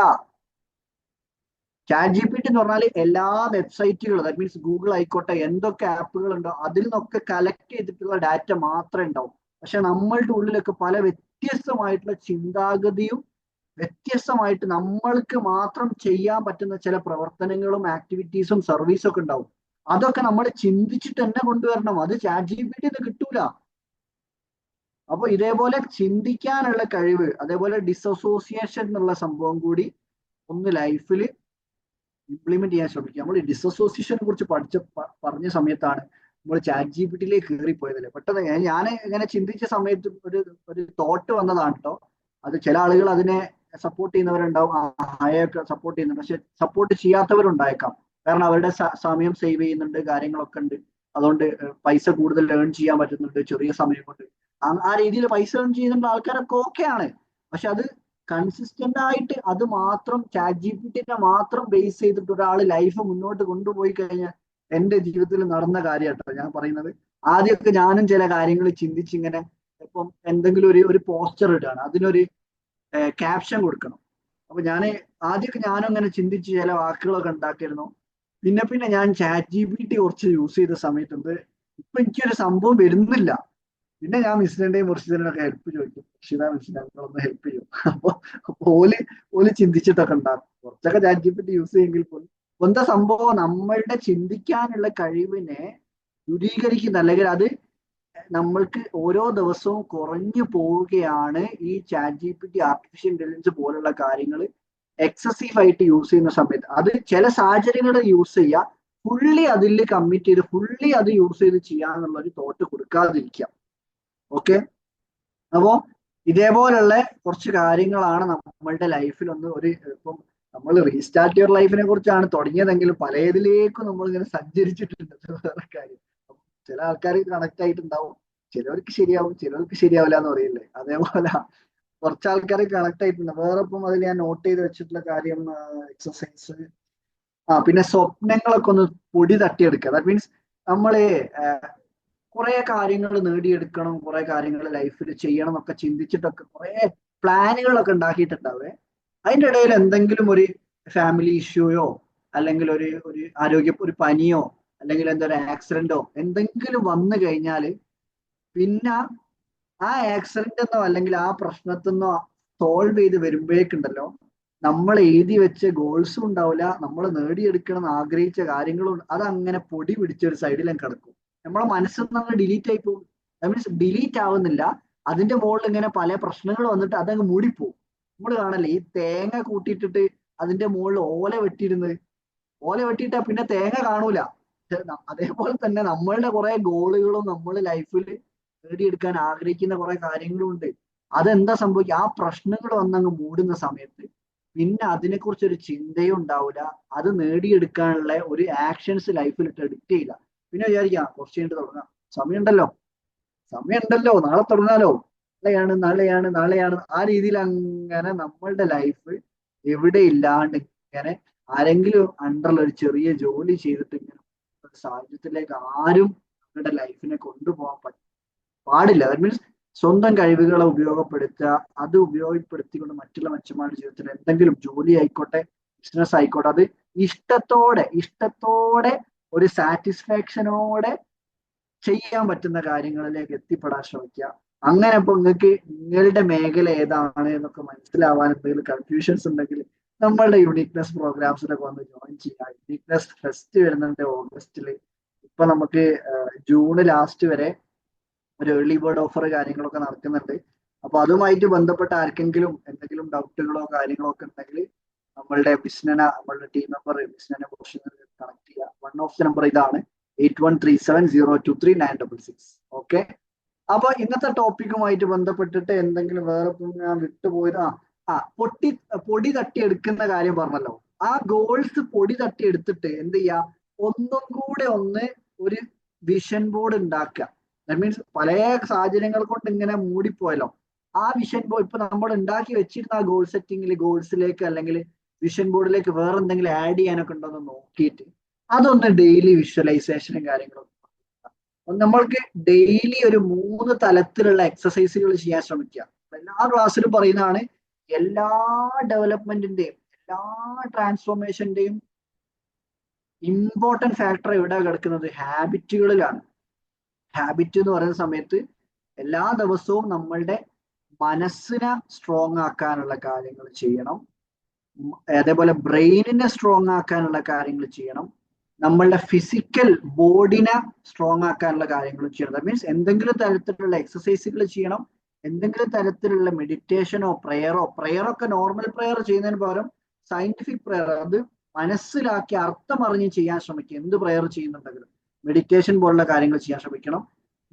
ചാറ്റ് ജി പി ടി എന്ന് പറഞ്ഞാൽ എല്ലാ വെബ്സൈറ്റുകളും, ദാറ്റ് മീൻസ് ഗൂഗിൾ ആയിക്കോട്ടെ, എന്തൊക്കെ ആപ്പുകൾ ഉണ്ടോ അതിൽ നിന്നൊക്കെ കളക്ട് ചെയ്തിട്ടുള്ള ഡാറ്റ മാത്രമേ ഉണ്ടാവും. പക്ഷെ നമ്മളുടെ ഉള്ളിലൊക്കെ പല വ്യത്യസ്തമായിട്ടുള്ള ചിന്താഗതിയും വ്യത്യസ്തമായിട്ട് നമ്മൾക്ക് മാത്രം ചെയ്യാൻ പറ്റുന്ന ചില പ്രവർത്തനങ്ങളും ആക്ടിവിറ്റീസും സർവീസും ഒക്കെ ഉണ്ടാവും. അതൊക്കെ നമ്മൾ ചിന്തിച്ചിട്ട് തന്നെ കൊണ്ടുവരണം. അത് ചാറ്റ് ജി പി ടി കിട്ടൂല. അപ്പൊ ഇതേപോലെ ചിന്തിക്കാനുള്ള കഴിവ്, അതേപോലെ ഡിസോസിയേഷൻ എന്നുള്ള സംഭവം കൂടി ഒന്ന് ലൈഫിൽ ഇംപ്ലിമെന്റ് ചെയ്യാൻ ശ്രമിക്കുക. നമ്മൾ ഡിസോസിയേഷനെ കുറിച്ച് പറഞ്ഞ സമയത്താണ് നമ്മൾ ചാറ്റ് ജി പി ടിയിലേക്ക് കയറിപ്പോയതല്ലേ. പെട്ടെന്ന് ഞാൻ ഇങ്ങനെ ചിന്തിച്ച സമയത്ത് ഒരു തോട്ട് വന്നതാണ് കേട്ടോ. അത് ചില ആളുകൾ അതിനെ സപ്പോർട്ട് ചെയ്യുന്നവരുണ്ടാവും, ആയൊക്കെ സപ്പോർട്ട് ചെയ്യുന്നുണ്ട്. പക്ഷെ സപ്പോർട്ട് ചെയ്യാത്തവരുണ്ടായേക്കാം. കാരണം അവരുടെ സമയം സേവ് ചെയ്യുന്നുണ്ട്, കാര്യങ്ങളൊക്കെ ഉണ്ട്. അതുകൊണ്ട് പൈസ കൂടുതൽ ഏൺ ചെയ്യാൻ പറ്റുന്നുണ്ട് ചെറിയ സമയം കൊണ്ട്. ആ രീതിയിൽ പൈസ ഏൺ ചെയ്യുന്ന ആൾക്കാരൊക്കെ ഓക്കെയാണ്. പക്ഷെ അത് കൺസിസ്റ്റന്റ് ആയിട്ട് അത് മാത്രം ചാറ്റ് ജി പി ടിനെ മാത്രം ബേസ് ചെയ്തിട്ട് ഒരാൾ ലൈഫ് മുന്നോട്ട് കൊണ്ടുപോയി കഴിഞ്ഞാൽ, എന്റെ ജീവിതത്തിൽ നടന്ന കാര്യമാട്ടോ ഞാൻ പറയുന്നത്. ആദ്യമൊക്കെ ഞാനും ചില കാര്യങ്ങൾ ചിന്തിച്ചിങ്ങനെ, ഇപ്പം എന്തെങ്കിലും ഒരു പോസ്റ്റർ ഇടുകയാണ്, അതിനൊരു ക്യാപ്ഷൻ കൊടുക്കണം. അപ്പൊ ആദ്യമൊക്കെ ഞാനും അങ്ങനെ ചിന്തിച്ച് ചില വാക്കുകളൊക്കെ ഉണ്ടാക്കിയിരുന്നു. പിന്നെ ഞാൻ ചാറ്റ് ജി പി ടി കുറച്ച് യൂസ് ചെയ്ത സമയത്തുണ്ട് ഇപ്പൊ എനിക്കൊരു സംഭവം വരുന്നില്ല. പിന്നെ ഞാൻ മിസ്സിന്റെയും മുർഷിദിനൊക്കെ ഹെൽപ്പ് ചോദിക്കും, മിസ്സിനൊന്ന് ഹെൽപ്പ് ചെയ്യും. അപ്പൊ ഓല് ചിന്തിച്ചിട്ടൊക്കെ ഉണ്ടാക്കും. കുറച്ചൊക്കെ chat G P T use ചെയ്യുമെങ്കിൽ പോലും എന്താ സംഭവം, നമ്മളുടെ ചിന്തിക്കാനുള്ള കഴിവിനെ ദുരീകരിക്കുന്ന, അല്ലെങ്കിൽ അത് നമ്മൾക്ക് ഓരോ ദിവസവും കുറഞ്ഞു പോവുകയാണ് ഈ chat G P T, artificial intelligence പോലുള്ള കാര്യങ്ങൾ എക്സസീവ് ആയിട്ട് യൂസ് ചെയ്യുന്ന സമയത്ത്. അത് ചില സാഹചര്യങ്ങൾ യൂസ് ചെയ്യുക, ഫുള്ളി അതിൽ കമ്മിറ്റ് ചെയ്ത് ഫുള്ളി അത് യൂസ് ചെയ്ത് ചെയ്യാന്നുള്ള ഒരു തോട്ട് കൊടുക്കാതിരിക്കുക. ഓക്കെ, അപ്പോ ഇതേപോലുള്ള കുറച്ച് കാര്യങ്ങളാണ് നമ്മളുടെ ലൈഫിൽ ഇപ്പം നമ്മൾ റീസ്റ്റാർട്ട് യുവർ ലൈഫിനെ കുറിച്ചാണ് തുടങ്ങിയതെങ്കിലും പലതിലേക്കും നമ്മൾ ഇങ്ങനെ സഞ്ചരിച്ചിട്ടുണ്ട്. വേറെ കാര്യം, ചില ആൾക്കാർ കണക്ട് ആയിട്ടുണ്ടാവും, ചിലവർക്ക് ശരിയാവും, ചിലവർക്ക് ശരിയാവില്ല എന്ന് പറയില്ലേ. അതേപോലെ കുറച്ച് ആൾക്കാർ കണക്ട് ആയിട്ടുണ്ട്. വേറെ ഇപ്പം അതിൽ ഞാൻ നോട്ട് ചെയ്ത് വെച്ചിട്ടുള്ള കാര്യം, എക്സസൈസ്, പിന്നെ സ്വപ്നങ്ങളൊക്കെ ഒന്ന് പൊടി തട്ടിയെടുക്കുക. ദാറ്റ് മീൻസ് നമ്മള് കുറെ കാര്യങ്ങൾ നേടിയെടുക്കണം, കുറെ കാര്യങ്ങൾ ലൈഫിൽ ചെയ്യണം എന്നൊക്കെ ചിന്തിച്ചിട്ടൊക്കെ കുറെ പ്ലാനുകളൊക്കെ ഉണ്ടാക്കിയിട്ടുണ്ടാവേ. അതിൻ്റെ ഇടയിൽ എന്തെങ്കിലും ഒരു ഫാമിലി ഇഷ്യൂയോ, അല്ലെങ്കിൽ ഒരു പനിയോ, അല്ലെങ്കിൽ എന്തൊരു ആക്സിഡന്റോ എന്തെങ്കിലും വന്നു കഴിഞ്ഞാല്, പിന്നെ ആ ആക്സിഡന്റ് എന്നോ അല്ലെങ്കിൽ ആ പ്രശ്നത്തിന്നോ സോൾവ് ചെയ്ത് വരുമ്പോഴേക്കുണ്ടല്ലോ, നമ്മൾ എഴുതി വെച്ച ഗോൾസും ഉണ്ടാവില്ല, നമ്മൾ നേടിയെടുക്കണം എന്ന് ആഗ്രഹിച്ച കാര്യങ്ങളും അതങ്ങനെ പൊടി പിടിച്ചൊരു സൈഡിലും കിടക്കും. നമ്മളെ മനസ്സിൽ നിന്ന് അങ്ങ് ഡിലീറ്റ് ആയി പോകും. മീൻസ് ഡിലീറ്റ് ആവുന്നില്ല, അതിന്റെ മുകളിൽ ഇങ്ങനെ പല പ്രശ്നങ്ങൾ വന്നിട്ട് അതങ്ങ് മൂടിപ്പോവും. നമ്മൾ കാണല്ലേ ഈ തേങ്ങ കൂട്ടിയിട്ടിട്ട് അതിന്റെ മുകളിൽ ഓല വെട്ടിയിട്ടാ പിന്നെ തേങ്ങ കാണൂല. അതേപോലെ തന്നെ നമ്മളുടെ കുറെ ഗോളുകളും നമ്മൾ ലൈഫിൽ നേടിയെടുക്കാൻ ആഗ്രഹിക്കുന്ന കുറെ കാര്യങ്ങളും ഉണ്ട്. അതെന്താ സംഭവിക്കുക, ആ പ്രശ്നങ്ങൾ വന്നങ്ങ് മൂടുന്ന സമയത്ത് പിന്നെ അതിനെക്കുറിച്ച് ഒരു ചിന്തയും ഉണ്ടാവില്ല. അത് നേടിയെടുക്കാനുള്ള ഒരു ആക്ഷൻസ് ലൈഫിൽ എടുക്കുകയില്ല. പിന്നെ വിചാരിക്കാം കുറച്ച് കഴിഞ്ഞിട്ട് തുടങ്ങാം, സമയമുണ്ടല്ലോ നാളെ തുടങ്ങാലോ, നാളെയാണ് ആ രീതിയിൽ അങ്ങനെ നമ്മളുടെ ലൈഫ് എവിടെ ഇല്ലാണ്ട് ഇങ്ങനെ ആരെങ്കിലും അണ്ടറിൽ ഒരു ചെറിയ ജോലി ചെയ്തിട്ട് ഇങ്ങനെ ഒരു സാഹചര്യത്തിലേക്ക് ആരും അവരുടെ ലൈഫിനെ കൊണ്ടുപോകാൻ പാടില്ല. ദാറ്റ് മീൻസ് സ്വന്തം കഴിവുകളെ ഉപയോഗപ്പെടുത്തുക, അത് ഉപയോഗപ്പെടുത്തിക്കൊണ്ട് മറ്റുള്ള മനുഷ്യന്മാരുടെ ജീവിതത്തിൽ എന്തെങ്കിലും ജോലി ആയിക്കോട്ടെ, ബിസിനസ് ആയിക്കോട്ടെ, അത് ഇഷ്ടത്തോടെ ഒരു സാറ്റിസ്ഫാക്ഷനോടെ ചെയ്യാൻ പറ്റുന്ന കാര്യങ്ങളിലേക്ക് എത്തിപ്പെടാൻ ശ്രമിക്കുക. അങ്ങനെ ഇപ്പൊ നിങ്ങളുടെ മേഖല ഏതാണ് എന്നൊക്കെ മനസ്സിലാവാൻ എന്തെങ്കിലും കൺഫ്യൂഷൻസ് ഉണ്ടെങ്കിൽ നമ്മളുടെ യുണീക്നെസ് പ്രോഗ്രാംസിലൊക്കെ വന്ന് ജോയിൻ ചെയ്യുക. യുണീക്നെസ് ഫെസ്റ്റ് വരുന്നുണ്ട് ഓഗസ്റ്റില്. ഇപ്പൊ നമുക്ക് ജൂൺ ലാസ്റ്റ് വരെ ഒരു ഏർലി ബേർഡ് ഓഫർ കാര്യങ്ങളൊക്കെ നടക്കുന്നുണ്ട്. അപ്പൊ അതുമായിട്ട് ബന്ധപ്പെട്ട ആർക്കെങ്കിലും എന്തെങ്കിലും ഡൗട്ടുകളോ കാര്യങ്ങളോ ഒക്കെ ഉണ്ടെങ്കിൽ നമ്മളുടെ നമ്മളുടെ ടീം മെമ്പർ ബിസ്നനെ കണക്ട് ചെയ്യുക. വൺ ഓഫ് ദ നമ്പർ ഇതാണ് 8137023966. ഓക്കെ, അപ്പൊ ഇന്നത്തെ ടോപ്പിക്കുമായിട്ട് ബന്ധപ്പെട്ടിട്ട് എന്തെങ്കിലും വേറെ ഞാൻ വിട്ടുപോയത്, പൊടി തട്ടിയെടുക്കുന്ന കാര്യം പറഞ്ഞല്ലോ. ആ ഗോൾസ് പൊടി തട്ടി എടുത്തിട്ട് എന്ത് ചെയ്യുക, ഒന്നും കൂടെ ഒരു വിഷൻ ബോർഡ് ഉണ്ടാക്കുക. ദാറ്റ് മീൻസ് പല സാഹചര്യങ്ങൾ കൊണ്ട് ഇങ്ങനെ മൂടിപ്പോയല്ലോ, ആ വിഷൻ ബോർഡ് ഇപ്പൊ നമ്മൾ ഉണ്ടാക്കി വെച്ചിരുന്ന ആ ഗോൾ സെറ്റിംഗിൽ ഗോൾസിലേക്ക് അല്ലെങ്കിൽ വിഷൻ ബോർഡിലേക്ക് വേറെ എന്തെങ്കിലും ആഡ് ചെയ്യാനൊക്കെ ഉണ്ടോ എന്ന് നോക്കിയിട്ട് അതൊന്ന് ഡെയിലി വിഷ്വലൈസേഷനും കാര്യങ്ങളും നമ്മൾക്ക് ഡെയിലി ഒരു 3 തലത്തിലുള്ള എക്സസൈസുകൾ ചെയ്യാൻ ശ്രമിക്കുക. എല്ലാ ക്ലാസ്സിലും പറയുന്നതാണ്, എല്ലാ ഡെവലപ്മെന്റിന്റെയും എല്ലാ ട്രാൻസ്ഫോർമേഷന്റെയും ഇമ്പോർട്ടന്റ് ഫാക്ടർ എവിടെ കിടക്കുന്നത്? ഹാബിറ്റുകളിലാണ്. ഹാബിറ്റ് എന്ന് പറയുന്ന സമയത്ത് എല്ലാ ദിവസവും നമ്മളുടെ മനസ്സിനെ സ്ട്രോങ് ആക്കാനുള്ള കാര്യങ്ങൾ ചെയ്യണം, അതേപോലെ ബ്രെയിനിനെ സ്ട്രോങ് ആക്കാനുള്ള കാര്യങ്ങൾ ചെയ്യണം, നമ്മളുടെ ഫിസിക്കൽ ബോഡിനെ സ്ട്രോങ് ആക്കാനുള്ള കാര്യങ്ങൾ ചെയ്യണം. ദാറ്റ് മീൻസ് എന്തെങ്കിലും തരത്തിലുള്ള എക്സസൈസുകൾ ചെയ്യണം, എന്തെങ്കിലും തരത്തിലുള്ള മെഡിറ്റേഷനോ പ്രയറൊക്കെ നോർമൽ പ്രയർ ചെയ്യുന്നതിന് പകരം സയന്റിഫിക് പ്രയർ, അത് മനസ്സിലാക്കി അർത്ഥം അറിഞ്ഞ് ചെയ്യാൻ ശ്രമിക്കുക. എന്ത് പ്രയർ ചെയ്യുന്നുണ്ടെങ്കിലും മെഡിറ്റേഷൻ പോലുള്ള കാര്യങ്ങൾ ചെയ്യാൻ ശ്രമിക്കണം.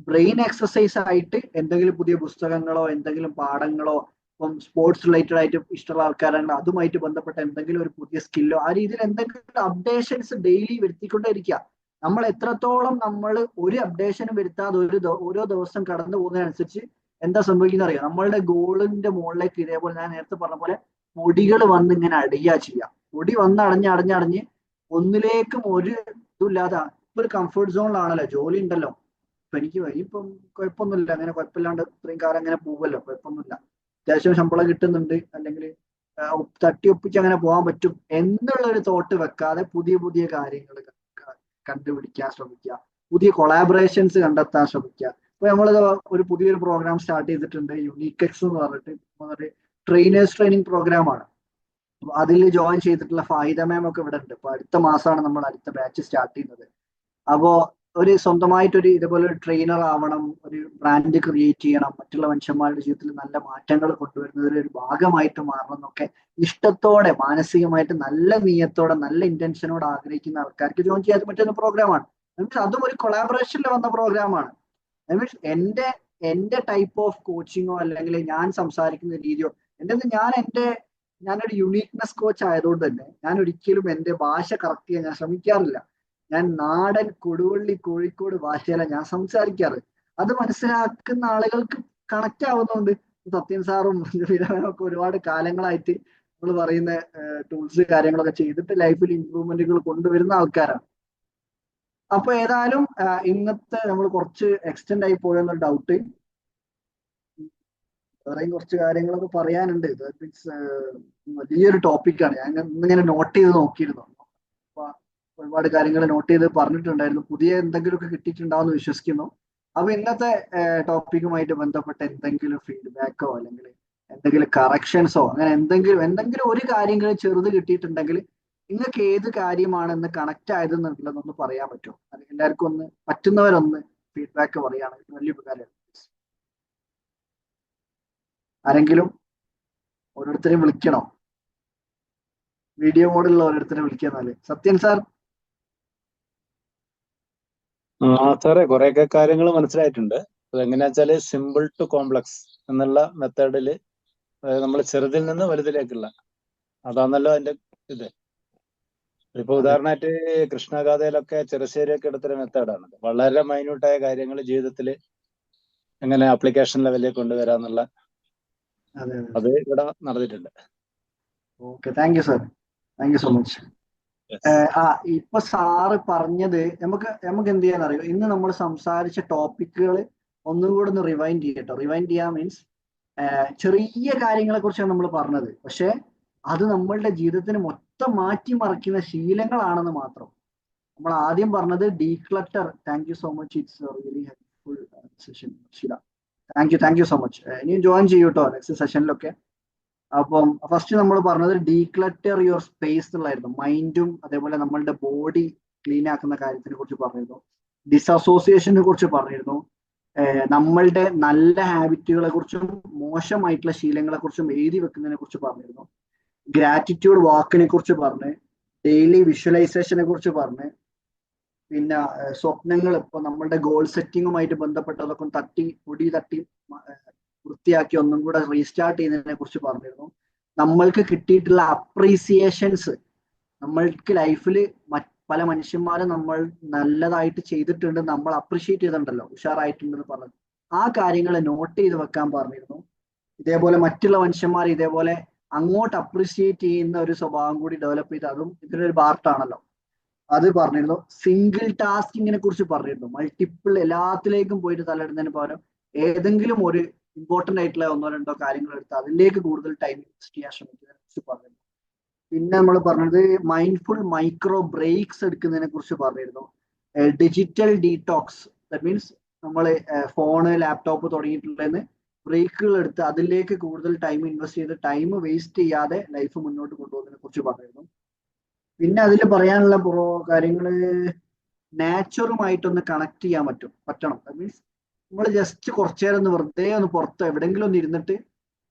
ബ്രെയിൻ എക്സസൈസ് ആയിട്ട് എന്തെങ്കിലും പുതിയ പുസ്തകങ്ങളോ എന്തെങ്കിലും പാഠങ്ങളോ, ഇപ്പം സ്പോർട്സ് റിലേറ്റഡ് ആയിട്ട് ഇഷ്ടമുള്ള ആൾക്കാരാണെങ്കിൽ അതുമായിട്ട് ബന്ധപ്പെട്ട എന്തെങ്കിലും ഒരു പുതിയ സ്കില്ലോ ആ രീതിയിൽ എന്തെങ്കിലും അപ്ഡേഷൻസ് ഡെയിലി വരുത്തിക്കൊണ്ടേ ഇരിക്കുക. നമ്മൾ എത്രത്തോളം നമ്മൾ ഒരു അപ്ഡേഷനും വരുത്താതെ ഓരോ ദിവസം കടന്നു പോകുന്നതിനനുസരിച്ച് എന്താ സംഭവിക്കുന്ന അറിയാം, നമ്മളുടെ ഗോളിന്റെ മുകളിലേക്ക് ഇതേപോലെ ഞാൻ നേരത്തെ പറഞ്ഞ പോലെ പൊടികൾ വന്ന് ഇങ്ങനെ അടിയുക ചെയ്യുക. പൊടി വന്ന് അടഞ്ഞ് ഒന്നിലേക്കും ഒരു ഇതുമില്ലാതെ ഇപ്പൊ ഒരു കംഫർട്ട് സോണിലാണല്ലോ, ജോലി ഉണ്ടല്ലോ, ഇപ്പൊ എനിക്ക് ഇപ്പം കുഴപ്പമൊന്നുമില്ല, അങ്ങനെ കുഴപ്പമില്ലാണ്ട് ഇത്രയും കാലം അങ്ങനെ പോവല്ലോ, കുഴപ്പമൊന്നുമില്ല, അത്യാവശ്യം ശമ്പളം കിട്ടുന്നുണ്ട്, അല്ലെങ്കിൽ തട്ടി ഒപ്പിച്ച് അങ്ങനെ പോകാൻ പറ്റും എന്നുള്ള ഒരു തോട്ട് വെക്കാതെ പുതിയ പുതിയ കാര്യങ്ങൾ കണ്ടുപിടിക്കാൻ ശ്രമിക്കുക, പുതിയ കൊളാബറേഷൻസ് കണ്ടെത്താൻ ശ്രമിക്കുക. ഇപ്പൊ നമ്മളത് ഒരു പുതിയൊരു പ്രോഗ്രാം സ്റ്റാർട്ട് ചെയ്തിട്ടുണ്ട്, യുണീകെക്സ് എന്ന് പറഞ്ഞിട്ട് ട്രെയിനേഴ്സ് ട്രെയിനിങ് പ്രോഗ്രാമാണ്. അതിൽ ജോയിൻ ചെയ്തിട്ടുള്ള ഫായിദ മാം ഒക്കെ ഇവിടെ ഉണ്ട്. ഇപ്പൊ അടുത്ത മാസമാണ് നമ്മൾ അടുത്ത ബാച്ച് സ്റ്റാർട്ട് ചെയ്യുന്നത്. അപ്പോ ഒരു സ്വന്തമായിട്ടൊരു ഇതുപോലെ ഒരു ട്രെയിനർ ആവണം, ഒരു ബ്രാൻഡ് ക്രിയേറ്റ് ചെയ്യണം, മറ്റുള്ള മനുഷ്യന്മാരുടെ ജീവിതത്തിൽ നല്ല മാറ്റങ്ങൾ കൊണ്ടുവരുന്നതിൽ ഒരു ഭാഗമായിട്ട് മാറണം എന്നൊക്കെ ഇഷ്ടത്തോടെ, മാനസികമായിട്ട് നല്ല നീയത്തോടെ, നല്ല ഇന്റൻഷനോടെ ആഗ്രഹിക്കുന്ന ആൾക്കാർക്ക് ജോയിൻ ചെയ്യാൻ പറ്റുന്ന പ്രോഗ്രാമാണ്. അതും ഒരു കൊളാബറേഷനിൽ വന്ന പ്രോഗ്രാമാണ്. എന്റെ ടൈപ്പ് ഓഫ് കോച്ചിങ്ങോ അല്ലെങ്കിൽ ഞാൻ സംസാരിക്കുന്ന രീതിയോ ഞാനൊരു യുണീക്നെസ് കോച്ച് ആയതുകൊണ്ട് തന്നെ ഞാൻ ഒരിക്കലും എന്റെ ഭാഷ കറക്റ്റ് ചെയ്യാൻ ഞാൻ ശ്രമിക്കാറില്ല. ഞാൻ നാടൻ കൊടുവള്ളി കോഴിക്കോട് ഭാഷയിലാണ് ഞാൻ സംസാരിക്കാറ്. അത് മനസ്സിലാക്കുന്ന ആളുകൾക്ക് കണക്ട് ആവുന്നുണ്ട്. സത്യൻ സാറും ഒക്കെ ഒരുപാട് കാലങ്ങളായിട്ട് നമ്മൾ പറയുന്ന ടൂൾസ് കാര്യങ്ങളൊക്കെ ചെയ്തിട്ട് ലൈഫിൽ ഇമ്പ്രൂവ്മെന്റുകൾ കൊണ്ടുവരുന്ന ആൾക്കാരാണ്. അപ്പൊ ഏതായാലും ഇന്നത്തെ നമ്മൾ കുറച്ച് എക്സ്റ്റെൻഡ് ആയി പോയെന്നൊരു ഡൗട്ട്. വേറെയും കുറച്ച് കാര്യങ്ങളൊക്കെ പറയാനുണ്ട്. വലിയൊരു ടോപ്പിക്കാണ്. ഞാൻ ഇന്നിങ്ങനെ നോട്ട് ചെയ്ത് നോക്കിയിരുന്നു. അപ്പൊ ഒരുപാട് കാര്യങ്ങൾ നോട്ട് ചെയ്ത് പറഞ്ഞിട്ടുണ്ടായിരുന്നു. പുതിയ എന്തെങ്കിലുമൊക്കെ കിട്ടിയിട്ടുണ്ടാവുമെന്ന് വിശ്വസിക്കുന്നു. അപ്പൊ ഇന്നത്തെ ടോപ്പിക്കുമായിട്ട് ബന്ധപ്പെട്ട എന്തെങ്കിലും ഫീഡ്ബാക്കോ അല്ലെങ്കിൽ എന്തെങ്കിലും കറക്ഷൻസോ അങ്ങനെ എന്തെങ്കിലും ഒരു കാര്യങ്ങൾ ചെറുത് കിട്ടിയിട്ടുണ്ടെങ്കിൽ നിങ്ങൾക്ക് ഏത് കാര്യമാണെന്ന് കണക്ട് ആയതെന്നുള്ളതൊന്ന് പറയാൻ പറ്റുമോ? അല്ലെങ്കിൽ എല്ലാവർക്കും ഒന്ന് പറ്റുന്നവരൊന്ന് ഫീഡ്ബാക്ക് പറയുകയാണെങ്കിൽ വലിയ ഉപകാരമാണ്. ആരെങ്കിലും ഓരോരുത്തരെയും വിളിക്കണോ? വീഡിയോ മോഡിലുള്ള ഓരോരുത്തരെ വിളിക്കാന്നാല്. സത്യൻ സാർ. സാറേ, കുറെയൊക്കെ കാര്യങ്ങൾ മനസ്സിലായിട്ടുണ്ട്. അതെങ്ങനെയാ വെച്ചാല് സിമ്പിൾ ടു കോംപ്ലക്സ് എന്നുള്ള മെത്തേഡില് നമ്മൾ ചെറുതിൽ നിന്ന് വലുതിലേക്കുള്ള അതാണല്ലോ അതിന്റെ ഇത്. ഇപ്പൊ ഉദാഹരണമായിട്ട് കൃഷ്ണഗാഥയിലൊക്കെ ചെറുശ്ശേരിയൊക്കെ എടുത്തൊരു മെത്തേഡാണ്. വളരെ മൈന്യൂട്ടായ കാര്യങ്ങൾ ജീവിതത്തിൽ എങ്ങനെ ആപ്ലിക്കേഷൻ ലെവലിലേക്ക് കൊണ്ടുവരാന്നുള്ള അത് ഇവിടെ നടന്നിട്ടുണ്ട്. Okay, thank you sir, thank you so much. ഇപ്പൊ സാറ് പറഞ്ഞത് നമുക്ക് എന്ത് ചെയ്യാനറിയോ, ഇന്ന് നമ്മൾ സംസാരിച്ച ടോപ്പിക്കുകൾ ഒന്നും കൂടെ ഒന്ന് റിവൈൻഡ് ചെയ്യട്ടോ. റിവൈൻഡ് ചെയ്യാൻ മീൻസ് ചെറിയ കാര്യങ്ങളെ കുറിച്ചാണ് നമ്മൾ പറഞ്ഞത്, പക്ഷെ അത് നമ്മളുടെ ജീവിതത്തിന് മൊത്തം മാറ്റിമറിക്കുന്ന ശീലങ്ങളാണെന്ന് മാത്രം. നമ്മൾ ആദ്യം പറഞ്ഞത് declutter. Thank you so much, it's really helpful session. Thank you so much. ഇനിയും ജോയിൻ ചെയ്യൂട്ടോ നെക്സ്റ്റ് സെഷനിലൊക്കെ. അപ്പം ഫസ്റ്റ് നമ്മൾ പറഞ്ഞത് ഡീക്ലട്ടർ യുവർ സ്പേസ് എന്നുള്ളായിരുന്നു. മൈൻഡും അതേപോലെ നമ്മളുടെ ബോഡി ക്ലീൻ ആക്കുന്ന കാര്യത്തിനെ കുറിച്ച് പറഞ്ഞിരുന്നു. ഡിസസോസിയേഷനെ കുറിച്ച് പറഞ്ഞിരുന്നു. നമ്മളുടെ നല്ല ഹാബിറ്റുകളെ കുറിച്ചും മോശമായിട്ടുള്ള ശീലങ്ങളെ കുറിച്ചും എഴുതി വെക്കുന്നതിനെ കുറിച്ച് പറഞ്ഞിരുന്നു. ഗ്രാറ്റിറ്റ്യൂഡ് വാക്കിനെ കുറിച്ച് പറഞ്ഞ്, ഡെയിലി വിഷ്വലൈസേഷനെ കുറിച്ച് പറഞ്ഞ്, പിന്നെ സ്വപ്നങ്ങൾ, ഇപ്പൊ നമ്മളുടെ ഗോൾ സെറ്റിങ്ങുമായിട്ട് ബന്ധപ്പെട്ടതൊക്കെ പൊടി തട്ടി വൃത്തിയാക്കി ഒന്നും കൂടെ റീസ്റ്റാർട്ട് ചെയ്യുന്നതിനെ കുറിച്ച് പറഞ്ഞിരുന്നു. നമ്മൾക്ക് കിട്ടിയിട്ടുള്ള അപ്രീസിയേഷൻസ്, നമ്മൾക്ക് ലൈഫിൽ പല മനുഷ്യന്മാരും നമ്മൾ നല്ലതായിട്ട് ചെയ്തിട്ടുണ്ട്, നമ്മൾ അപ്രിഷിയേറ്റ് ചെയ്തിട്ടുണ്ടല്ലോ, ഉഷാറായിട്ടുണ്ടെന്ന് പറഞ്ഞു. ആ കാര്യങ്ങൾ നോട്ട് ചെയ്ത് വെക്കാൻ പറഞ്ഞിരുന്നു. ഇതേപോലെ മറ്റുള്ള മനുഷ്യന്മാർ ഇതേപോലെ അങ്ങോട്ട് അപ്രിഷിയേറ്റ് ചെയ്യുന്ന ഒരു സ്വഭാവം കൂടി ഡെവലപ്പ് ചെയ്ത്, അതും ഇതിനൊരു പാർട്ടാണല്ലോ, അത് പറഞ്ഞിരുന്നു. സിംഗിൾ ടാസ്കിങ്ങിനെ കുറിച്ച് പറഞ്ഞിരുന്നു. മൾട്ടിപ്പിൾ എല്ലാത്തിലേക്കും പോയിട്ട് തലയിടുന്നതിന് പകരം ഏതെങ്കിലും ഒരു ഇമ്പോർട്ടന്റ് ആയിട്ടുള്ള ഒന്നോ രണ്ടോ കാര്യങ്ങൾ എടുത്ത് അതിലേക്ക് കൂടുതൽ ടൈം ഇൻവെസ്റ്റ് ചെയ്യാൻ ശ്രമിക്കുന്നതിനെ കുറിച്ച് പറഞ്ഞിരുന്നു. പിന്നെ നമ്മൾ പറഞ്ഞത് മൈൻഡ്ഫുൾ മൈക്രോ ബ്രേക്സ് എടുക്കുന്നതിനെ കുറിച്ച് പറഞ്ഞിരുന്നു. ഡിജിറ്റൽ ഡീടോക്സ്, ദാറ്റ് മീൻസ് നമ്മൾ ഫോണ് ലാപ്ടോപ്പ് തുടങ്ങിയിട്ടുള്ളതിന് ബ്രേക്കുകൾ എടുത്ത് അതിലേക്ക് കൂടുതൽ ടൈം ഇൻവെസ്റ്റ് ചെയ്ത് ടൈം വേസ്റ്റ് ചെയ്യാതെ ലൈഫ് മുന്നോട്ട് കൊണ്ടുപോകുന്നതിനെ കുറിച്ച് പറഞ്ഞിരുന്നു. പിന്നെ അതിൽ പറയാനുള്ള കാര്യങ്ങള് നാച്ചുറുമായിട്ടൊന്ന് കണക്ട് ചെയ്യാൻ പറ്റണം. ദാറ്റ് മീൻസ് നമ്മൾ ജസ്റ്റ് കുറച്ചു നേരം ഒന്ന് വെറുതെ ഒന്ന് പുറത്ത് എവിടെയെങ്കിലും ഒന്ന് ഇരുന്നിട്ട്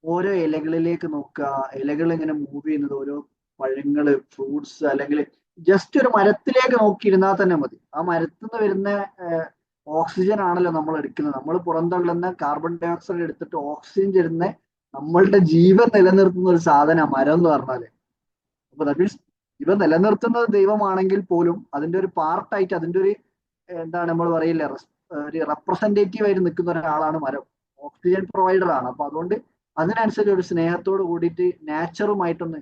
ഓരോ ഇലകളിലേക്ക് നോക്കുക, ഇലകൾ ഇങ്ങനെ മൂവ് ചെയ്യുന്നത്, ഓരോ പഴങ്ങള്, ഫ്രൂട്ട്സ്, അല്ലെങ്കിൽ ജസ്റ്റ് ഒരു മരത്തിലേക്ക് നോക്കിയിരുന്നാൽ തന്നെ മതി. ആ മരത്തിൽ നിന്ന് വരുന്ന ഓക്സിജൻ ആണല്ലോ നമ്മൾ എടുക്കുന്നത്. നമ്മൾ പുറന്തള്ളുന്ന കാർബൺ ഡൈ ഓക്സൈഡ് എടുത്തിട്ട് ഓക്സിജൻ തരുന്ന നമ്മളുടെ ജീവൻ നിലനിർത്തുന്ന ഒരു സാധന മരം എന്ന് പറഞ്ഞാല്. അപ്പൊ ദാറ്റ് മീൻസ് ഇവ നിലനിർത്തുന്നത് ദൈവമാണെങ്കിൽ പോലും അതിന്റെ ഒരു പാർട്ടായിട്ട്, അതിന്റെ ഒരു എന്താണ് നമ്മൾ പറയില്ല, ഒരു റെപ്രസെന്റേറ്റീവ് ആയിട്ട് നിൽക്കുന്ന ഒരാളാണ് മരം. ഓക്സിജൻ പ്രൊവൈഡർ ആണ്. അപ്പൊ അതുകൊണ്ട് അതിനനുസരിച്ച് ഒരു സ്നേഹത്തോട് കൂടിയിട്ട് നാച്ചുറുമായിട്ടൊന്ന്,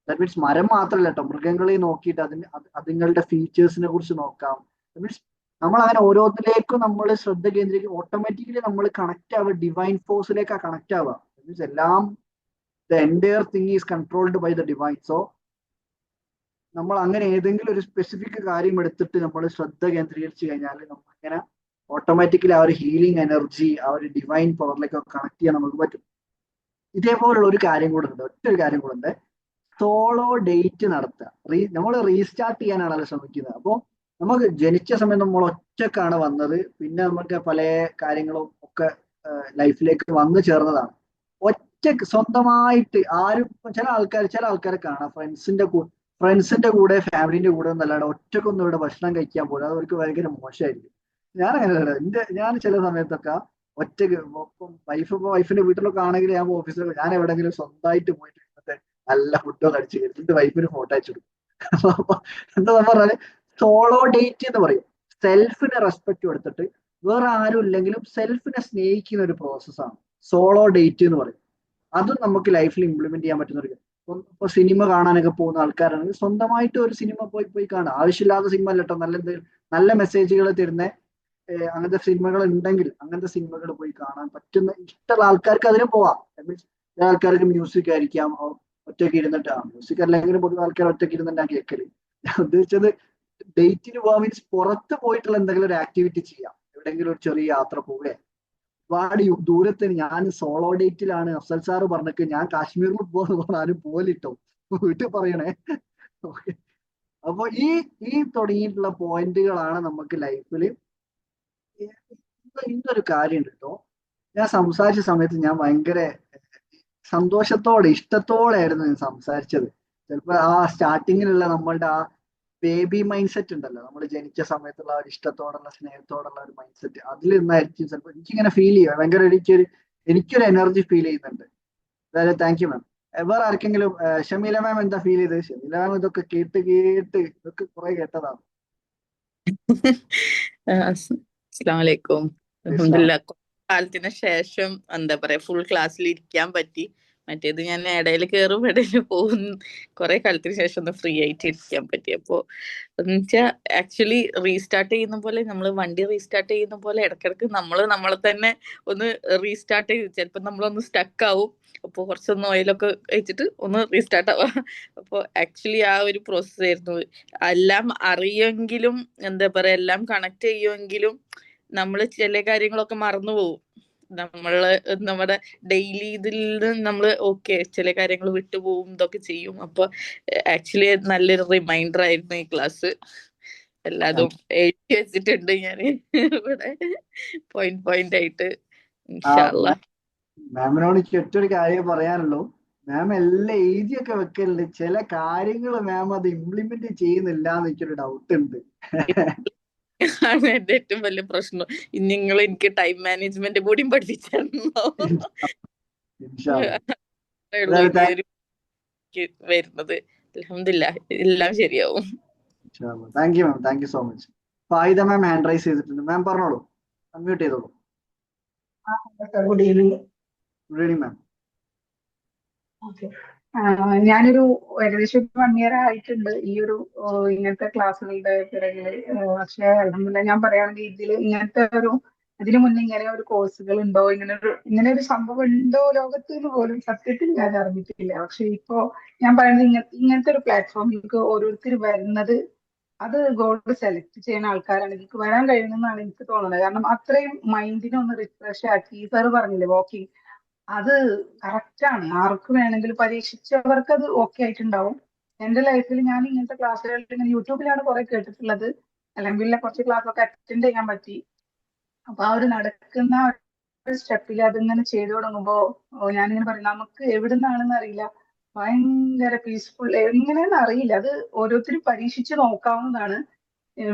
ദാറ്റ് മീൻസ് മരം മാത്രമല്ല കേട്ടോ, മൃഗങ്ങളെ നോക്കിയിട്ട് അതുങ്ങളുടെ ഫീച്ചേഴ്സിനെ കുറിച്ച് നോക്കാം. ദാറ്റ് മീൻസ് നമ്മൾ അങ്ങനെ ഓരോന്നിലേക്കും നമ്മൾ ശ്രദ്ധ കേന്ദ്രീകരിക്കും. ഓട്ടോമാറ്റിക്കലി നമ്മൾ കണക്ട് ആവുക, ഡിവൈൻ ഫോഴ്സിലേക്കാണ് കണക്ട് ആവുക. ദാറ്റ് മീൻസ് എല്ലാം, the entire thing is controlled by the divine. So നമ്മൾ അങ്ങനെ ഏതെങ്കിലും ഒരു സ്പെസിഫിക് കാര്യം എടുത്തിട്ട് നമ്മൾ ശ്രദ്ധ കേന്ദ്രീകരിച്ച് കഴിഞ്ഞാൽ നമുക്ക് ഇങ്ങനെ ഓട്ടോമാറ്റിക്കലി ആ ഒരു ഹീലിംഗ് എനർജി, ആ ഒരു ഡിവൈൻ പവറിലേക്കൊക്കെ കണക്ട് ചെയ്യാൻ നമുക്ക് പറ്റും. ഇതേപോലുള്ള ഒരു കാര്യം കൂടെ ഉണ്ട്, ഒറ്റൊരു കാര്യം കൂടെ ഉണ്ട്. സോളോ ഡേറ്റ് നടത്തുക. നമ്മൾ റീസ്റ്റാർട്ട് ചെയ്യാനാണല്ലോ ശ്രമിക്കുന്നത്. അപ്പോൾ നമുക്ക് ജനിച്ച സമയം നമ്മൾ ഒറ്റക്കാണ് വന്നത്, പിന്നെ നമുക്ക് പല കാര്യങ്ങളും ഒക്കെ ലൈഫിലേക്ക് വന്നു ചേർന്നതാണ്. ഒറ്റക്ക് സ്വന്തമായിട്ട് ആരും, ചില ആൾക്കാരെ കാണാം ഫ്രണ്ട്സിന്റെ കൂടെ ഫാമിലിന്റെ കൂടെ ഒന്നല്ലാണ്ട് ഒറ്റക്കൊന്നും ഇവിടെ ഭക്ഷണം കഴിക്കാൻ പോലും അത് അവർക്ക് ഭയങ്കര മോശമായിരിക്കും. ഞാൻ അങ്ങനെ ഞാൻ ചില സമയത്തൊക്കെ ഒറ്റക്ക്, വൈഫിന്റെ വീട്ടിലൊക്കെ ആണെങ്കിൽ ഞാൻ ഓഫീസിലൊക്കെ ഞാൻ എവിടെയെങ്കിലും സ്വന്തമായിട്ട് പോയിട്ട് നല്ല ഫുഡോ കഴിച്ച് കഴിഞ്ഞിട്ട് വൈഫിന് ഫോട്ടോ അയച്ചു കൊടുക്കും. അപ്പൊ എന്താ പറഞ്ഞാല് സോളോ ഡേറ്റ് എന്ന് പറയും. സെൽഫിനെ റെസ്പെക്ട് കൊടുത്തിട്ട് വേറെ ആരും ഇല്ലെങ്കിലും സെൽഫിനെ സ്നേഹിക്കുന്ന ഒരു പ്രോസസ്സാണ് സോളോ ഡേറ്റ് എന്ന് പറയും. അതും നമുക്ക് ലൈഫിൽ ഇംപ്ലിമെന്റ് ചെയ്യാൻ പറ്റുന്ന ഒരു, ഇപ്പൊ സിനിമ കാണാനൊക്കെ പോകുന്ന ആൾക്കാരാണെങ്കിൽ സ്വന്തമായിട്ട് ഒരു സിനിമ പോയി കാണാം. ആവശ്യമില്ലാത്ത സിനിമ അല്ല കേട്ടോ, നല്ല മെസ്സേജുകൾ തരുന്ന അങ്ങനത്തെ സിനിമകൾ ഉണ്ടെങ്കിൽ അങ്ങനത്തെ സിനിമകൾ പോയി കാണാൻ പറ്റുന്ന ഇഷ്ടമുള്ള ആൾക്കാർക്ക് അതിന് പോവാം. ചില ആൾക്കാർക്ക് മ്യൂസിക് ആയിരിക്കാം, ഒറ്റയ്ക്ക് ഇരുന്നിട്ട്, മ്യൂസിക് അല്ലെങ്കിലും പൊതുവെ ആൾക്കാർ ഒറ്റയ്ക്ക് ഇരുന്നിട്ടാണ് കേൾക്കല്. ഞാൻ ഉദ്ദേശിച്ചത് ഡേറ്റിന് പോവാൻ മീൻസ് പുറത്ത് പോയിട്ടുള്ള എന്തെങ്കിലും ഒരു ആക്ടിവിറ്റി ചെയ്യാം, എവിടെയെങ്കിലും ഒരു ചെറിയ യാത്ര പോവേ. ഒരുപാട് ദൂരത്തിന് ഞാൻ സോളോ ഡേറ്റിലാണ്, അഫ്സൽ സാറ് പറഞ്ഞിട്ട് ഞാൻ കാശ്മീരിൽ പോകുന്ന ആരും പോലിട്ടോ, വീട്ടിൽ പറയണേ. അപ്പൊ ഈ തുടങ്ങിയിട്ടുള്ള പോയിന്റുകളാണ് നമുക്ക് ലൈഫിൽ. ഇന്നൊരു കാര്യം ഉണ്ട് കേട്ടോ, ഞാൻ സംസാരിച്ച സമയത്ത് ഞാൻ ഭയങ്കര സന്തോഷത്തോടെ ഇഷ്ടത്തോടെ ആയിരുന്നു ഞാൻ സംസാരിച്ചത്. ചിലപ്പോ ആ സ്റ്റാർട്ടിങ്ങിലുള്ള നമ്മളുടെ ആ ബേബി മൈൻഡ് സെറ്റ് ഉണ്ടല്ലോ, നമ്മൾ ജനിച്ച സമയത്തുള്ള ഒരു ഇഷ്ടത്തോടുള്ള സ്നേഹത്തോടുള്ള ഒരു മൈൻഡ് സെറ്റ്, അതിൽ നിന്നായിരിക്കും ചിലപ്പോൾ എനിക്കിങ്ങനെ ഫീൽ ചെയ്യുക, ഭയങ്കര എനിക്കൊരു എനർജി ഫീൽ ചെയ്യുന്നുണ്ട്. അതായത് താങ്ക് യു മാം. വേറെ ആർക്കെങ്കിലും, ഷമീല മാം എന്താ ഫീൽ ചെയ്തത്? ഷമീല മാം ഇതൊക്കെ കേട്ട് ഇതൊക്കെ കുറെ കേട്ടതാണ്. അസ്സലാമലൈക്കും. അൽഹംദുലില്ലാ, കാലത്തിന് ശേഷം എന്താ പറയാ ഫുൾ ക്ലാസ്സിൽ ഇരിക്കാൻ പറ്റി. മറ്റേത് ഞാൻ ഇടയിൽ കയറും ഇടയിൽ പോകും. കുറെ കാലത്തിന് ശേഷം ഒന്ന് ഫ്രീ ആയിട്ട് ഇരിക്കാൻ പറ്റി. അപ്പോ എന്നുവെച്ചാൽ ആക്ച്വലി റീസ്റ്റാർട്ട് ചെയ്യുന്ന പോലെ, നമ്മൾ വണ്ടി റീസ്റ്റാർട്ട് ചെയ്യുന്ന പോലെ ഇടയ്ക്കിടയ്ക്ക് നമ്മളെ തന്നെ ഒന്ന് റീസ്റ്റാർട്ട് ചെയ്ത്, ചിലപ്പോൾ നമ്മളൊന്ന് സ്റ്റക്ക് ആവും. അപ്പോൾ കുറച്ചൊന്ന് ഓയിലൊക്കെ വെച്ചിട്ട് ഒന്ന് റീസ്റ്റാർട്ട് ആവാം. അപ്പോൾ ആക്ച്വലി ആ ഒരു പ്രോസസ് ആയിരുന്നു. എല്ലാം അറിയുമെങ്കിലും എന്താ പറയാ, എല്ലാം കണക്ട് ചെയ്യുമെങ്കിലും നമ്മൾ ചില കാര്യങ്ങളൊക്കെ മറന്നു പോകും. നമ്മുടെ ഡെയിലി ഇതിൽ നിന്ന് നമ്മൾ ചില കാര്യങ്ങൾ വിട്ടുപോകും, ഇതൊക്കെ ചെയ്യും. അപ്പൊ ആക്ച്വലി നല്ലൊരു റിമൈൻഡർ ആയിരുന്നു ഈ ക്ലാസ്. എല്ലാതും എഴുതി വെച്ചിട്ടുണ്ട് ഞാൻ ഇവിടെ പോയിന്റ് ആയിട്ട്. ഇൻഷാല്ലാ. മാമിനോട് ഒറ്റൊരു കാര്യം പറയാനുള്ളൂ, മാം എല്ലാം എഴുതിയൊക്കെ വെക്കലുണ്ട്, ചില കാര്യങ്ങൾ മാം അത് ഇംപ്ലിമെന്റ് ചെയ്യുന്നില്ല എന്ന് എനിക്കൊരു ഡൗട്ട് ഉണ്ട്. ആണ് എന്റെ ഏറ്റവും വലിയ പ്രശ്നം. നിങ്ങൾ എനിക്ക് ടൈം മാനേജ്മെന്റ് കൂടിയും പഠിപ്പിച്ചിരുന്നോ വരുന്നത്. അൽഹംദുലില്ലാ എല്ലാം ശരിയാവും. Thank you ma'am, thank you so much. Faida ma'am hand raise ചെയ്തിട്ടുണ്ട്. മാം പറഞ്ഞോളൂ, അൺമ്യൂട്ട് ചെയ്തോളൂ. Good evening. Good evening ma'am. Okay, ഞാനൊരു ഏകദേശം 1 ഇയർ ആയിട്ടുണ്ട് ഈ ഒരു ഇങ്ങനത്തെ ക്ലാസ്സുകളുടെ പിറകില്. പക്ഷെ അൽഹംദുലില്ലാ ഞാൻ പറയുകയാണെങ്കിൽ ഇങ്ങനത്തെ ഇതിനു മുന്നേ ഇങ്ങനെ ഒരു കോഴ്സുകൾ ഉണ്ടോ, ഇങ്ങനെ ഒരു സംഭവം ഉണ്ടോ ലോകത്ത് എന്ന് പോലും സത്യത്തിൽ ഞാൻ അറിഞ്ഞിട്ടില്ല. പക്ഷെ ഇപ്പോ ഞാൻ പറയുന്നത് ഇങ്ങനത്തെ ഒരു പ്ലാറ്റ്ഫോമിലേക്ക് ഓരോരുത്തർ വരുന്നത് അത് ഗോഡ് സെലക്ട് ചെയ്യുന്ന ആൾക്കാരാണ് എനിക്ക് വരാൻ കഴിയുന്നതെന്നാണ് എനിക്ക് തോന്നുന്നത്. കാരണം അത്രയും മൈൻഡിനെ ഒന്ന് റിഫ്രഷ് ആക്കി, സാറ് പറഞ്ഞില്ലേ വാക്കിംഗ്, അത് കറക്റ്റാണ്. ആർക്ക് വേണമെങ്കിലും പരീക്ഷിച്ചവർക്ക് അത് ഓക്കെ ആയിട്ടുണ്ടാവും. എന്റെ ലൈഫിൽ ഞാൻ ഇങ്ങനത്തെ ക്ലാസ്സുകൾ ഇങ്ങനെ യൂട്യൂബിലാണ് കുറെ കേട്ടിട്ടുള്ളത്, അല്ലെങ്കിൽ കുറച്ച് ക്ലാസ് ഒക്കെ അറ്റൻഡ് ചെയ്യാൻ പറ്റി. അപ്പൊ ആ ഒരു നടക്കുന്ന ഒരു സ്റ്റെപ്പിൽ അതിങ്ങനെ ചെയ്തു തുടങ്ങുമ്പോ ഞാനിങ്ങനെ പറയും, നമുക്ക് എവിടുന്നാണെന്ന് അറിയില്ല, ഭയങ്കര പീസ്ഫുൾ, എങ്ങനെയാണെന്ന് അറിയില്ല. അത് ഓരോരുത്തരും പരീക്ഷിച്ച് നോക്കാവുന്നതാണ്.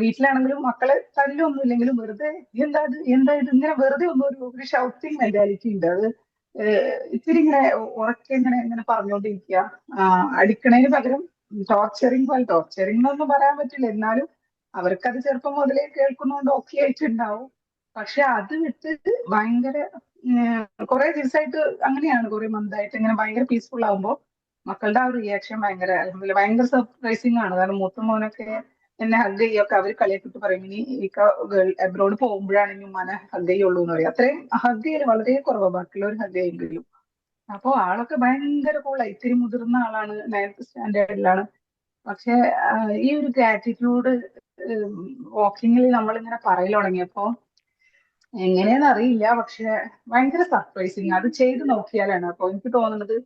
വീട്ടിലാണെങ്കിലും മക്കളെ തല്ലൊന്നും ഇല്ലെങ്കിലും വെറുതെ എന്താ ഇത് ഇങ്ങനെ വെറുതെ ഒന്നും ഒരു ഷൗട്ടിങ് മെന്റാലിറ്റി ഉണ്ട്. അത് ഇത്തിരി ഇങ്ങനെ ഉറക്കെ ഇങ്ങനെ പറഞ്ഞുകൊണ്ടിരിക്കുക, അടിക്കണതിന് പകരം ടോർച്ചറിങ് പോലെ. ടോർച്ചറിങ് എന്നൊന്നും പറയാൻ പറ്റില്ല, എന്നാലും അവർക്കത് ചെറുപ്പം മുതലേ കേൾക്കുന്നതുകൊണ്ട് ഓക്കെ ആയിട്ടുണ്ടാവും. പക്ഷെ അത് വിട്ട് ഭയങ്കര കുറെ ദിവസമായിട്ട് അങ്ങനെയാണ്, കുറെ മന്തായിട്ട് ഇങ്ങനെ ഭയങ്കര പീസ്ഫുൾ ആകുമ്പോൾ മക്കളുടെ ആ ഒരു റിയാക്ഷൻ ഭയങ്കര അൽഹംദുലില്ലാ ഭയങ്കര സർപ്രൈസിങ് ആണ്. കാരണം മൂത്ത മോനൊക്കെ എന്നെ ഹഗ് ചെയ്യൊക്കെ അവർ കളിയാക്കിട്ട് പറയും, ഇനി അബ്രോഡ് പോകുമ്പോഴാണെങ്കിൽ ഉമ്മാനെ ഹഗ് ചെയ്യുള്ളൂ എന്ന് പറയും. അത്രയും ഹഗ് ചെയ്യൽ വളരെ കുറവാണ്, ബാക്കിയുള്ളവർ ഹഗ് ചെയ്യെങ്കിലും. അപ്പൊ ആളൊക്കെ ഭയങ്കര കൂളായി, ഇത്തിരി മുതിർന്ന ആളാണ്, 9th സ്റ്റാൻഡേർഡിലാണ്. പക്ഷെ ഈ ഒരു ഗ്രാറ്റിറ്റ്യൂഡ് വാക്കിങ്ങിൽ നമ്മളിങ്ങനെ പറയൽ തുടങ്ങിയപ്പോ എങ്ങനെയാന്ന് അറിയില്ല, പക്ഷെ ഭയങ്കര സർപ്രൈസിങ്. അത് ചെയ്ത് നോക്കിയാലാണ്. അപ്പൊ എനിക്ക് തോന്നുന്നത്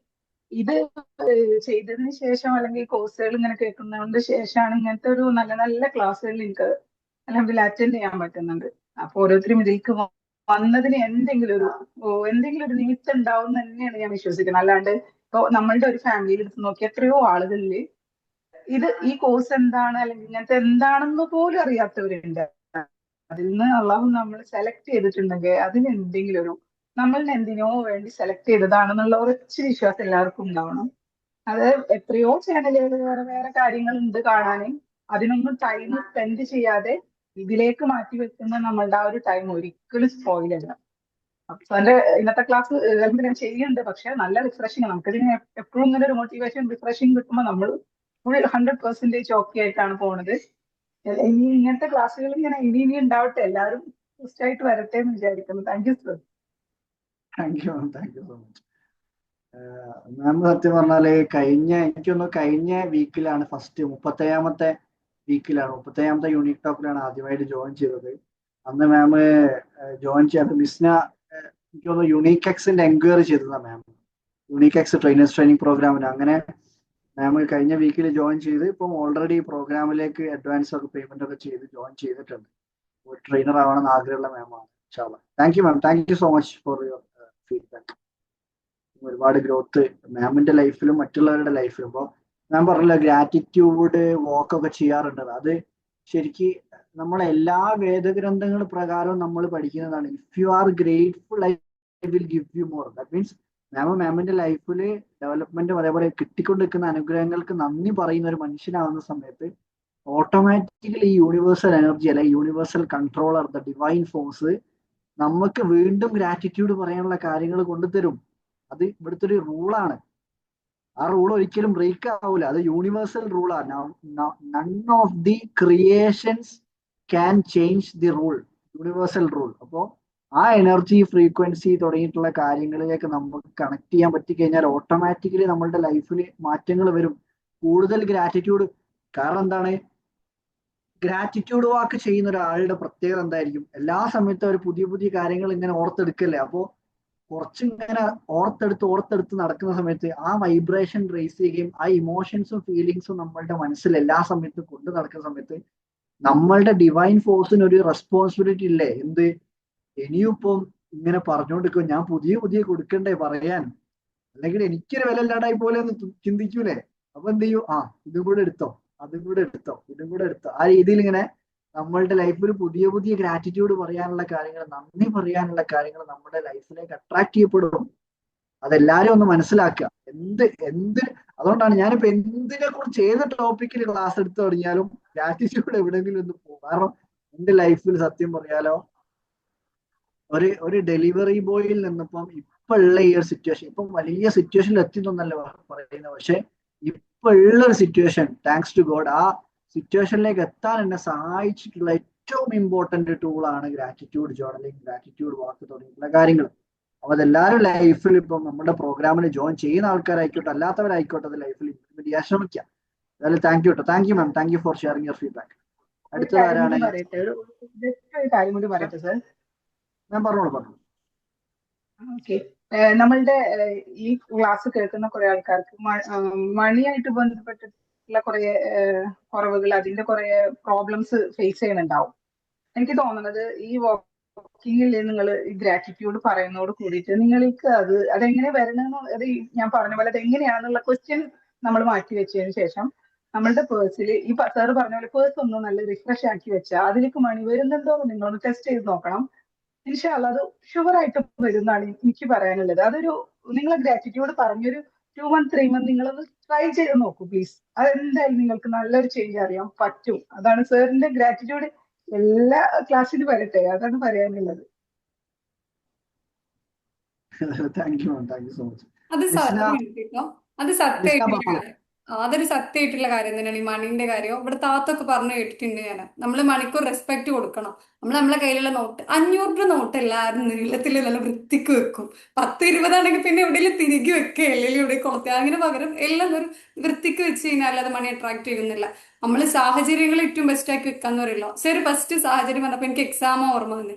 ഇത് ചെയ്തതിന് ശേഷം അല്ലെങ്കിൽ കോഴ്സുകൾ ഇങ്ങനെ കേൾക്കുന്നതിന് ശേഷമാണ് ഇങ്ങനത്തെ ഒരു നല്ല നല്ല ക്ലാസ്സുകൾ എനിക്ക് അല്ലെങ്കിൽ അറ്റൻഡ് ചെയ്യാൻ പറ്റുന്നുണ്ട്. അപ്പൊ ഓരോരുത്തരും ഇതിലേക്ക് വന്നതിന് എന്തെങ്കിലും ഒരു നിമിത്തം ഉണ്ടാവും എന്ന് തന്നെയാണ് ഞാൻ വിശ്വസിക്കുന്നത്. അല്ലാണ്ട് ഇപ്പൊ നമ്മളുടെ ഒരു ഫാമിലിയിൽ എടുത്ത് നോക്കി എത്രയോ ആളുകളില് ഈ കോഴ്സ് എന്താണ് അല്ലെങ്കിൽ ഇങ്ങനത്തെ എന്താണെന്ന് പോലും അറിയാത്തവരുണ്ട്. അതിൽ നിന്ന് അള്ളാഹു നമ്മൾ സെലക്ട് ചെയ്തിട്ടുണ്ടെങ്കിൽ അതിന് എന്തെങ്കിലും നമ്മളിന് എന്തിനോ വേണ്ടി സെലക്ട് ചെയ്തതാണെന്നുള്ള ഉറച്ച വിശ്വാസം എല്ലാവർക്കും ഉണ്ടാവണം. അത് എത്രയോ ചാനലുകൾ വേറെ വേറെ കാര്യങ്ങളുണ്ട് കാണാന്, അതിനൊന്നും ടൈം സ്പെൻഡ് ചെയ്യാതെ ഇതിലേക്ക് മാറ്റി വെക്കുന്ന നമ്മളുടെ ആ ഒരു ടൈം ഒരിക്കലും സ്പോയിൽ അല്ല. അപ്പൊ എന്റെ ഇന്നത്തെ ക്ലാസ് ഞാൻ ചെയ്യുന്നുണ്ട്, പക്ഷെ നല്ല റിഫ്രഷിങ്. നമുക്കിതിന് എപ്പോഴും ഇങ്ങനെ ഒരു മോട്ടിവേഷൻ റിഫ്രഷിങ് കിട്ടുമ്പോൾ നമ്മൾ ഫുൾ 100% ഓക്കെ ആയിട്ടാണ് പോണത്. ഇനി ഇങ്ങനത്തെ ക്ലാസ്സുകൾ ഇങ്ങനെ ഇനി ഉണ്ടാവട്ടെ, എല്ലാവരും ആയിട്ട് വരട്ടെ എന്ന് വിചാരിക്കുന്നു. Thank you sir. Thank you ma'am, thank you so much. Ma'am സത്യം പറഞ്ഞാല് കഴിഞ്ഞ വീക്കിലാണ് ഫസ്റ്റ് 37ാമത്തെ വീക്കിലാണ് 37ാമത്തെ യൂണിക് ടോക്കിലാണ് ആദ്യമായിട്ട് ജോയിൻ ചെയ്തത്. അന്ന് മാം ജോയിൻ ചെയ്യാത്ത മിസ്ന എനിക്ക് തോന്നുന്നു യൂണിക് എക്സിന്റെ എൻക്വയറി ചെയ്തതാണ് മാം, യൂണിക് എക്സ് ട്രെയിനിങ് പ്രോഗ്രാമിന്. അങ്ങനെ മാം കഴിഞ്ഞ വീക്കിൽ ജോയിൻ ചെയ്ത് ഇപ്പം ഓൾറെഡി പ്രോഗ്രാമിലേക്ക് അഡ്വാൻസ് ഒക്കെ പേയ്മെന്റ് ഒക്കെ ചെയ്ത് ജോയിൻ ചെയ്തിട്ടുണ്ട്. ഒരു ട്രെയിനർ ആവണമെന്ന് ആഗ്രഹമുള്ള മാമാണ്. Thank you ma'am, thank you so much for your feedback. ഒരുപാട് ഗ്രോത്ത് മാമിന്റെ ലൈഫിലും മറ്റുള്ളവരുടെ ലൈഫിലും. ഇപ്പോൾ മാം പറഞ്ഞല്ലോ ഗ്രാറ്റിറ്റ്യൂഡ് വോക്കൊക്കെ ചെയ്യാറുണ്ട്. അത് ശരിക്ക് നമ്മളെ എല്ലാ വേദഗ്രന്ഥങ്ങൾ പ്രകാരവും നമ്മൾ പഠിക്കുന്നതാണ്. If you are grateful I will give you more. That means മാമിന്റെ ലൈഫിൽ ഡെവലപ്മെന്റും അതേപോലെ കിട്ടിക്കൊണ്ടിരിക്കുന്ന അനുഗ്രഹങ്ങൾക്ക് നന്ദി പറയുന്ന ഒരു മനുഷ്യനാവുന്ന സമയത്ത് ഓട്ടോമാറ്റിക്കലി ഈ യൂണിവേഴ്സൽ എനർജി അല്ലെ universal controller the divine force നമുക്ക് വീണ്ടും ഗ്രാറ്റിറ്റ്യൂഡ് പറയാനുള്ള കാര്യങ്ങൾ കൊണ്ടുതരും. അത് ഇവിടുത്തെ ഒരു റൂളാണ്. ആ റൂൾ ഒരിക്കലും ബ്രേക്ക് ആവൂല. അത് യൂണിവേഴ്സൽ റൂളാണ്. None of the creations can change the rule, universal rule. അപ്പോൾ ആ എനർജി ഫ്രീക്വൻസി തുടങ്ങിയിട്ടുള്ള കാര്യങ്ങളിലേക്ക് നമുക്ക് കണക്ട് ചെയ്യാൻ പറ്റിക്കഴിഞ്ഞാൽ ഓട്ടോമാറ്റിക്കലി നമ്മളുടെ ലൈഫിൽ മാറ്റങ്ങൾ വരും. കൂടുതൽ ഗ്രാറ്റിറ്റ്യൂഡ്. കാരണം എന്താണ്, ഗ്രാറ്റിറ്റ്യൂഡ് വാക്ക് ചെയ്യുന്ന ഒരാളുടെ പ്രത്യേകത എന്തായിരിക്കും? എല്ലാ സമയത്തും അവർ പുതിയ പുതിയ കാര്യങ്ങൾ ഇങ്ങനെ ഓർത്തെടുക്കല്ലേ. അപ്പോൾ കുറച്ചിങ്ങനെ ഓർത്തെടുത്ത് നടക്കുന്ന സമയത്ത് ആ വൈബ്രേഷൻ റേസ് ചെയ്യുകയും ആ ഇമോഷൻസും ഫീലിങ്സും നമ്മളുടെ മനസ്സിൽ എല്ലാ സമയത്തും കൊണ്ട് നടക്കുന്ന സമയത്ത് നമ്മളുടെ ഡിവൈൻ ഫോഴ്സിന് ഒരു റെസ്പോൺസിബിലിറ്റി ഇല്ലേ? എന്ത് ഇനിയും ഇപ്പം ഇങ്ങനെ പറഞ്ഞുകൊണ്ടിരിക്കും, ഞാൻ പുതിയ കൊടുക്കണ്ടേ പറയാൻ, അല്ലെങ്കിൽ എനിക്കൊരു വില ഇല്ലാണ്ടായി പോലെ ഒന്ന് ചിന്തിക്കൂലേ? അപ്പൊ എന്ത് ചെയ്യും? ഇതും കൂടെ എടുത്തോ, ഇതും കൂടെ എടുത്തോ. ആ രീതിയിൽ ഇങ്ങനെ നമ്മളുടെ ലൈഫിൽ പുതിയ ഗ്രാറ്റിറ്റ്യൂഡ് പറയാനുള്ള കാര്യങ്ങൾ, നന്ദി പറയാനുള്ള കാര്യങ്ങൾ നമ്മുടെ ലൈഫിലേക്ക് അട്രാക്ട് ചെയ്യപ്പെടും. അതെല്ലാരും ഒന്ന് മനസ്സിലാക്കുക. അതുകൊണ്ടാണ് ഞാനിപ്പോ എന്തിനെ കുറിച്ച് ഏത് ടോപ്പിക്കിൽ ക്ലാസ് എടുത്തു തുടങ്ങിയാലും ഗ്രാറ്റിറ്റ്യൂഡ് എവിടെയെങ്കിലും ഒന്ന് പോകും. കാരണം എന്റെ ലൈഫിൽ സത്യം പറയാലോ, ഒരു ഡെലിവറി ബോയിൽ നിന്നിപ്പം ഇപ്പൊ ഉള്ള ഈ ഒരു സിറ്റുവേഷൻ, ഇപ്പം വലിയ സിറ്റുവേഷനിൽ എത്തിയെന്നല്ല പറയുന്നത്, പക്ഷെ ഇപ്പൊ ഉള്ള ഒരു സിറ്റുവേഷൻ താങ്ക്സ് ടു ഗോഡ്, ആ സിറ്റുവേഷനിലേക്ക് എത്താൻ എന്നെ സഹായിച്ചിട്ടുള്ള ഏറ്റവും ഇമ്പോർട്ടന്റ് ടൂളാണ് ഗ്രാറ്റിറ്റ്യൂഡ് ജേർണലിംഗ്, ഗ്രാറ്റിറ്റ്യൂഡ് വാക്ക് തുടങ്ങിയിട്ടുള്ള കാര്യങ്ങൾ. അപ്പൊ അതെല്ലാവരും ലൈഫിൽ ഇപ്പം നമ്മുടെ പ്രോഗ്രാമിൽ ജോയിൻ ചെയ്യുന്ന ആൾക്കാരായിക്കോട്ടെ അല്ലാത്തവരായിക്കോട്ടെ അത് ലൈഫിൽ ഇംപ്ലിമെന്റ് ചെയ്യാൻ ശ്രമിക്കാം. അതായത് താങ്ക് യു കേട്ടോ. Thank you ma'am, thank you for sharing your feedback. ഒരു അടുത്തത് കാര്യം ആരാണ്? കൂടി പറയട്ടെ, ഒരു കാര്യം കൂടി പറയട്ടെ സർ. ഞാൻ പറഞ്ഞോളൂ. ഓക്കെ. നമ്മളുടെ ഈ ക്ലാസ് കേൾക്കുന്ന കുറെ ആൾക്കാർക്ക് മണിയായിട്ട് ബന്ധപ്പെട്ടിട്ടുള്ള കുറെ കുറവുകൾ, അതിന്റെ കുറെ പ്രോബ്ലംസ് ഫേസ് ചെയ്യുന്നുണ്ടാവും. എനിക്ക് തോന്നുന്നത് ഈ വർക്കിങ്ങിൽ നിങ്ങൾ ഈ ഗ്രാറ്റിറ്റ്യൂഡ് പറയുന്നതോട് കൂടിയിട്ട് നിങ്ങൾക്ക് അതെങ്ങനെ വരണമെന്ന്, ഞാൻ പറഞ്ഞ പോലെ അതെങ്ങനെയാണെന്നുള്ള ക്വസ്റ്റ്യൻ നമ്മൾ മാറ്റി വെച്ചതിന് ശേഷം നമ്മളുടെ പേഴ്സിൽ ഈ സാറ് പറഞ്ഞ പോലെ പേഴ്സ് ഒന്ന് നല്ല റിഫ്രഷ് ആക്കി വെച്ചാൽ അതിലേക്ക് മണി വരുന്നുണ്ടോ എന്ന് നിങ്ങളൊന്ന് ടെസ്റ്റ് ചെയ്ത് നോക്കണം. ഇൻഷാല്ല അത് ഷുവറായിട്ടും വരുന്നതാണ് എനിക്ക് പറയാനുള്ളത്. നിങ്ങൾ ഗ്രാറ്റിറ്റ്യൂഡ് പറഞ്ഞൊരു 2 month 3 month നിങ്ങളൊന്ന് ട്രൈ ചെയ്ത് നോക്കൂ പ്ലീസ്. അതെന്തായാലും നിങ്ങൾക്ക് നല്ലൊരു ചേഞ്ച് അറിയാൻ പറ്റും. അതാണ് സാറിന്റെ ഗ്രാറ്റിറ്റ്യൂഡ് എല്ലാ ക്ലാസ്സിലും വരട്ടെ, അതാണ് പറയാനുള്ളത്. Thank you ma'am, thank you so much. അത് ലിസ്ന, കേട്ടോ, അത് ലിസ്ന സത്യമായിട്ടുള്ള പറഞ്ഞോളൂ. കാര്യം. അതൊരു സത്യമായിട്ടുള്ള കാര്യം തന്നെയാണ് ഈ മണീന്റെ കാര്യം. ഇവിടെ താത്തൊക്കെ പറഞ്ഞു കേട്ടിട്ടുണ്ട് ഞാൻ. നമ്മൾ മണിക്കൂർ റെസ്പെക്ട് കൊടുക്കണം. നമ്മളെ കയ്യിലുള്ള നോട്ട് 500 രൂപ നോട്ട് എല്ലാവരും നീളത്തിൽ നല്ല വൃത്തിക്ക് വെക്കും. 10 20 ആണെങ്കിൽ പിന്നെ എവിടെയെങ്കിലും തിരികെ വെക്കുക, അല്ലെങ്കിൽ എവിടെ കൊളുത്തുക, അങ്ങനെ പകരം എല്ലാം ഒരു വൃത്തിക്ക് വെച്ച് കഴിഞ്ഞാൽ അത് മണി അട്രാക്ട് ചെയ്യുന്നില്ല. നമ്മൾ സാഹചര്യങ്ങൾ ഏറ്റവും ബെസ്റ്റ് ആക്കി വെക്കാന്ന് പറയല്ലോ. ശരി, ഫസ്റ്റ് സാഹചര്യം പറഞ്ഞപ്പോൾ എനിക്ക് എക്സാം ഓർമ്മ വന്നു.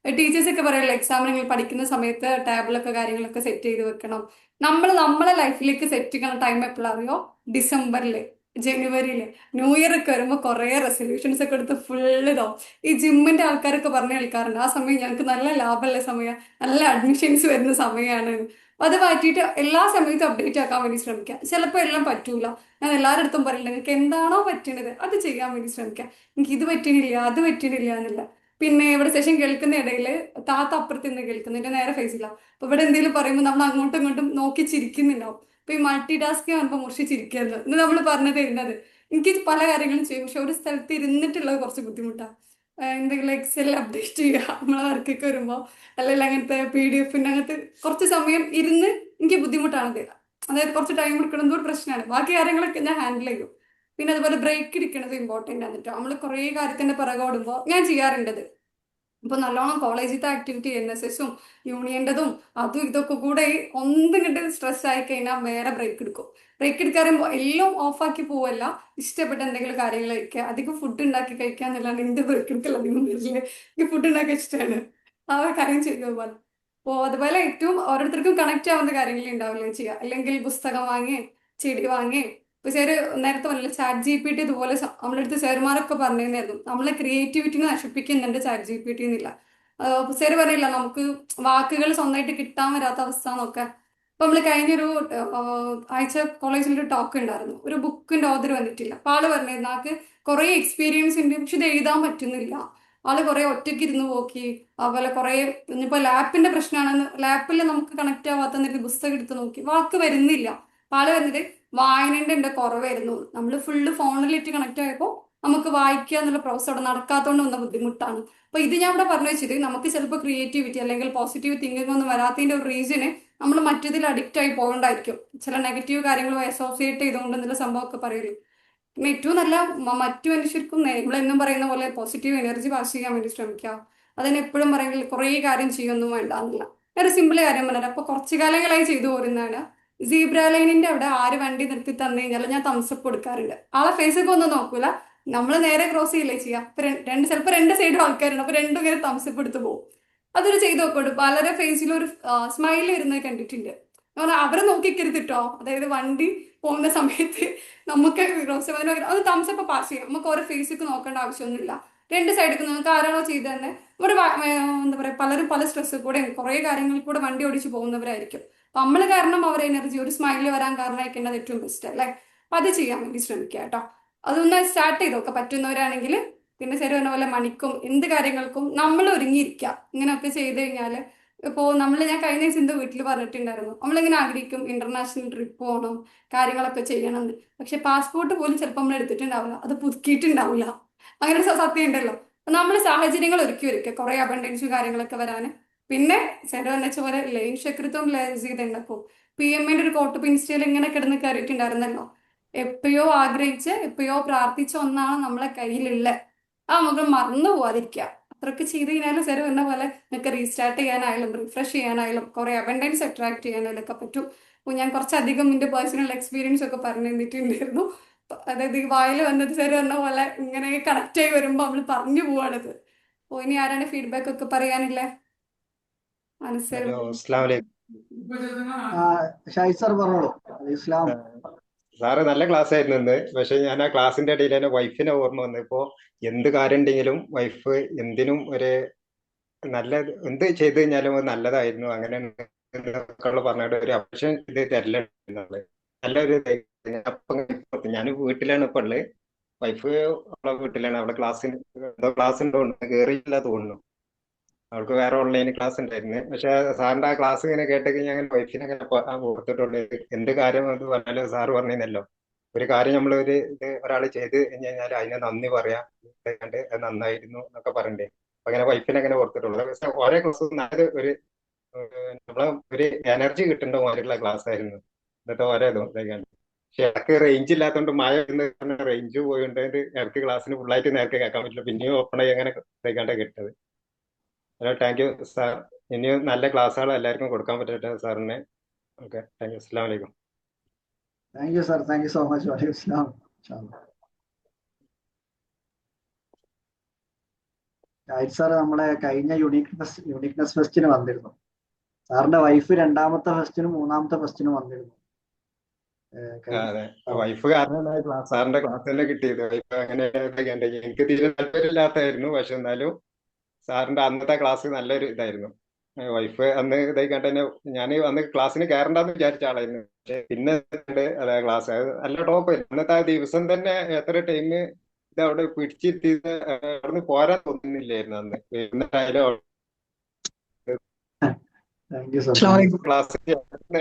ടീച്ചേഴ്സ് ഒക്കെ പറയല്ലോ, എക്സാമിന് നിങ്ങൾ പഠിക്കുന്ന സമയത്ത് ടേബിളൊക്കെ കാര്യങ്ങളൊക്കെ സെറ്റ് ചെയ്ത് വെക്കണം. നമ്മളെ ലൈഫിലേക്ക് സെറ്റ് ചെയ്യുന്ന ടൈം എപ്പോഴറിയോ? ഡിസംബറില്, ജനുവരിയില്, ന്യൂ ഇയർ ഒക്കെ വരുമ്പോൾ കുറെ റെസൊല്യൂഷൻസ് ഒക്കെ എടുത്ത് ഫുള്ള് ഇതാവും. ഈ ജിമ്മിന്റെ ആൾക്കാരൊക്കെ പറഞ്ഞു കേൾക്കാറുണ്ട്, ആ സമയം ഞങ്ങൾക്ക് നല്ല ലാഭമുള്ള സമയം, നല്ല അഡ്മിഷൻസ് വരുന്ന സമയമാണ്. അപ്പൊ അത് മാറ്റിയിട്ട് എല്ലാ സമയത്തും അപ്ഡേറ്റ് ആക്കാൻ വേണ്ടി ശ്രമിക്കുക. ചിലപ്പോൾ എല്ലാം പറ്റൂല. ഞാൻ എല്ലാവരുടെ അടുത്തും പറയില്ല, നിങ്ങൾക്ക് എന്താണോ പറ്റുന്നത് അത് ചെയ്യാൻ വേണ്ടി ശ്രമിക്കുക. എനിക്ക് ഇത് പറ്റണില്ല, അത് പറ്റണില്ല എന്നില്ല. പിന്നെ ഇവിടെ സെഷൻ കേൾക്കുന്ന ഇടയിൽ താത്ത അപ്പുറത്ത് നിന്ന് കേൾക്കുന്നതിന്റെ നേരെ ഫേസില്ല. അപ്പൊ ഇവിടെ എന്തെങ്കിലും പറയുമ്പോൾ നമ്മൾ അങ്ങോട്ടും ഇങ്ങോട്ടും നോക്കി ചിരിക്കുന്നുണ്ടാവും. അപ്പൊ ഈ മൾട്ടി ടാസ്കിങ് ആകുമ്പോൾ മുറിച്ച് ചിരിക്കരുത് എന്ന് നമ്മൾ പറഞ്ഞു തരുന്നത്. എനിക്ക് പല കാര്യങ്ങളും ചെയ്യും, പക്ഷെ ഒരു സ്ഥലത്ത് ഇരുന്നിട്ടുള്ളത് കുറച്ച് ബുദ്ധിമുട്ടാണ്. എന്തെങ്കിലും എക്സൽ അപ്ഡേറ്റ് ചെയ്യുക നമ്മളെ വർക്കൊക്കെ വരുമ്പോൾ, അല്ലെങ്കിൽ അങ്ങനത്തെ PDF അങ്ങനത്തെ കുറച്ച് സമയം ഇരുന്ന് എനിക്ക് ബുദ്ധിമുട്ടാണത്. അതായത് കുറച്ച് ടൈം എടുക്കുന്നത് ഒരു പ്രശ്നമാണ്. ബാക്കി കാര്യങ്ങളൊക്കെ ഞാൻ ഹാൻഡിൽ ചെയ്യും. പിന്നെ അതുപോലെ ബ്രേക്ക് എടുക്കുന്നത് ഇമ്പോർട്ടൻ്റ് ആണ് കേട്ടോ. നമ്മൾ കുറേ കാര്യത്തിന്റെ പിറകെ ഓടുമ്പോൾ ഞാൻ ചെയ്യാറുണ്ടത്. ഇപ്പൊ നല്ലോണം കോളേജിലത്തെ ആക്ടിവിറ്റി NSSഉം യൂണിയൻ്റെതും അതും ഇതൊക്കെ കൂടെ ഒന്നും കിട്ടി സ്ട്രെസ് ആയി കഴിഞ്ഞാൽ വേറെ ബ്രേക്ക് എടുക്കും. ബ്രേക്ക് എടുക്കാറുമ്പോൾ എല്ലാം ഓഫാക്കി പോവല്ല, ഇഷ്ടപ്പെട്ട എന്തെങ്കിലും കാര്യങ്ങൾ കഴിക്കുക. അധികം ഫുഡ് ഉണ്ടാക്കി കഴിക്കുക എന്നല്ലാണ്ട് എന്റെ ബ്രേക്ക് എടുക്കൽ അധികം വരില്ല. എനിക്ക് ഫുഡ് ഉണ്ടാക്കാൻ ഇഷ്ടമാണ്, ആ ഒരു കാര്യം ചെയ്യുക പോലെ. അപ്പോൾ അതുപോലെ ഏറ്റവും ഓരോരുത്തർക്കും കണക്ട് ആവുന്ന കാര്യങ്ങൾ ഉണ്ടാവില്ലേ ചെയ്യുക. അല്ലെങ്കിൽ പുസ്തകം വാങ്ങി, ചെടി വാങ്ങി. ഇപ്പൊ സാറ് നേരത്തെ പറഞ്ഞില്ല, ChatGPT ഇതുപോലെ നമ്മളെടുത്ത് സാറുമാരൊക്കെ പറഞ്ഞിരുന്നായിരുന്നു, നമ്മളെ ക്രിയേറ്റിവിറ്റിനെ നശിപ്പിക്കുന്നുണ്ട് ChatGPT എന്നില്ല. സാറ് പറയില്ല, നമുക്ക് വാക്കുകൾ സ്വന്തമായിട്ട് കിട്ടാൻ വരാത്ത അവസ്ഥ എന്നൊക്കെ. അപ്പൊ നമ്മൾ കഴിഞ്ഞൊരു ആഴ്ച കോളേജിലൊരു ടോക്ക് ഉണ്ടായിരുന്നു. ഒരു ബുക്കിന്റെ ഓതർ വന്നിട്ടില്ല. അപ്പൊ ആള് പറഞ്ഞിരുന്നു, ആൾക്ക് കുറെ എക്സ്പീരിയൻസ് ഉണ്ട്, പക്ഷെ ഇത് എഴുതാൻ പറ്റുന്നില്ല. ആള് കുറെ ഒറ്റയ്ക്ക് ഇരുന്ന് നോക്കി. അതുപോലെ കുറെ ഇനിയിപ്പോ ലാപ്പിന്റെ പ്രശ്നമാണെന്ന്, ലാപ്പിൽ നമുക്ക് കണക്ട് ആവാത്ത എന്തെങ്കിലും പുസ്തകം എടുത്ത് നോക്കി, വാക്ക് വരുന്നില്ല. അപ്പൊ ആള് വരുന്നത് വായനന്റെ കുറവായിരുന്നു. നമ്മൾ ഫുള്ള് ഫോണിലിട്ട് കണക്ട് ആയപ്പോൾ നമുക്ക് വായിക്കുക എന്നുള്ള പ്രോസസ് അവിടെ നടക്കാത്തതുകൊണ്ട് വന്ന ബുദ്ധിമുട്ടാണ്. അപ്പൊ ഇത് ഞാൻ ഇവിടെ പറഞ്ഞു വെച്ചിട്ട്, നമുക്ക് ചിലപ്പോൾ ക്രിയേറ്റിവിറ്റി അല്ലെങ്കിൽ പോസിറ്റീവ് തിങ്കിങ് ഒന്നും വരാത്തതിന്റെ ഒരു റീസണ് നമ്മൾ മറ്റതിൽ അഡിക്റ്റ് ആയി പോകണ്ടായിരിക്കും. ചില നെഗറ്റീവ് കാര്യങ്ങൾ അസോസിയേറ്റ് ചെയ്തുകൊണ്ട് എന്നുള്ള സംഭവമൊക്കെ പറയല്. പിന്നെ ഏറ്റവും നല്ല മറ്റു മനുഷ്യർക്കും നമ്മളെന്നും പറയുന്ന പോലെ പോസിറ്റീവ് എനർജി പാസ് ചെയ്യാൻ വേണ്ടി ശ്രമിക്കുക. അതിന് എപ്പോഴും പറയുന്നത് കുറേ കാര്യം ചെയ്യൊന്നും വേണ്ട എന്നില്ല. ഒരു സിമ്പിൾ കാര്യം പറഞ്ഞാൽ, അപ്പൊ കുറച്ചു കാലങ്ങളായി ചെയ്തു പോരുന്നതാണ്. സീബ്ര ലൈനിന്റെ അവിടെ ആര് വണ്ടി നിർത്തി തന്നു കഴിഞ്ഞാൽ ഞാൻ തംസപ്പ് കൊടുക്കാറുണ്ട്. ആളെ ഫേസൊക്കെ ഒന്നും നോക്കൂല, നമ്മൾ നേരെ ക്രോസ് ചെയ്യില്ലേ ചെയ്യാം. അപ്പൊ ചിലപ്പോൾ രണ്ട് സൈഡും ആൾക്കാരുണ്ട്, അപ്പൊ രണ്ടും ഇങ്ങനെ തംസപ്പ് എടുത്ത് പോകും. അതൊരു ചെയ്ത് നോക്കോട്ട്. പലരെ ഫേസിൽ ഒരു സ്മൈൽ വരുന്നത് കണ്ടിട്ടുണ്ട്. അവരെ നോക്കിക്കരുത് കേട്ടോ. അതായത് വണ്ടി പോകുന്ന സമയത്ത് നമുക്ക് ക്രോസ് ചെയ്യാൻ അത് തംസപ്പ് പാസ് ചെയ്യാം. നമുക്ക് ഓരോ ഫേസിലേക്ക് നോക്കേണ്ട ആവശ്യമൊന്നുമില്ല. രണ്ട് സൈഡിൽ നമുക്ക് ആരാണോ ചെയ്തതന്നെ. ഇവിടെ എന്താ പറയാ, പലരും പല സ്ട്രെസ് കൂടെ കുറെ കാര്യങ്ങളിൽ കൂടെ വണ്ടി ഓടിച്ച് പോകുന്നവരായിരിക്കും. അപ്പൊ നമ്മൾ കാരണം അവരെ എനർജി ഒരു സ്മൈലിൽ വരാൻ കാരണമായിക്കേണ്ടത് ഏറ്റവും ബെസ്റ്റ് അല്ലേ. അപ്പൊ അത് ചെയ്യാൻ വേണ്ടി ശ്രമിക്കുക കേട്ടോ. അതൊന്ന് സ്റ്റാർട്ട് ചെയ്തൊക്കെ പറ്റുന്നവരാണെങ്കിൽ. പിന്നെ ശരി പറഞ്ഞ പോലെ മണിക്കും എന്ത് കാര്യങ്ങൾക്കും നമ്മൾ ഒരുങ്ങിയിരിക്കുക. ഇങ്ങനെയൊക്കെ ചെയ്ത് കഴിഞ്ഞാൽ ഇപ്പോൾ ഞാൻ കഴിഞ്ഞ ദിവസം എൻ്റെ വീട്ടിൽ പറഞ്ഞിട്ടുണ്ടായിരുന്നു, നമ്മളിങ്ങനെ ആഗ്രഹിക്കും ഇന്റർനാഷണൽ ട്രിപ്പ് പോകണം, കാര്യങ്ങളൊക്കെ ചെയ്യണം എന്ന്. പക്ഷെ പാസ്പോർട്ട് പോലും ചിലപ്പോൾ നമ്മൾ എടുത്തിട്ടുണ്ടാവില്ല, അത് പുതുക്കിയിട്ടുണ്ടാവില്ല. അങ്ങനെ ഒരു സത്യം ഉണ്ടല്ലോ. നമ്മൾ സാഹചര്യങ്ങൾ ഒരുക്കി ഒരുക്കുക കുറെ അബണ്ടൻസും കാര്യങ്ങളൊക്കെ വരാന്. പിന്നെ സെൻറ്റർ വന്നച്ച പോലെ ലൈൻ ശക്രത്വം ചെയ്തിട്ടുണ്ടപ്പോൾ PMന്റെ ഒരു കോട്ട് ഇൻസ്റ്റയിൽ ഇങ്ങനെ കിടന്ന് കയറിയിട്ടുണ്ടായിരുന്നല്ലോ. എപ്പോഴോ ആഗ്രഹിച്ച് എപ്പോഴോ പ്രാർത്ഥിച്ച ഒന്നാണ് നമ്മളെ കയ്യിലുള്ള, ആ നമുക്ക് മറന്നു പോവാതിരിക്കുക. അത്രയൊക്കെ ചെയ്ത് കഴിഞ്ഞാലും സാർ പറഞ്ഞ പോലെ നിങ്ങൾക്ക് റീസ്റ്റാർട്ട് ചെയ്യാനായാലും റിഫ്രഷ് ചെയ്യാനായാലും കുറെ അബണ്ടൻസ് അട്രാക്ട് ചെയ്യാനായാലും ഒക്കെ പറ്റും. അപ്പോൾ ഞാൻ കുറച്ചധികം എൻ്റെ പേഴ്സണൽ എക്സ്പീരിയൻസ് ഒക്കെ പറഞ്ഞു തന്നിട്ടുണ്ടായിരുന്നു. അതായത് ഈ വായിൽ വന്നത് സാർ പറഞ്ഞ പോലെ ഇങ്ങനെ കണക്ട് ആയി വരുമ്പോൾ നമ്മൾ പറഞ്ഞു പോവാണത്. അപ്പോൾ ഇനി ആരാണ് ഫീഡ്ബാക്ക് ഒക്കെ പറയാനില്ലേ? അനുസർ ഹലോ, അസ്സലാമു അലൈക്കും. ഷാഹിദ് സാർ പറഞ്ഞോളൂ. ഇസ്ലാം. സാറ് നല്ല ക്ലാസ് ആയിരുന്നു ഇന്ന്. പക്ഷെ ഞാൻ ആ ക്ലാസ്സിന്റെ ഇടയിൽ തന്നെ വൈഫിനെ ഓർമ്മ വന്നു. ഇപ്പോ എന്ത് കാര്യം ഉണ്ടെങ്കിലും വൈഫ് എന്തിനും നല്ല എന്ത് ചെയ്തു കഴിഞ്ഞാലും അത് നല്ലതായിരുന്നു, അങ്ങനെ പറഞ്ഞിട്ട് ഒരു അപ്ഷൻ ഇത് തരലുണ്ട്. നല്ലൊരു ഞാൻ വീട്ടിലാണ് ഇപ്പൊ ഉള്ളത്. വൈഫ് അവളെ വീട്ടിലാണ്. അവളെ ക്ലാസ് ഉണ്ടോ കയറിയില്ല തോന്നുന്നു. അവൾക്ക് വേറെ ഓൺലൈൻ ക്ലാസ് ഉണ്ടായിരുന്നു. പക്ഷെ സാറിന്റെ ആ ക്ലാസ് ഇങ്ങനെ കേട്ടെങ്കിൽ ഞാൻ വൈഫിനെ ഓർത്തിട്ടുള്ളൂ. എന്ത് കാര്യം അത് പറഞ്ഞാലും സാറ് പറഞ്ഞല്ലോ, ഒരു കാര്യം നമ്മൾ ഇത് ഒരാൾ ചെയ്ത് കഴിഞ്ഞാൽ അതിനെ നന്ദി പറയാം, അത് നന്നായിരുന്നു എന്നൊക്കെ പറയണ്ടേ. അപ്പൊ അങ്ങനെ വൈഫിനെ അങ്ങനെ ഓർത്തിട്ടുള്ളൂ. പക്ഷെ ഓരോ ക്ലാസ്സും നല്ല നമ്മളെ ഒരു എനർജി കിട്ടേണ്ട പോലെയുള്ള ക്ലാസ് ആയിരുന്നു എന്നിട്ട് ഓരോ ഇതും ഇതൊക്കെയാണ്. പക്ഷെ ഇടക്ക് റേഞ്ച് ഇല്ലാത്തതുകൊണ്ട് മഴ റേഞ്ച് പോയിട്ടുണ്ട്. ഇടക്ക് ക്ലാസ്സിന് ഫുള്ളായിട്ട് നേരത്തെ കേൾക്കാൻ പറ്റില്ല. പിന്നെയും ഓപ്പൺ ആയി അങ്ങനെ ഇതൊക്കെയാണ് കിട്ടത്. Hello, thank you sir. ഇനിയും നല്ല ക്ലാസ്സുകൾ എല്ലാവർക്കും കൊടുക്കാൻ പറ്റട്ടെ സാറിന്. Okay, thank you. അസ്സലാമു അലൈക്കും. Thank you sir, thank you so much. വലൈക്കും ഇസ്ലാം. ഷാഹിദ് സാർ നമ്മുടെ കഴിഞ്ഞ യുണീക്നെസ് ഫെസ്റ്റിന് വന്നിരുന്നു. സാറിന്റെ വൈഫ് രണ്ടാമത്തെ ഫെസ്റ്റിനും മൂന്നാമത്തെ ഫെസ്റ്റിനും വന്നിരുന്നു. അതെ, വൈഫ് കാരണം സാറിന്റെ ക്ലാസ് തന്നെ കിട്ടിയത്. വൈഫ് അങ്ങനെ എനിക്ക് തീരെ താല്പര്യമില്ലാത്തായിരുന്നു. പക്ഷെ എന്നാലും സാറിന്റെ അന്നത്തെ ക്ലാസ് നല്ലൊരു ഇതായിരുന്നു. വൈഫ് അന്ന് ഇതായി കണ്ട തന്നെ ഞാൻ അന്ന് ക്ലാസ്സിന് കയറണ്ടെന്ന് വിചാരിച്ച ആളായിരുന്നു. പക്ഷെ പിന്നെ അതെ ക്ലാസ് നല്ല ടോപ്പ്. അന്നത്തെ ആ ദിവസം തന്നെ എത്ര ടൈം ഇത് അവിടെ പിടിച്ചിരുത്തിയത് അവിടുന്ന് പോരാൻ തോന്നുന്നില്ലായിരുന്നു. അന്ന് താങ്ക് യു സാർ. ക്ലാസ്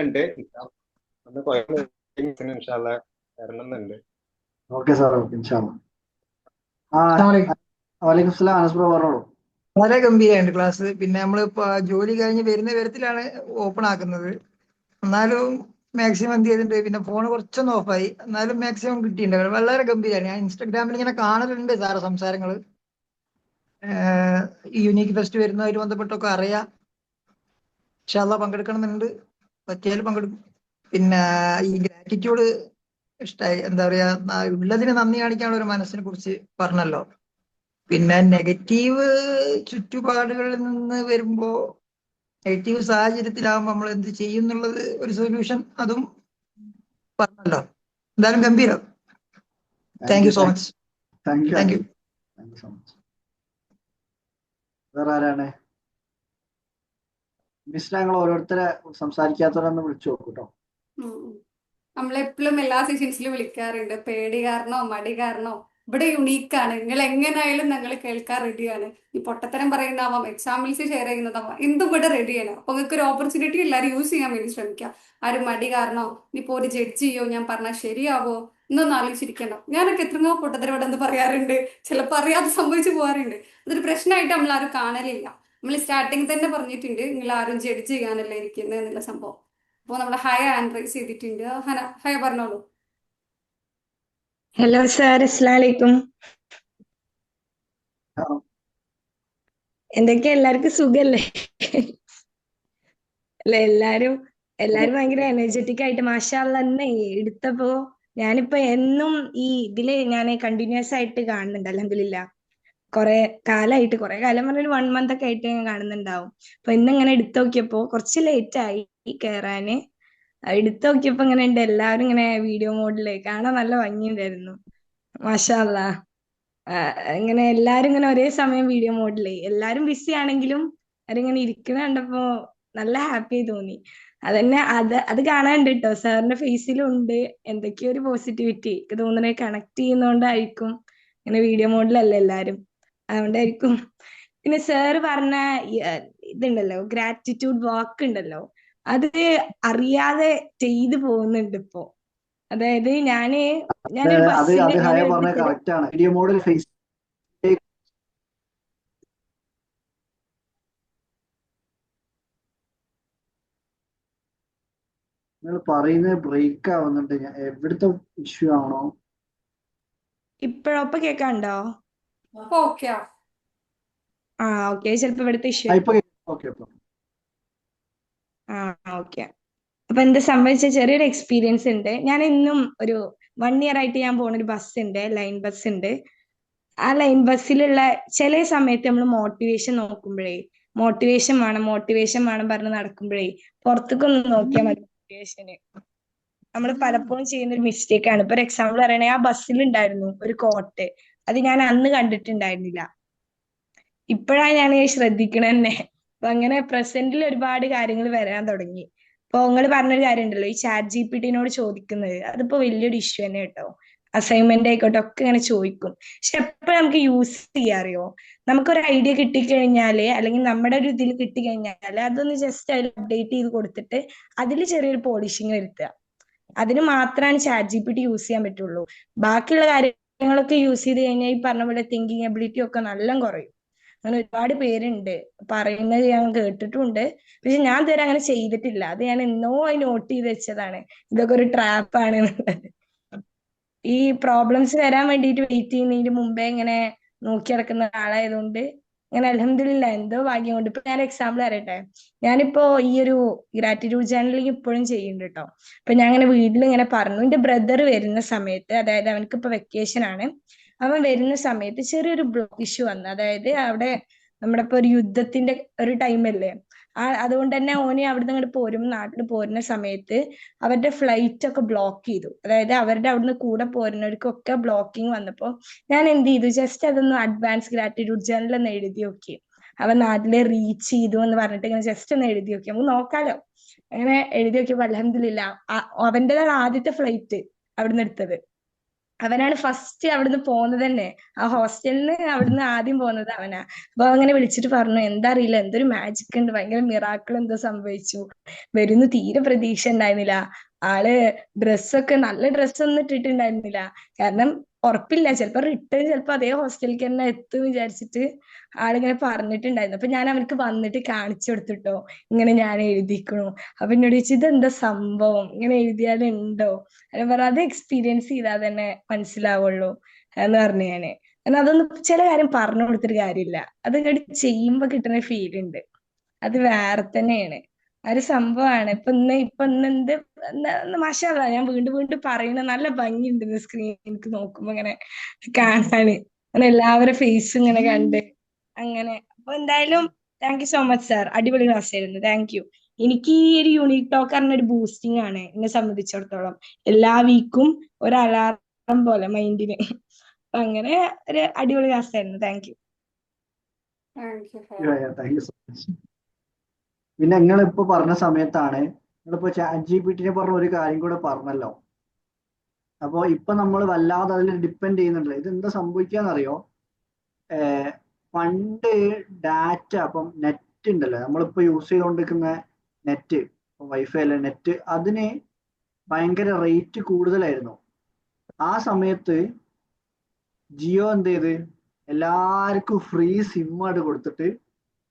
ഉണ്ട്. അന്ന് കുഴപ്പമില്ല, ഇൻഷാല്ലാ വരണമെന്നുണ്ട്. ഓക്കെ സാർ, ഓക്കെ ഇൻഷാല്ലാ. വലൈക്കും സ്ലാം. അനസ് ബ്രോ പറഞ്ഞോളൂ. വളരെ ഗംഭീരമായിട്ട് ക്ലാസ്. പിന്നെ നമ്മളിപ്പോ ജോലി കഴിഞ്ഞ് വരുന്ന വിധത്തിലാണ് ഓപ്പൺ ആക്കുന്നത്. എന്നാലും മാക്സിമം എന്ത് ചെയ്തിട്ടുണ്ട്, പിന്നെ ഫോൺ കുറച്ചൊന്ന് ഓഫായി, എന്നാലും മാക്സിമം കിട്ടിയിട്ടുണ്ട്. വളരെ ഗംഭീരമാണ്. ഞാൻ ഇൻസ്റ്റാഗ്രാമിൽ ഇങ്ങനെ കാണലുണ്ട് സാറ് സംസാരങ്ങൾ. ഈ യുണീക്ക് ഫെസ്റ്റ് വരുന്നതുമായിട്ട് ബന്ധപ്പെട്ടൊക്കെ അറിയാം. ഇൻഷാല്ലാ പങ്കെടുക്കണമെന്നുണ്ട്, പറ്റിയാൽ പങ്കെടുക്കും. പിന്നെ ഈ ഗ്രാറ്റിറ്റ്യൂഡ് ഇഷ്ടമായി. എന്താ പറയാ, ഉള്ളതിന് നന്ദി കാണിക്കാനുള്ള ഒരു മനസ്സിനെ കുറിച്ച് പറഞ്ഞല്ലോ. പിന്നെ നെഗറ്റീവ് ചുറ്റുപാടുകളിൽ നിന്ന് വരുമ്പോ നെഗറ്റീവ് സാഹചര്യത്തിലാവുമ്പോൾ നമ്മൾ എന്ത് ചെയ്യും എന്നുള്ളത് ഒരു സൊല്യൂഷൻ അതും പറഞ്ഞല്ലോ. എന്തായാലും ഗംഭീരം. Thank you so much. Thank you thank you. So much. വേറെ ആരാണ്? മിസ്, ഞങ്ങൾ ഓരോരുത്തരെ സംസാരിക്കാത്തവരൊന്ന് വിളിച്ചു നോക്കൂ കേട്ടോ. നമ്മളെപ്പോഴും എല്ലാ സെഷൻസിലും വിളിക്കാറുണ്ട്. പേടി കാരണോ മടി കാരണോ ഇവിടെ യുണീക്കാണ്, നിങ്ങൾ എങ്ങനെയായാലും ഞങ്ങൾ കേൾക്കാൻ റെഡിയാണ്. ഈ പൊട്ടത്തരം പറയുന്നതാവാം, എക്സാമ്പിൾസ് ഷെയർ ചെയ്യുന്നതാവാം, എന്തും ഇവിടെ റെഡിയാണ്. അപ്പൊ നിങ്ങൾക്ക് ഒരു ഓപ്പർച്യൂണിറ്റി എല്ലാവരും യൂസ് ചെയ്യാൻ വേണ്ടി ശ്രമിക്കുക. ആരും മടി കാരണോ ഇനിയിപ്പോ ഒരു ജഡ്ജ് ചെയ്യോ, ഞാൻ പറഞ്ഞാൽ ശരിയാവോ എന്നൊന്നും ആലോചിച്ചിരിക്കണ്ട. ഞാനൊക്കെ എത്രയോ പൊട്ടത്തരം ഇവിടെ എന്ത് പറയാറുണ്ട്, ചിലപ്പോൾ അറിയാതെ സംഭവിച്ചു പോകാറുണ്ട്. അതൊരു പ്രശ്നമായിട്ട് നമ്മൾ ആരും കാണലില്ല. നമ്മൾ സ്റ്റാർട്ടിങ് തന്നെ പറഞ്ഞിട്ടുണ്ട്, നിങ്ങൾ ആരും ജഡ്ജ് ചെയ്യാനല്ല ഇരിക്കുന്നത് എന്നുള്ള സംഭവം. അപ്പോൾ നമ്മൾ ഹയ ഹാൻഡ് റൈസ് ചെയ്തിട്ടുണ്ട്. ഹയ പറഞ്ഞോളൂ. ഹലോ സാർ, അസ്സലാമു അലൈക്കും. എന്തൊക്കെയാ, എല്ലാവർക്കും സുഖല്ലേ? അല്ല, എല്ലാരും ഭയങ്കര എനർജറ്റിക് ആയിട്ട് മാഷാ അല്ലാഹ് തന്നെ എടുത്തപ്പോ ഞാനിപ്പോ എന്നും ഈ ഇതില് ഞാൻ കണ്ടിന്യൂസ് ആയിട്ട് കാണുന്നുണ്ട്. അൽഹംദുലില്ലാ കുറെ കാലമായിട്ട്, കുറെ കാലം പറഞ്ഞ ഒരു 1 month ഒക്കെ ആയിട്ട് ഞാൻ കാണുന്നുണ്ടാവും. അപ്പൊ ഇന്നിങ്ങനെ എടുത്തു നോക്കിയപ്പോ കുറച്ച് ലേറ്റ് ആയി കയറാന്. എടുത്തു നോക്കിയപ്പോ ഇങ്ങനെ ഉണ്ട്, എല്ലാവരും ഇങ്ങനെ വീഡിയോ മോഡില് കാണാൻ നല്ല ഭംഗിയുണ്ടായിരുന്നു. മാഷാ അല്ലാഹ്. ഇങ്ങനെ എല്ലാരും ഇങ്ങനെ ഒരേ സമയം വീഡിയോ മോഡില്, എല്ലാരും ബിസി ആണെങ്കിലും അവരിങ്ങനെ ഇരിക്കുന്ന കണ്ടപ്പോ നല്ല ഹാപ്പി തോന്നി. അതന്നെ, അത് കാണാനുണ്ട് കേട്ടോ. സാറിന്റെ ഫേസിലും ഉണ്ട് എന്തൊക്കെയോ ഒരു പോസിറ്റിവിറ്റി. എനിക്ക് തോന്നുന്നത് കണക്ട് ചെയ്യുന്നോണ്ടായിരിക്കും. ഇങ്ങനെ വീഡിയോ മോഡിലല്ല എല്ലാരും, അതുകൊണ്ടായിരിക്കും. പിന്നെ സാറ് പറഞ്ഞ ഇതുണ്ടല്ലോ, ഗ്രാറ്റിറ്റ്യൂഡ് വാക്ക് ഉണ്ടല്ലോ, അത് അറിയാതെ ചെയ്തു പോകുന്നുണ്ട് ഇപ്പോ. അതായത് ഞാനൊരു അത് ബസ്സിൽ അത് ഞാൻ ഹയ പറഞ്ഞ കറക്റ്റ് ആണ്. വീഡിയോ മോഡിൽ ഫേസ് നിങ്ങൾ പറയുന്നത് ബ്രേക്ക് ആവുന്നുണ്ട്. എവിടുത്തെ ഇഷ്യൂ ആണോ? ഇപ്പൊ കേൾക്കാണ്ടോ? ഓക്കെയാ. ആ ഓക്കെ, ചിലപ്പോ ഇവിടുത്തെ ഇഷ്യൂ. ഇപ്പൊ ഓക്കെ. ആ ഓക്കെ. അപ്പൊ എന്താ സംഭവിച്ച ചെറിയൊരു എക്സ്പീരിയൻസ് ഉണ്ട്. ഞാൻ ഇന്നും ഒരു 1 ഇയർ ആയിട്ട് ഞാൻ പോണ ഒരു ബസ് ഉണ്ട്, ലൈൻ ബസ് ഉണ്ട്. ആ ലൈൻ ബസ്സിലുള്ള ചില സമയത്ത് നമ്മൾ മോട്ടിവേഷൻ വേണം പറഞ്ഞ് നടക്കുമ്പോഴേ പുറത്തേക്കൊന്ന് നോക്കിയാൽ മതി. മോട്ടിവേഷന് നമ്മൾ പലപ്പോഴും ചെയ്യുന്ന ഒരു മിസ്റ്റേക്ക് ആണ്. ഇപ്പൊ ഒരു എക്സാമ്പിൾ പറയണേ, ആ ബസ്സിൽ ഉണ്ടായിരുന്നു ഒരു കോട്ട്, അത് ഞാൻ അന്ന് കണ്ടിട്ടുണ്ടായിരുന്നില്ല. ഇപ്പോഴാണ് ഞാൻ ശ്രദ്ധിക്കണ തന്നെ. അപ്പൊ അങ്ങനെ പ്രസന്റിൽ ഒരുപാട് കാര്യങ്ങൾ വരാൻ തുടങ്ങി. ഇപ്പൊ നിങ്ങൾ പറഞ്ഞൊരു കാര്യം ഉണ്ടല്ലോ, ഈ ChatGPT-നോട് ചോദിക്കുന്നത്, അതിപ്പോ വലിയൊരു ഇഷ്യൂ തന്നെ കേട്ടോ. അസൈൻമെന്റ് ആയിക്കോട്ടെ ഒക്കെ ഇങ്ങനെ ചോദിക്കും. പക്ഷെ എപ്പോഴും നമുക്ക് യൂസ് ചെയ്യാറിയോ, നമുക്കൊരു ഐഡിയ കിട്ടിക്കഴിഞ്ഞാല് അല്ലെങ്കിൽ നമ്മുടെ ഒരു ഇതിൽ കിട്ടിക്കഴിഞ്ഞാല് അതൊന്ന് ജസ്റ്റ് അതിൽ അപ്ഡേറ്റ് ചെയ്ത് കൊടുത്തിട്ട് അതിൽ ചെറിയൊരു പോളിഷിങ് വരുത്തുക. അതിന് മാത്രമാണ് ChatGPT യൂസ് ചെയ്യാൻ പറ്റുള്ളൂ. ബാക്കിയുള്ള കാര്യങ്ങളൊക്കെ യൂസ് ചെയ്ത് കഴിഞ്ഞാൽ ഈ പറഞ്ഞ പോലെ തിങ്കിങ് എബിലിറ്റി ഒക്കെ നല്ല കുറയും. അങ്ങനെ ഒരുപാട് പേരുണ്ട് പറയുന്നത് ഞാൻ കേട്ടിട്ടുണ്ട്. പക്ഷെ ഞാൻ ഇതുവരെ അങ്ങനെ ചെയ്തിട്ടില്ല. അത് ഞാൻ എന്നോ നോട്ട് ചെയ്ത് വെച്ചതാണ്, ഇതൊക്കെ ഒരു ട്രാപ്പാണ് എന്നുള്ളത്. ഈ പ്രോബ്ലംസ് വരാൻ വേണ്ടിയിട്ട് വെയിറ്റ് ചെയ്യുന്നതിന് മുമ്പേ ഇങ്ങനെ നോക്കി നടക്കുന്ന ആളായതുകൊണ്ട് ഞാൻ അൽഹംദുലില്ലാ എന്തോ ഭാഗ്യം കൊണ്ട്. ഇപ്പൊ ഞാൻ എക്സാമ്പിൾ അറിയട്ടെ, ഞാനിപ്പോ ഈ ഒരു ഗ്രാറ്റിറ്റ്യൂഡ് ജേർണലിംഗ് ഇപ്പോഴും ചെയ്യുന്നുണ്ട് കേട്ടോ. അപ്പൊ ഞാൻ അങ്ങനെ വീട്ടിൽ ഇങ്ങനെ പറഞ്ഞു, എന്റെ ബ്രദർ വരുന്ന സമയത്ത്, അതായത് അവനക്ക് ഇപ്പൊ വെക്കേഷൻ ആണ്, അവൻ വരുന്ന സമയത്ത് ചെറിയൊരു ബ്ലോക്ക് ഇഷ്യൂ വന്നു. അതായത് അവിടെ നമ്മുടെ ഇപ്പൊ ഒരു യുദ്ധത്തിന്റെ ഒരു ടൈമല്ലേ, അതുകൊണ്ട് തന്നെ ഓന് അവിടുന്ന് ഇങ്ങോട്ട് നാട്ടിൽ പോരുന്ന സമയത്ത് അവരുടെ ഫ്ലൈറ്റ് ഒക്കെ ബ്ലോക്ക് ചെയ്തു. അതായത് അവരുടെ അവിടുന്ന് കൂടെ പോരുന്നവർക്കൊക്കെ ബ്ലോക്കിംഗ് വന്നപ്പോ ഞാൻ എന്ത് ചെയ്തു, ജസ്റ്റ് അതൊന്ന് അഡ്വാൻസ് ഗ്രാറ്റിറ്റ്യൂഡ് ജേർണൽ ഒന്ന് എഴുതി നോക്കി. അവൻ നാട്ടിലെ റീച്ച് ചെയ്തു എന്ന് പറഞ്ഞിട്ട് ഇങ്ങനെ ജസ്റ്റ് ഒന്ന് എഴുതി നോക്കി, നമുക്ക് നോക്കാലോ. അങ്ങനെ എഴുതി നോക്കിയപ്പോ അൽഹംദുലില്ലാ അവന്റേതാണ് ആദ്യത്തെ ഫ്ലൈറ്റ് അവിടുന്ന് എടുത്തത്. അവനാണ് ഫസ്റ്റ് അവിടുന്ന് പോകുന്നത് തന്നെ. ആ ഹോസ്റ്റലിന് അവിടുന്ന് ആദ്യം പോകുന്നത് അവനാ. അപ്പൊ അങ്ങനെ വിളിച്ചിട്ട് പറഞ്ഞു, എന്താ അറിയില്ല, എന്തൊരു മാജിക് ഉണ്ട്, ഭയങ്കര മിറാക്കിൾ എന്തോ സംഭവിച്ചു, വരുന്നു തീരെ പ്രതീക്ഷ ഉണ്ടായിരുന്നില്ല. ആള് ഡ്രസ്സൊക്കെ നല്ല ഡ്രസ്സൊന്നും ഇട്ടിട്ടുണ്ടായിരുന്നില്ല. കാരണം ഉറപ്പില്ല, ചിലപ്പോ റിട്ടേൺ ചിലപ്പോ അതേ ഹോസ്റ്റലിലേക്ക് തന്നെ എത്തും വിചാരിച്ചിട്ട് ആളിങ്ങനെ പറഞ്ഞിട്ടുണ്ടായിരുന്നു. അപ്പൊ ഞാൻ അവനക്ക് വന്നിട്ട് കാണിച്ചു കൊടുത്തിട്ടോ, ഇങ്ങനെ ഞാൻ എഴുതിക്കണു. അപ്പൊ എന്നോട് ചോദിച്ചു, ഇതെന്താ സംഭവം, ഇങ്ങനെ എഴുതിയാലുണ്ടോ? ഞാൻ പറഞ്ഞു, അത് എക്സ്പീരിയൻസ് ചെയ്താൽ തന്നെ മനസ്സിലാവുള്ളൂ എന്ന് പറഞ്ഞു ഞാന്. കാരണം അതൊന്നും ചില കാര്യം പറഞ്ഞു കൊടുത്തിട്ട് കാര്യമില്ല, അത് ഇങ്ങോട്ട് ചെയ്യുമ്പോ കിട്ടുന്ന ഫീൽ ഉണ്ട്, അത് വേറെ തന്നെയാണ്. ആ ഒരു സംഭവമാണ്. ഇപ്പൊ ഇന്ന് മാഷാ അല്ലാ, ഞാൻ വീണ്ടും വീണ്ടും പറയുന്ന നല്ല ഭംഗിയുണ്ട് സ്ക്രീൻ എനിക്ക് നോക്കുമ്പോ ഇങ്ങനെ കാണാന്, അങ്ങനെ എല്ലാവരുടെ ഫേസ് ഇങ്ങനെ കണ്ട് അങ്ങനെ. അപ്പൊ എന്തായാലും thank you so much sir, അടിപൊളി ക്ലാസ് ആയിരുന്നു, താങ്ക് യു. എനിക്ക് ഈ ഒരു യൂണിക് ടോക്ക് പറഞ്ഞ ഒരു ബൂസ്റ്റിംഗ് ആണ് എന്നെ സംബന്ധിച്ചിടത്തോളം. എല്ലാ വീക്കും ഒരു അലാറം പോലെ മൈൻഡിന്. അപ്പൊ അങ്ങനെ ഒരു അടിപൊളി ക്ലാസ് ആയിരുന്നു, thank you. Thank you so much. പിന്നെ നിങ്ങളിപ്പോ പറഞ്ഞ സമയത്താണ് നിങ്ങളിപ്പോ ChatGPT പറഞ്ഞ ഒരു കാര്യം കൂടെ പറഞ്ഞല്ലോ. അപ്പൊ ഇപ്പൊ നമ്മൾ വല്ലാതെ അതിൽ ഡിപ്പെൻഡ് ചെയ്യുന്നുണ്ടല്ലോ. ഇത് എന്താ സംഭവിക്കാന്നറിയോ? പണ്ട് ഡാറ്റ, അപ്പം നെറ്റ് ഉണ്ടല്ലോ, നമ്മളിപ്പോ യൂസ് ചെയ്തുകൊണ്ടിരിക്കുന്ന നെറ്റ്, വൈഫൈ അല്ല നെറ്റ്, അതിന് ഭയങ്കര റേറ്റ് കൂടുതലായിരുന്നു. ആ സമയത്ത് ജിയോ എന്ത് ചെയ്ത് എല്ലാവർക്കും ഫ്രീ സിം ആയിട്ട് കൊടുത്തിട്ട്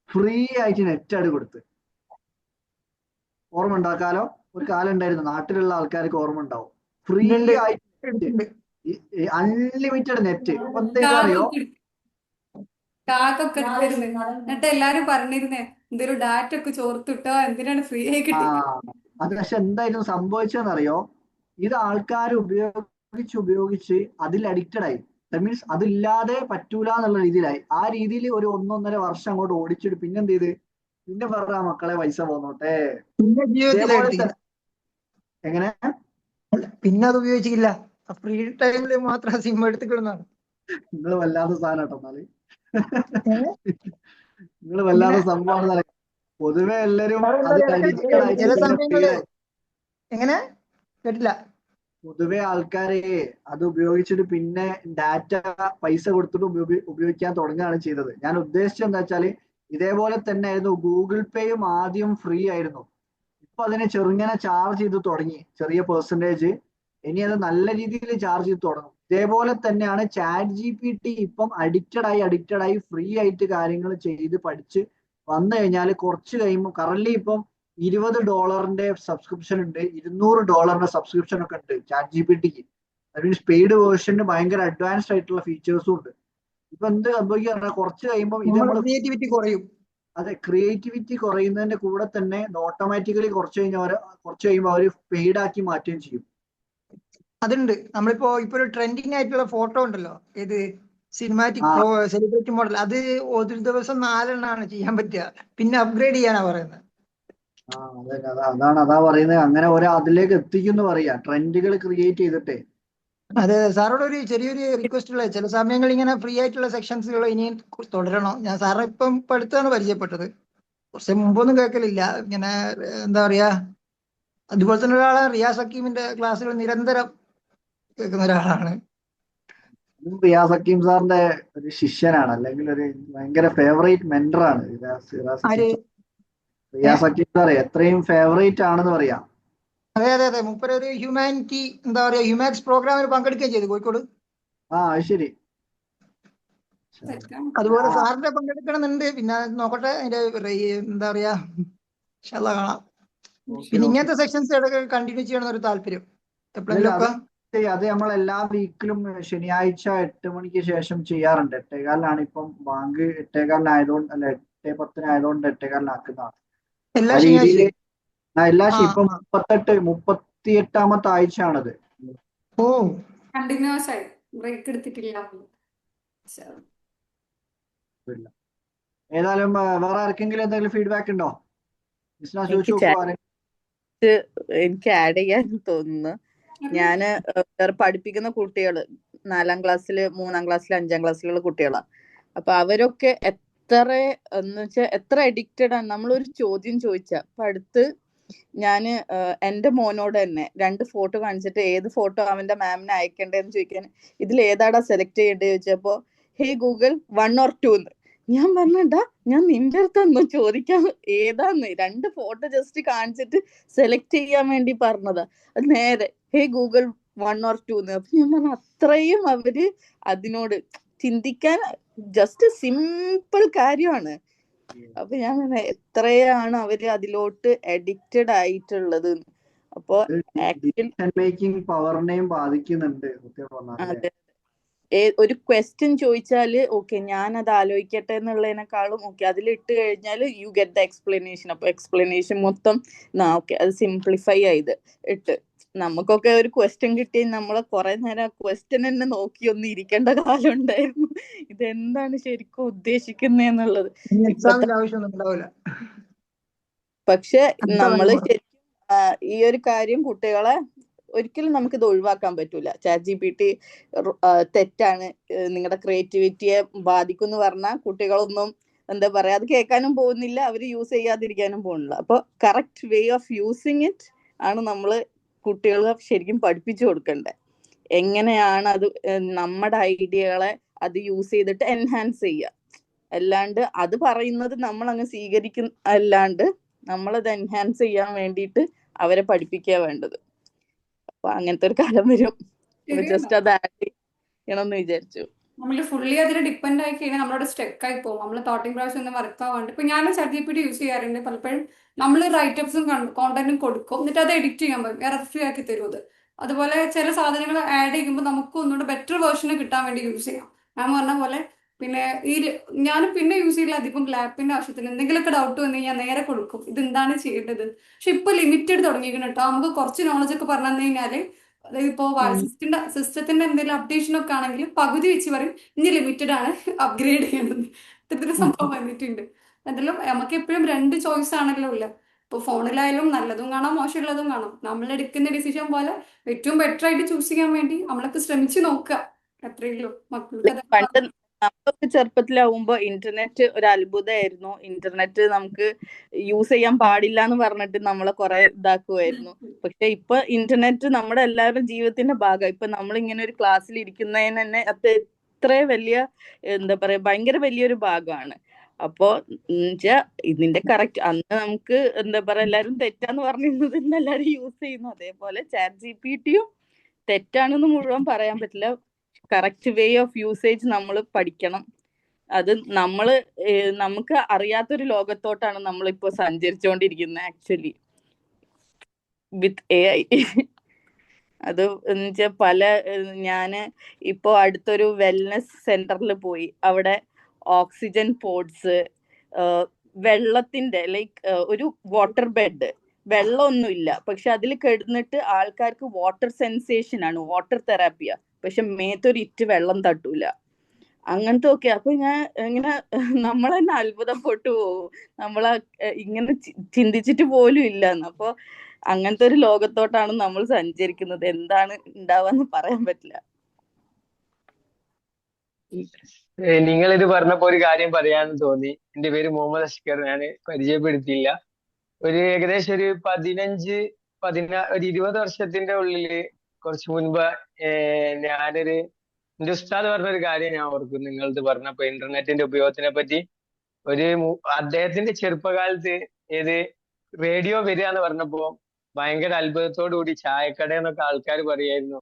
ഫ്രീ ആയിട്ട് നെറ്റ് ആയിട്ട് കൊടുത്ത്. ഓർമ്മ ഉണ്ടാക്കാലോ, ഒരു കാലം ഉണ്ടായിരുന്നു, നാട്ടിലുള്ള ആൾക്കാർക്ക് ഓർമ്മ ഉണ്ടാവും. ഫ്രീ ആയിട്ട് അൺലിമിറ്റഡ് നെറ്റ്. അപ്പൊ എന്താ അറിയോ, കാക്കൊക്കെ എടുത്തിരുന്നു. എന്നിട്ട് എല്ലാരും പറഞ്ഞിരുന്നേ, എന്തൊരു ഡാറ്റ ഒക്കെ ചോർത്തിട്ടോ, എന്തിനാണ് ഫ്രീ ആയി കിട്ടി. അത് പക്ഷെ എന്തായിരുന്നു സംഭവിച്ചതെന്നറിയോ, ഇത് ആൾക്കാർ ഉപയോഗിച്ച് അതിൽ അഡിക്റ്റഡ് ആയി. ദാറ്റ് മീൻസ് അതില്ലാതെ പറ്റൂല എന്നുള്ള രീതിയിലായി. ആ രീതിയിൽ ഒരു 1-1.5 വർഷം അങ്ങോട്ട് ഓടിച്ചിട്ട് പിന്നെ എന്ത് ചെയ്ത്, പിന്നെ പറഞ്ഞ മക്കളെ പൈസ പോന്നോട്ടെ. എങ്ങനെ പിന്നെ അത് ഉപയോഗിച്ചില്ല, ഫ്രീ ടൈമിൽ മാത്രം സിം എടുത്തിക്കിടുന്നതാണ്. നിങ്ങൾ വല്ലാത്ത സാധനം കേട്ടോ. എന്നാല് നിങ്ങൾ വല്ലാത്ത സംഭവമാണ്. പൊതുവെ എല്ലാരും അതിൽ അഡിക്റ്റഡ് ആയിട്ട് ചില സമയങ്ങളിൽ എങ്ങനെ കേട്ടില്ല, പൊതുവെ ആൾക്കാരെ അത് ഉപയോഗിച്ചിട്ട് പിന്നെ ഡാറ്റ പൈസ കൊടുത്തിട്ട് ഉപയോഗിക്കാൻ തുടങ്ങുകയാണ് ചെയ്തത്. ഞാൻ ഉദ്ദേശിച്ചത് എന്താ വെച്ചാല്, ഇതേപോലെ തന്നെ ആയിരുന്നു ഗൂഗിൾ പേയും ആദ്യം ഫ്രീ ആയിരുന്നു. ഇപ്പൊ അതിനെ ചെറുങ്ങനെ ചാർജ് ചെയ്ത് തുടങ്ങി, ചെറിയ പെർസെൻറ്റേജ്. ഇനി അത് നല്ല രീതിയിൽ ചാർജ് ചെയ്ത് തുടങ്ങും. ഇതേപോലെ തന്നെയാണ് ChatGPT ഇപ്പം അഡിക്റ്റഡ് ആയി ഫ്രീ ആയിട്ട് കാര്യങ്ങൾ ചെയ്ത് പഠിച്ച് വന്നു കഴിഞ്ഞാൽ കുറച്ച് കഴിയുമ്പോൾ കറന്റ് ഇപ്പം $20 സബ്സ്ക്രിപ്ഷൻ ഉണ്ട്, $200 സബ്സ്ക്രിപ്ഷൻ ഒക്കെ ഉണ്ട് ChatGPTക്ക്. അത് മീൻസ് പെയ്ഡ് വേർഷന് ഭയങ്കര അഡ്വാൻസ്ഡ് ആയിട്ടുള്ള ഫീച്ചേഴ്സും ഉണ്ട്. ഇപ്പൊ എന്ത് സംഭവിക്കുക, കുറച്ച് കഴിയുമ്പോൾ ഇത് നമ്മുടെ നമ്മൾ ക്രിയേറ്റിവിറ്റി കുറയും. അതെ, ക്രിയേറ്റിവിറ്റി കുറയുന്നതിന്റെ കൂടെ തന്നെ ഓട്ടോമാറ്റിക്കലി കുറച്ച് കഴിയുമ്പോൾ അവർ പെയ്ഡ് ആക്കി മാറ്റുകയും ചെയ്യും. അതുണ്ട്. ഇപ്പൊ ഒരു ട്രെൻഡിങ് ആയിട്ടുള്ള ഫോട്ടോ ഉണ്ടല്ലോ, ഇത് സിനിമാറ്റിക് ആ സെലിബ്രിറ്റി മോഡൽ, അത് ഒരു ദിവസം 4 എണ്ണമാണ് ചെയ്യാൻ പറ്റുക, പിന്നെ അപ്ഗ്രേഡ് ചെയ്യാനാ പറയുന്നത്. അതാ പറയുന്നത്. അങ്ങനെ അതിലേക്ക് എത്തിക്കുന്നു പറയാ, ട്രെൻഡുകൾ ക്രിയേറ്റ് ചെയ്തിട്ടേ. അതെ, സാറോട് ഒരു ചെറിയൊരു റിക്വസ്റ്റ് ഉള്ളത്, ചില സമയങ്ങളിൽ ഇങ്ങനെ ഫ്രീ ആയിട്ടുള്ള സെക്ഷൻസുകൾ ഇനിയും തുടരണം. ഞാൻ സാറിനെ ഇപ്പം അടുത്താണ് പരിചയപ്പെട്ടത്, കുറച്ച് മുമ്പൊന്നും കേൾക്കലില്ല ഇങ്ങനെ. എന്താ പറയാ, അതുപോലെ തന്നെ ഒരാളെ റിയാസ് ഹക്കീമിന്റെ ക്ലാസ്സുകൾ നിരന്തരം കേൾക്കുന്ന ഒരാളാണ്. റിയാസ് ഹക്കീം സാറിന്റെ ഒരു ശിഷ്യനാണ്, അല്ലെങ്കിൽ ഒരു ഭയങ്കര ഫേവറേറ്റ് മെന്ററാണ് റിയാസ് ഹക്കീം സാർ. എത്രയും ഫേവറേറ്റ് ആണെന്ന് പറയാം. അതെ, മൂപ്പര് ഒരു ഹ്യൂമാനിറ്റി, എന്താ പറയാ, ഹ്യൂമാനിക്സ് പ്രോഗ്രാമിൽ പങ്കെടുക്കുകയും ചെയ്തു കോഴിക്കോട്. അത് ശരി. അതുപോലെ സാറിന്റെ പങ്കെടുക്കണമെന്നുണ്ട്, പിന്നെ നോക്കട്ടെ അതിന്റെ എന്താ പറയാ, ഇൻഷാല്ലാ കാണാം. പിന്നെ ഇങ്ങനത്തെ സെക്ഷൻസ് ഇടയ്ക്ക് കണ്ടിന്യൂ ചെയ്യണം ഒരു താല്പര്യം എപ്പോഴെങ്കിലൊക്കെ. അത് നമ്മൾ എല്ലാ വീക്കിലും ശനിയാഴ്ച 8 മണിക്ക് ശേഷം ചെയ്യാറുണ്ട്. 8:15 ഇപ്പം ബാങ്ക് 8:15 അല്ല 8:10 8:15 എല്ലാ ശനിയാഴ്ചയും ഇപ്പം 38ാമത്തെ ആഴ്ചയാണത്. ഓ, കണ്ടിന്യൂസ് ആയി ബ്രേക്ക് എടുത്തിട്ടില്ല. ഏതായാലും വേറെ ആർക്കെങ്കിലും എന്തെങ്കിലും ഫീഡ്ബാക്ക് ഉണ്ടോ? എനിക്ക് ആഡ് ചെയ്യാൻ തോന്നുന്നു. ഞാന് പഠിപ്പിക്കുന്ന കുട്ടികള് 4ാം ക്ലാസ്സില് 3ാം ക്ലാസ്സില് 5ാം ക്ലാസ്സിലുള്ള കുട്ടികളാണ്. അപ്പൊ അവരൊക്കെ എത്ര അഡിക്റ്റഡ് ആണ്. നമ്മളൊരു ചോദ്യം ചോദിച്ചാ അപ്പൊ അടുത്ത് ഞാന് എന്റെ മോനോട് തന്നെ 2 ഫോട്ടോ കാണിച്ചിട്ട് ഏത് ഫോട്ടോ അവന്റെ മാമിനെ അയക്കണ്ടേന്ന് ചോദിക്കാൻ, ഇതിൽ ഏതാടാ സെലക്ട് ചെയ്യേണ്ടത് ചോദിച്ചപ്പോ ഹേ ഗൂഗിൾ 1 or 2 ഞാൻ പറഞ്ഞാ, ഞാൻ നിന്റെ അടുത്തൊന്നും ചോദിക്കാൻ ഏതാന്ന്, 2 ഫോട്ടോ ജസ്റ്റ് കാണിച്ചിട്ട് സെലക്ട് ചെയ്യാൻ വേണ്ടി പറഞ്ഞതാ. അത് നേരെ ഹേ ഗൂഗിൾ 1 or 2 അപ്പൊ ഞാൻ പറഞ്ഞു, അത്രയും അവര് അതിനോട് ചിന്തിക്കാൻ ജസ്റ്റ് സിമ്പിൾ കാര്യമാണ്. അപ്പൊ ഞാൻ പറഞ്ഞ എത്രയാണ് അവര് അതിലോട്ട് അഡിക്റ്റഡ് ആയിട്ടുള്ളത്. അപ്പൊ മേക്കിംഗ് പവറിനെയും ബാധിക്കുന്നുണ്ട്. അതെ, ഒരു ക്വസ്റ്റ്യൻ ചോദിച്ചാല് ഓക്കെ ഞാൻ അത് ആലോചിക്കട്ടെ എന്നുള്ളതിനേക്കാളും ഓക്കെ അതിലിട്ട് കഴിഞ്ഞാൽ യു ഗെറ്റ് ദ എക്സ്പ്ലനേഷൻ. അപ്പൊ എക്സ്പ്ലനേഷൻ മൊത്തം ഓക്കെ അത് സിംപ്ലിഫൈ ചെയ്ത് ഇട്ട്. നമുക്കൊക്കെ ഒരു ക്വസ്റ്റ്യൻ കിട്ടി നമ്മളെ കുറെ നേരം ആ ക്വസ്റ്റ്യൻ തന്നെ നോക്കി ഒന്ന് ഇരിക്കേണ്ട കാലം ഉണ്ടായിരുന്നു. ഇതെന്താണ് ശരിക്കും ഉദ്ദേശിക്കുന്നതെന്നുള്ളത്. പക്ഷെ നമ്മള് ശരിക്കും ഈ ഒരു കാര്യം കുട്ടികളെ ഒരിക്കലും നമുക്കിത് ഒഴിവാക്കാൻ പറ്റൂല. ChatGPT തെറ്റാണ്, നിങ്ങളുടെ ക്രിയേറ്റിവിറ്റിയെ ബാധിക്കും എന്ന് പറഞ്ഞാൽ കുട്ടികളൊന്നും എന്താ പറയാ അത് കേൾക്കാനും പോകുന്നില്ല, അവര് യൂസ് ചെയ്യാതിരിക്കാനും പോകുന്നില്ല. അപ്പൊ correct way of using it ആണ് നമ്മള് കുട്ടികളെ ശരിക്കും പഠിപ്പിച്ചു കൊടുക്കേണ്ടത്. എങ്ങനെയാണ് അത് നമ്മുടെ ഐഡിയകളെ അത് യൂസ് ചെയ്തിട്ട് എൻഹാൻസ് ചെയ്യുക. അല്ലാണ്ട് അത് പറയുന്നത് നമ്മൾ അങ്ങ് സ്വീകരിക്കുന്ന അല്ലാണ്ട് നമ്മളത് എൻഹാൻസ് ചെയ്യാൻ വേണ്ടിയിട്ട് അവരെ പഠിപ്പിക്കുക വേണ്ടത്. അപ്പൊ അങ്ങനത്തെ ഒരു കാലം വരും. ജസ്റ്റ് അത് ആഡ് ചെയ്യണമെന്ന് വിചാരിച്ചു. നമ്മൾ ഫുള്ളി അതിൽ ഡിപ്പെൻഡ് ആയി കഴിഞ്ഞാൽ നമ്മളോട് സ്റ്റക്ക് ആയി പോകും. നമ്മൾ തോട്ടിംഗ് പ്രാവശ്യം ഒന്നും വർക്ക് ആവാണ്ട്. ഇപ്പൊ ഞാൻ ChatGPT യൂസ് ചെയ്യാറുണ്ട്. പലപ്പോഴും നമ്മൾ റൈറ്റപ്സും കോണ്ടന്റും കൊടുക്കും, എന്നിട്ട് അത് എഡിറ്റ് ചെയ്യാൻ പറ്റും, റെഫ്രി ആക്കി തരും അത്. അതുപോലെ ചില സാധനങ്ങൾ ആഡ് ചെയ്യുമ്പോൾ നമുക്ക് ഒന്നുകൂടെ ബെറ്റർ വേർഷന് കിട്ടാൻ വേണ്ടി യൂസ് ചെയ്യാം. ഞാൻ പറഞ്ഞ പോലെ പിന്നെ ഞാൻ പിന്നെ യൂസ് ചെയ്യില്ല അധികം ലാപ്പിന്റെ ആവശ്യത്തിന്. എന്തെങ്കിലുമൊക്കെ ഡൗട്ട് വന്നു കഴിഞ്ഞാൽ നേരെ കൊടുക്കും, ഇതെന്താണ് ചെയ്യേണ്ടത്. പക്ഷെ ഇപ്പൊ ലിമിറ്റഡ് തുടങ്ങിയിരിക്കണം കേട്ടോ. നമുക്ക് കുറച്ച് നോളജ് ഒക്കെ പറഞ്ഞു തന്നു കഴിഞ്ഞാല്, അതായത് ഇപ്പോ സിസ്റ്റത്തിന്റെ എന്തെങ്കിലും അപ്ഡേഷൻ ഒക്കെ ആണെങ്കിൽ പകുതി വെച്ച് പറയും ഇനി ലിമിറ്റഡ് ആണ്, അപ്ഗ്രേഡ് ചെയ്യണമെന്ന്. ഇത്തരത്തിലുള്ള സംഭവം വന്നിട്ടുണ്ട്. എന്തായാലും നമുക്ക് എപ്പോഴും 2 ചോയ്സ് ആണല്ലോ ഉള്ള. ഇപ്പൊ ഫോണിലായാലും നല്ലതും കാണാം മോശമുള്ളതും കാണാം. നമ്മൾ എടുക്കുന്ന ഡിസിഷൻ പോലെ ഏറ്റവും ബെറ്റർ ആയിട്ട് ചൂസ് ചെയ്യാൻ വേണ്ടി നമ്മളൊക്കെ ശ്രമിച്ചു നോക്കുക. അത്രയുള്ളൂ. മക്കൾക്ക് പണ്ട് നമ്മളൊക്കെ ചെറുപ്പത്തിലാവുമ്പോ ഇന്റർനെറ്റ് ഒരു അത്ഭുതമായിരുന്നു. ഇന്റർനെറ്റ് നമുക്ക് യൂസ് ചെയ്യാൻ പാടില്ല എന്ന് പറഞ്ഞിട്ട് നമ്മളെ കുറെ ഇതാക്കുമായിരുന്നു. പക്ഷെ ഇപ്പൊ ഇന്റർനെറ്റ് നമ്മുടെ എല്ലാവരുടെ ജീവിതത്തിന്റെ ഭാഗം. ഇപ്പൊ നമ്മൾ ഇങ്ങനെ ഒരു ക്ലാസ്സിൽ ഇരിക്കുന്നതിന് തന്നെ അത് എത്ര വലിയ എന്താ പറയാ ഭയങ്കര വലിയൊരു ഭാഗമാണ്. അപ്പോ എന്നുവെച്ചാ ഇതിന്റെ കറക്റ്റ് അന്ന് നമുക്ക് എന്താ പറയാ എല്ലാരും തെറ്റാന്ന് പറഞ്ഞിരുന്നത് ഇന്ന് എല്ലാരും യൂസ് ചെയ്യുന്നു. അതേപോലെ ChatGPT-യും തെറ്റാണെന്ന് മുഴുവൻ പറയാൻ പറ്റില്ല. കറക്റ്റ് വേ ഓഫ് യൂസേജ് നമ്മൾ പഠിക്കണം. അത് നമുക്ക് അറിയാത്തൊരു ലോകത്തോട്ടാണ് നമ്മളിപ്പോ സഞ്ചരിച്ചുകൊണ്ടിരിക്കുന്നത് ആക്ച്വലി വിത്ത് AI. അത് എന്നുവെച്ചാൽ ഞാന് ഇപ്പോ അടുത്തൊരു വെൽനസ് സെന്ററിൽ പോയി. അവിടെ ഓക്സിജൻ പോഡ്സ്, വെള്ളത്തിന്റെ ഒരു വാട്ടർ ബെഡ്, വെള്ളമൊന്നുമില്ല, പക്ഷെ അതിൽ കിടന്നിട്ട് ആൾക്കാർക്ക് വാട്ടർ സെൻസേഷൻ ആണ്, വാട്ടർ തെറാപ്പിയാ, പക്ഷെ മേത്തൊരു ഇറ്റ് വെള്ളം തട്ടൂല. അങ്ങനത്തെ ഒക്കെ. അപ്പൊ ഞാൻ ഇങ്ങനെ നമ്മൾ തന്നെ അത്ഭുതപ്പെട്ടു പോകും. ഇങ്ങനെ ചിന്തിച്ചിട്ട് പോലും ഇല്ലെന്ന്. അപ്പൊ അങ്ങനത്തെ ഒരു ലോകത്തോട്ടാണ് നമ്മൾ സഞ്ചരിക്കുന്നത്. എന്താണ് ഉണ്ടാവാന്ന് പറയാൻ പറ്റില്ല. നിങ്ങളിത് പറഞ്ഞപ്പോ ഒരു കാര്യം പറയാന്ന് തോന്നി. എന്റെ പേര് മുഹമ്മദ് അഷ്കർ. ഞാൻ പരിചയപ്പെടുത്തിയില്ല. ഏകദേശം ഒരു 20 വർഷത്തിന്റെ ഉള്ളില് കുറച്ച് മുൻപ് എന്റെ ഉസ്താദ് പറഞ്ഞൊരു കാര്യം ഞാൻ ഓർക്കും. നിങ്ങളത് പറഞ്ഞപ്പോ ഇന്റർനെറ്റിന്റെ ഉപയോഗത്തിനെ പറ്റി അദ്ദേഹത്തിന്റെ ചെറുപ്പകാലത്ത് റേഡിയോ വരിക എന്ന് പറഞ്ഞപ്പോ ഭയങ്കര അത്ഭുതത്തോടു കൂടി ചായക്കടയെന്നൊക്കെ ആൾക്കാർ പറയായിരുന്നു,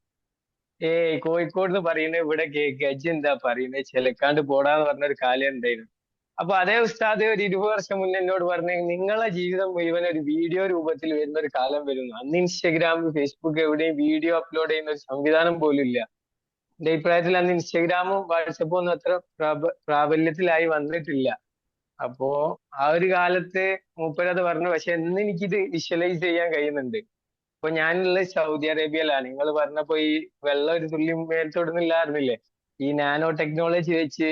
കോഴിക്കോട് നിന്ന് പറയുന്നത് ഇവിടെ കേൾക്കുക, എന്താ പറയുന്നത്, ചിലക്കാണ്ട് പോടാന്ന് പറഞ്ഞൊരു കാലം ഉണ്ടായിരുന്നു. അപ്പൊ അതേ ഉസ്താദ് ഒരു 20 വർഷം മുന്നേ എന്നോട് പറഞ്ഞു, നിങ്ങളെ ജീവിതം മുഴുവൻ ഒരു വീഡിയോ രൂപത്തിൽ വരുന്ന ഒരു കാലം വരുന്നു. അന്ന് ഇൻസ്റ്റഗ്രാം, ഫേസ്ബുക്ക് എവിടെയും വീഡിയോ അപ്ലോഡ് ചെയ്യുന്ന ഒരു സംവിധാനം പോലും ഇല്ല. എന്റെ അഭിപ്രായത്തിൽ അന്ന് ഇൻസ്റ്റഗ്രാമും വാട്സപ്പും ഒന്നും അത്ര പ്രാബല്യത്തിലായി വന്നിട്ടില്ല. അപ്പോ ആ ഒരു കാലത്ത് മൂപ്പരത് പറഞ്ഞു. പക്ഷെ ഇന്ന് എനിക്കിത് വിഷ്വലൈസ് ചെയ്യാൻ കഴിയുന്നുണ്ട്. ഇപ്പൊ ഞാനുള്ളത് സൗദി അറേബ്യയിലാണ്. നിങ്ങൾ പറഞ്ഞപ്പോ ഈ വെള്ളം ഒരു തുള്ളി മേൽത്തോടുന്നില്ലായിരുന്നില്ലേ, ഈ നാനോ ടെക്നോളജി വെച്ച്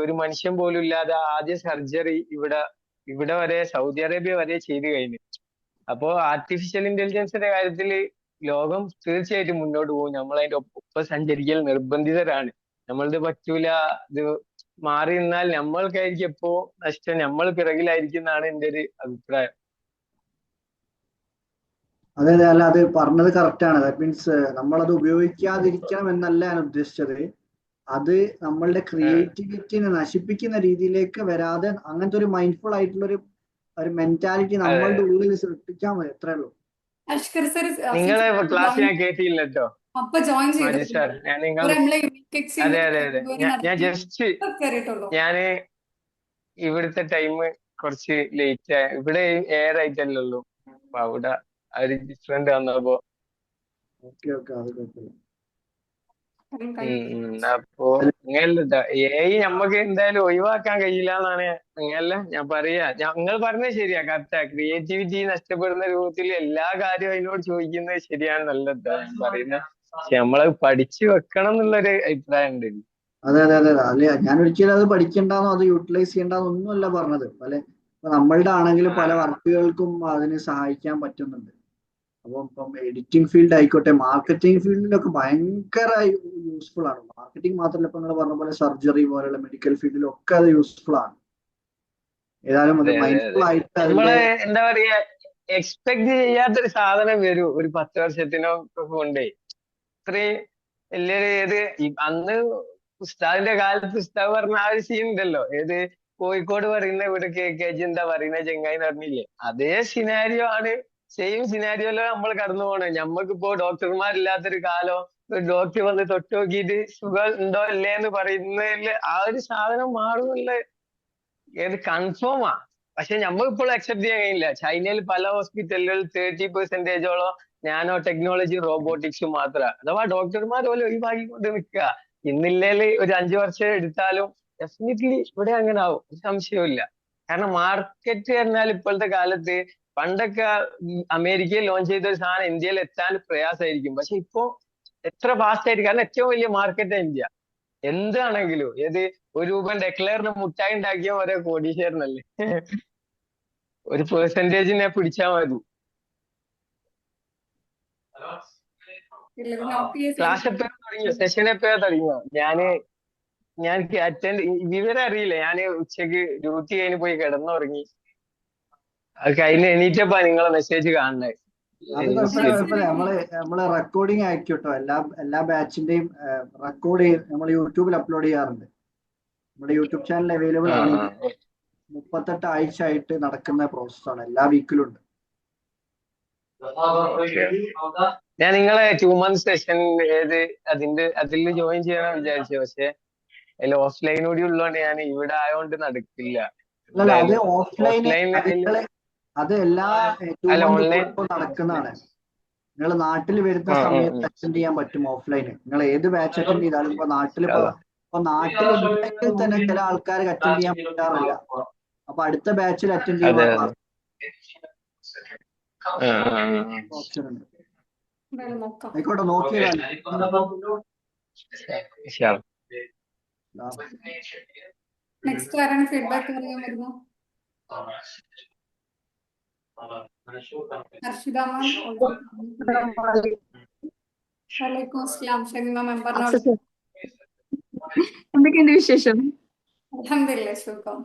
ഒരു മനുഷ്യൻ പോലും ഇല്ലാതെ ആദ്യ സർജറി ഇവിടെ വരെ സൗദി അറേബ്യ വരെ ചെയ്തു കഴിഞ്ഞു. അപ്പോ ആർട്ടിഫിഷ്യൽ ഇന്റലിജൻസിന്റെ കാര്യത്തിൽ ലോകം തീർച്ചയായിട്ടും മുന്നോട്ട് പോകും. നമ്മൾ അതിന്റെ ഒപ്പം സഞ്ചരിക്കൽ നിർബന്ധിതരാണ്. നമ്മളിത് പറ്റൂല, ഇത് മാറി നിന്നാൽ നമ്മൾക്കായിരിക്കും എപ്പോ നഷ്ടം, നമ്മൾ പിറകിലായിരിക്കും എന്നാണ് എന്റെ ഒരു അഭിപ്രായം. അതെ അതെ, അല്ല അത് പറഞ്ഞത് കറക്റ്റാണ്. ദാറ്റ് മീൻസ് നമ്മളത് ഉപയോഗിക്കാതിരിക്കണം എന്നല്ല ഞാൻ ഉദ്ദേശിച്ചത്. അത് നമ്മളുടെ ക്രിയേറ്റിവിറ്റിനെ നശിപ്പിക്കുന്ന രീതിയിലേക്ക് വരാതെ അങ്ങനത്തെ ഒരു മൈൻഡ്ഫുൾ ആയിട്ടുള്ള ഒരു മെന്റാലിറ്റി നമ്മളുടെ ഉള്ളിൽ സൃഷ്ടിച്ചാൽ മതി, അത്രേ ഉള്ളൂ. അഷ്കർ സർ നിങ്ങളെ ക്ലാസ് ഞാൻ കേട്ടില്ല കേട്ടോ അപ്പൊ ജോയിൻ സാർ. ഞാൻ ജസ്റ്റ് ഇവിടുത്തെ ടൈം കുറച്ച് ലേറ്റ് ആയി. ഇവിടെ 7 ആയിട്ടല്ലേ ഉള്ളൂ. അപ്പൊ അവിടെ ഒരു ഡിഫറെന്റ് വന്നപ്പോ അപ്പൊ ഇങ്ങനല്ല നമ്മക്ക് എന്തായാലും ഒഴിവാക്കാൻ കഴിയില്ല എന്നാണ് ഇങ്ങനല്ല ഞാൻ പറയാ. ഞങ്ങൾ പറഞ്ഞത് ശരിയാ, കറക്റ്റാ. ക്രിയേറ്റിവിറ്റി നഷ്ടപ്പെടുന്ന രൂപത്തിൽ എല്ലാ കാര്യവും അതിനോട് ചോദിക്കുന്നത് ശരിയാണ്, നല്ലതാ ഞാൻ പറയുന്നത്. പക്ഷെ നമ്മളത് പഠിച്ചു വെക്കണം എന്നുള്ളൊരു അഭിപ്രായം ഉണ്ട്. അതെ അതെ അതെ അല്ലെ, ഞാൻ ഒരിക്കലും അത് പഠിക്കണ്ടെന്നോ അത് യൂട്ടിലൈസ് ചെയ്യണ്ടെന്നോ ഒന്നുമല്ല പറഞ്ഞത്. നമ്മളുടെ ആണെങ്കിലും പല വർക്കുകൾക്കും അതിന് സഹായിക്കാൻ പറ്റുന്നുണ്ട്. അപ്പം ഇപ്പം എഡിറ്റിംഗ് ഫീൽഡ് ആയിക്കോട്ടെ, മാർക്കറ്റിംഗ് ഫീൽഡിലൊക്കെ ഭയങ്കര യൂസ്ഫുൾ ആണ്. മാർക്കറ്റിംഗ് മാത്രമല്ല, ഇപ്പൊ നിങ്ങൾ പറഞ്ഞ പോലെ സർജറി പോലെയുള്ള മെഡിക്കൽ ഫീൽഡിലൊക്കെ അത് യൂസ്ഫുൾ ആണ്. ഏതായാലും അത് മൈൻഡ്ഫുൾ ആയിട്ട് നമ്മള് എന്താ പറയാ, എക്സ്പെക്ട് ചെയ്യാത്തൊരു സാധനം വരും ഒരു 10 വർഷത്തിനൊക്കെ കൊണ്ടേ. ഇത്രയും വലിയൊരു അന്ന് ഉസ്താദിന്റെ കാലത്ത് ഉസ്താദ് പറഞ്ഞ ആ ഒരു സീൻ ഉണ്ടല്ലോ, കോഴിക്കോട് പറയുന്ന ഇവിടെ കേക്കേജ് എന്താ പറയുന്ന ചെങ്ങായി പറഞ്ഞില്ലേ, അതേ സിനാരിയോ ആണ്. സെയിം സിനാരിയോയിലോ നമ്മൾ കടന്നു പോകണം. നമ്മക്കിപ്പോ ഡോക്ടർമാരില്ലാത്തൊരു കാലം, ഒരു ഡോക്ടർ വന്ന് തൊട്ട് നോക്കിയിട്ട് സുഖം ഉണ്ടോ ഇല്ലേ എന്ന് പറയുന്നതിൽ ആ ഒരു സാധനം മാറുന്നുള്ള കൺഫേമാ. പക്ഷെ നമ്മളിപ്പോൾ അക്സെപ്റ്റ് ചെയ്യാൻ കഴിയില്ല. ചൈനയിൽ പല ഹോസ്പിറ്റലുകളിൽ 30% നാനോ ടെക്നോളജി റോബോട്ടിക്സ് മാത്രമാണ്. അഥവാ ഡോക്ടർമാർ പോലെ ഒഴിവാക്കിക്കൊണ്ട് നിൽക്കുക. ഇന്നില്ലേല് ഒരു 5 വർഷം എടുത്താലും ഡെഫിനറ്റ്ലി ഇവിടെ അങ്ങനെ ആവും, സംശയമില്ല. കാരണം മാർക്കറ്റ് പറഞ്ഞാൽ ഇപ്പോഴത്തെ കാലത്ത്, പണ്ടൊക്കെ അമേരിക്കയിൽ ലോഞ്ച് ചെയ്ത ഒരു സാധനം ഇന്ത്യയിൽ എത്താൻ പ്രയാസമായിരിക്കും. പക്ഷെ ഇപ്പോ എത്ര ഫാസ്റ്റ് ആയിരിക്കും, കാരണം ഏറ്റവും വലിയ മാർക്കറ്റ് ഇന്ത്യ. എന്താണെങ്കിലും ഒരു രൂപ ഡെക്ലയറിന് മുട്ടായി ഉണ്ടാക്കിയ ഓരോ കോടീശ്വരനല്ലേ. ഒരു പെർസെന്റേജിനെ പിടിച്ചാൽ മതി. ക്ലാസ് എപ്പോഴാ തുടങ്ങിയോ? സെഷൻ എപ്പോഴാ തുടങ്ങിയോ? ഞാൻ അറ്റൻഡ് വിവരം അറിയില്ല. ഞാൻ ഉച്ചക്ക് ഡ്യൂട്ടി കഴിഞ്ഞ് പോയി കിടന്നുറങ്ങി. അത് കഴിഞ്ഞ് എണീറ്റപ്പാ നിങ്ങളെ മെസ്സേജ് കാണണേ. അത് കുഴപ്പമില്ല. നമ്മള് റെക്കോർഡിങ് ആയിക്കോട്ടോ. എല്ലാ ബാച്ചിന്റെയും റെക്കോർഡ് നമ്മൾ യൂട്യൂബിൽ അപ്ലോഡ് ചെയ്യാറുണ്ട്. നമ്മുടെ യൂട്യൂബ് ചാനൽ അവൈലബിൾ ആണ്. 38 ആഴ്ച ആയിട്ട് നടക്കുന്ന പ്രോസസ്സാണ്, എല്ലാ വീക്കിലും ഉണ്ട്. ഞാൻ നിങ്ങളെ 2 month സെഷൻ അതിൽ ജോയിൻ ചെയ്യണം വിചാരിച്ചു. പക്ഷെ അതിൽ ഓഫ്ലൈൻ കൂടി ഉള്ളതുകൊണ്ട് ഞാൻ ഇവിടെ ആയതുകൊണ്ട് നടക്കില്ല. അല്ലല്ല, അത് എന്തായാലും ഓഫ്ലൈന് ഓഫ്ലൈൻ അത് എല്ലാ 2 അല്ല month ഓൺലൈൻ. കൂടുമ്പോൾ നടക്കുന്നതാണ്. നിങ്ങൾ നാട്ടിൽ വരുന്ന സമയത്ത് അറ്റൻഡ് ചെയ്യാൻ പറ്റും ഓഫ്ലൈന്. നിങ്ങൾ ഏത് ബാച്ച് അറ്റൻഡ് ചെയ്താലും ഇപ്പൊ നാട്ടിലുണ്ടെങ്കിൽ തന്നെ ചില ആൾക്കാർക്ക് അറ്റൻഡ് ചെയ്യാൻ പറ്റാറില്ല. അപ്പൊ അടുത്ത ബാച്ചിൽ അറ്റൻഡ് അതെ ചെയ്യാൻ അതെ. ഓപ്ഷൻ ഉണ്ട്. എന്തായാലും നോക്കാം. ആയിക്കോട്ടെ, നോക്കിയതാണ്. നെക്സ്റ്റ് ആരാണ് ഫീഡ്ബാക്ക് പറയാൻ വരുന്നത്? ഹർഷിത മാം. വലൈക്കും അസ്സലാം. ഷമീമ മാം പറഞ്ഞോളൂ. എന്തൊക്കെയുണ്ട് വിശേഷം? അൽഹംദുലില്ലാ, സുഖം.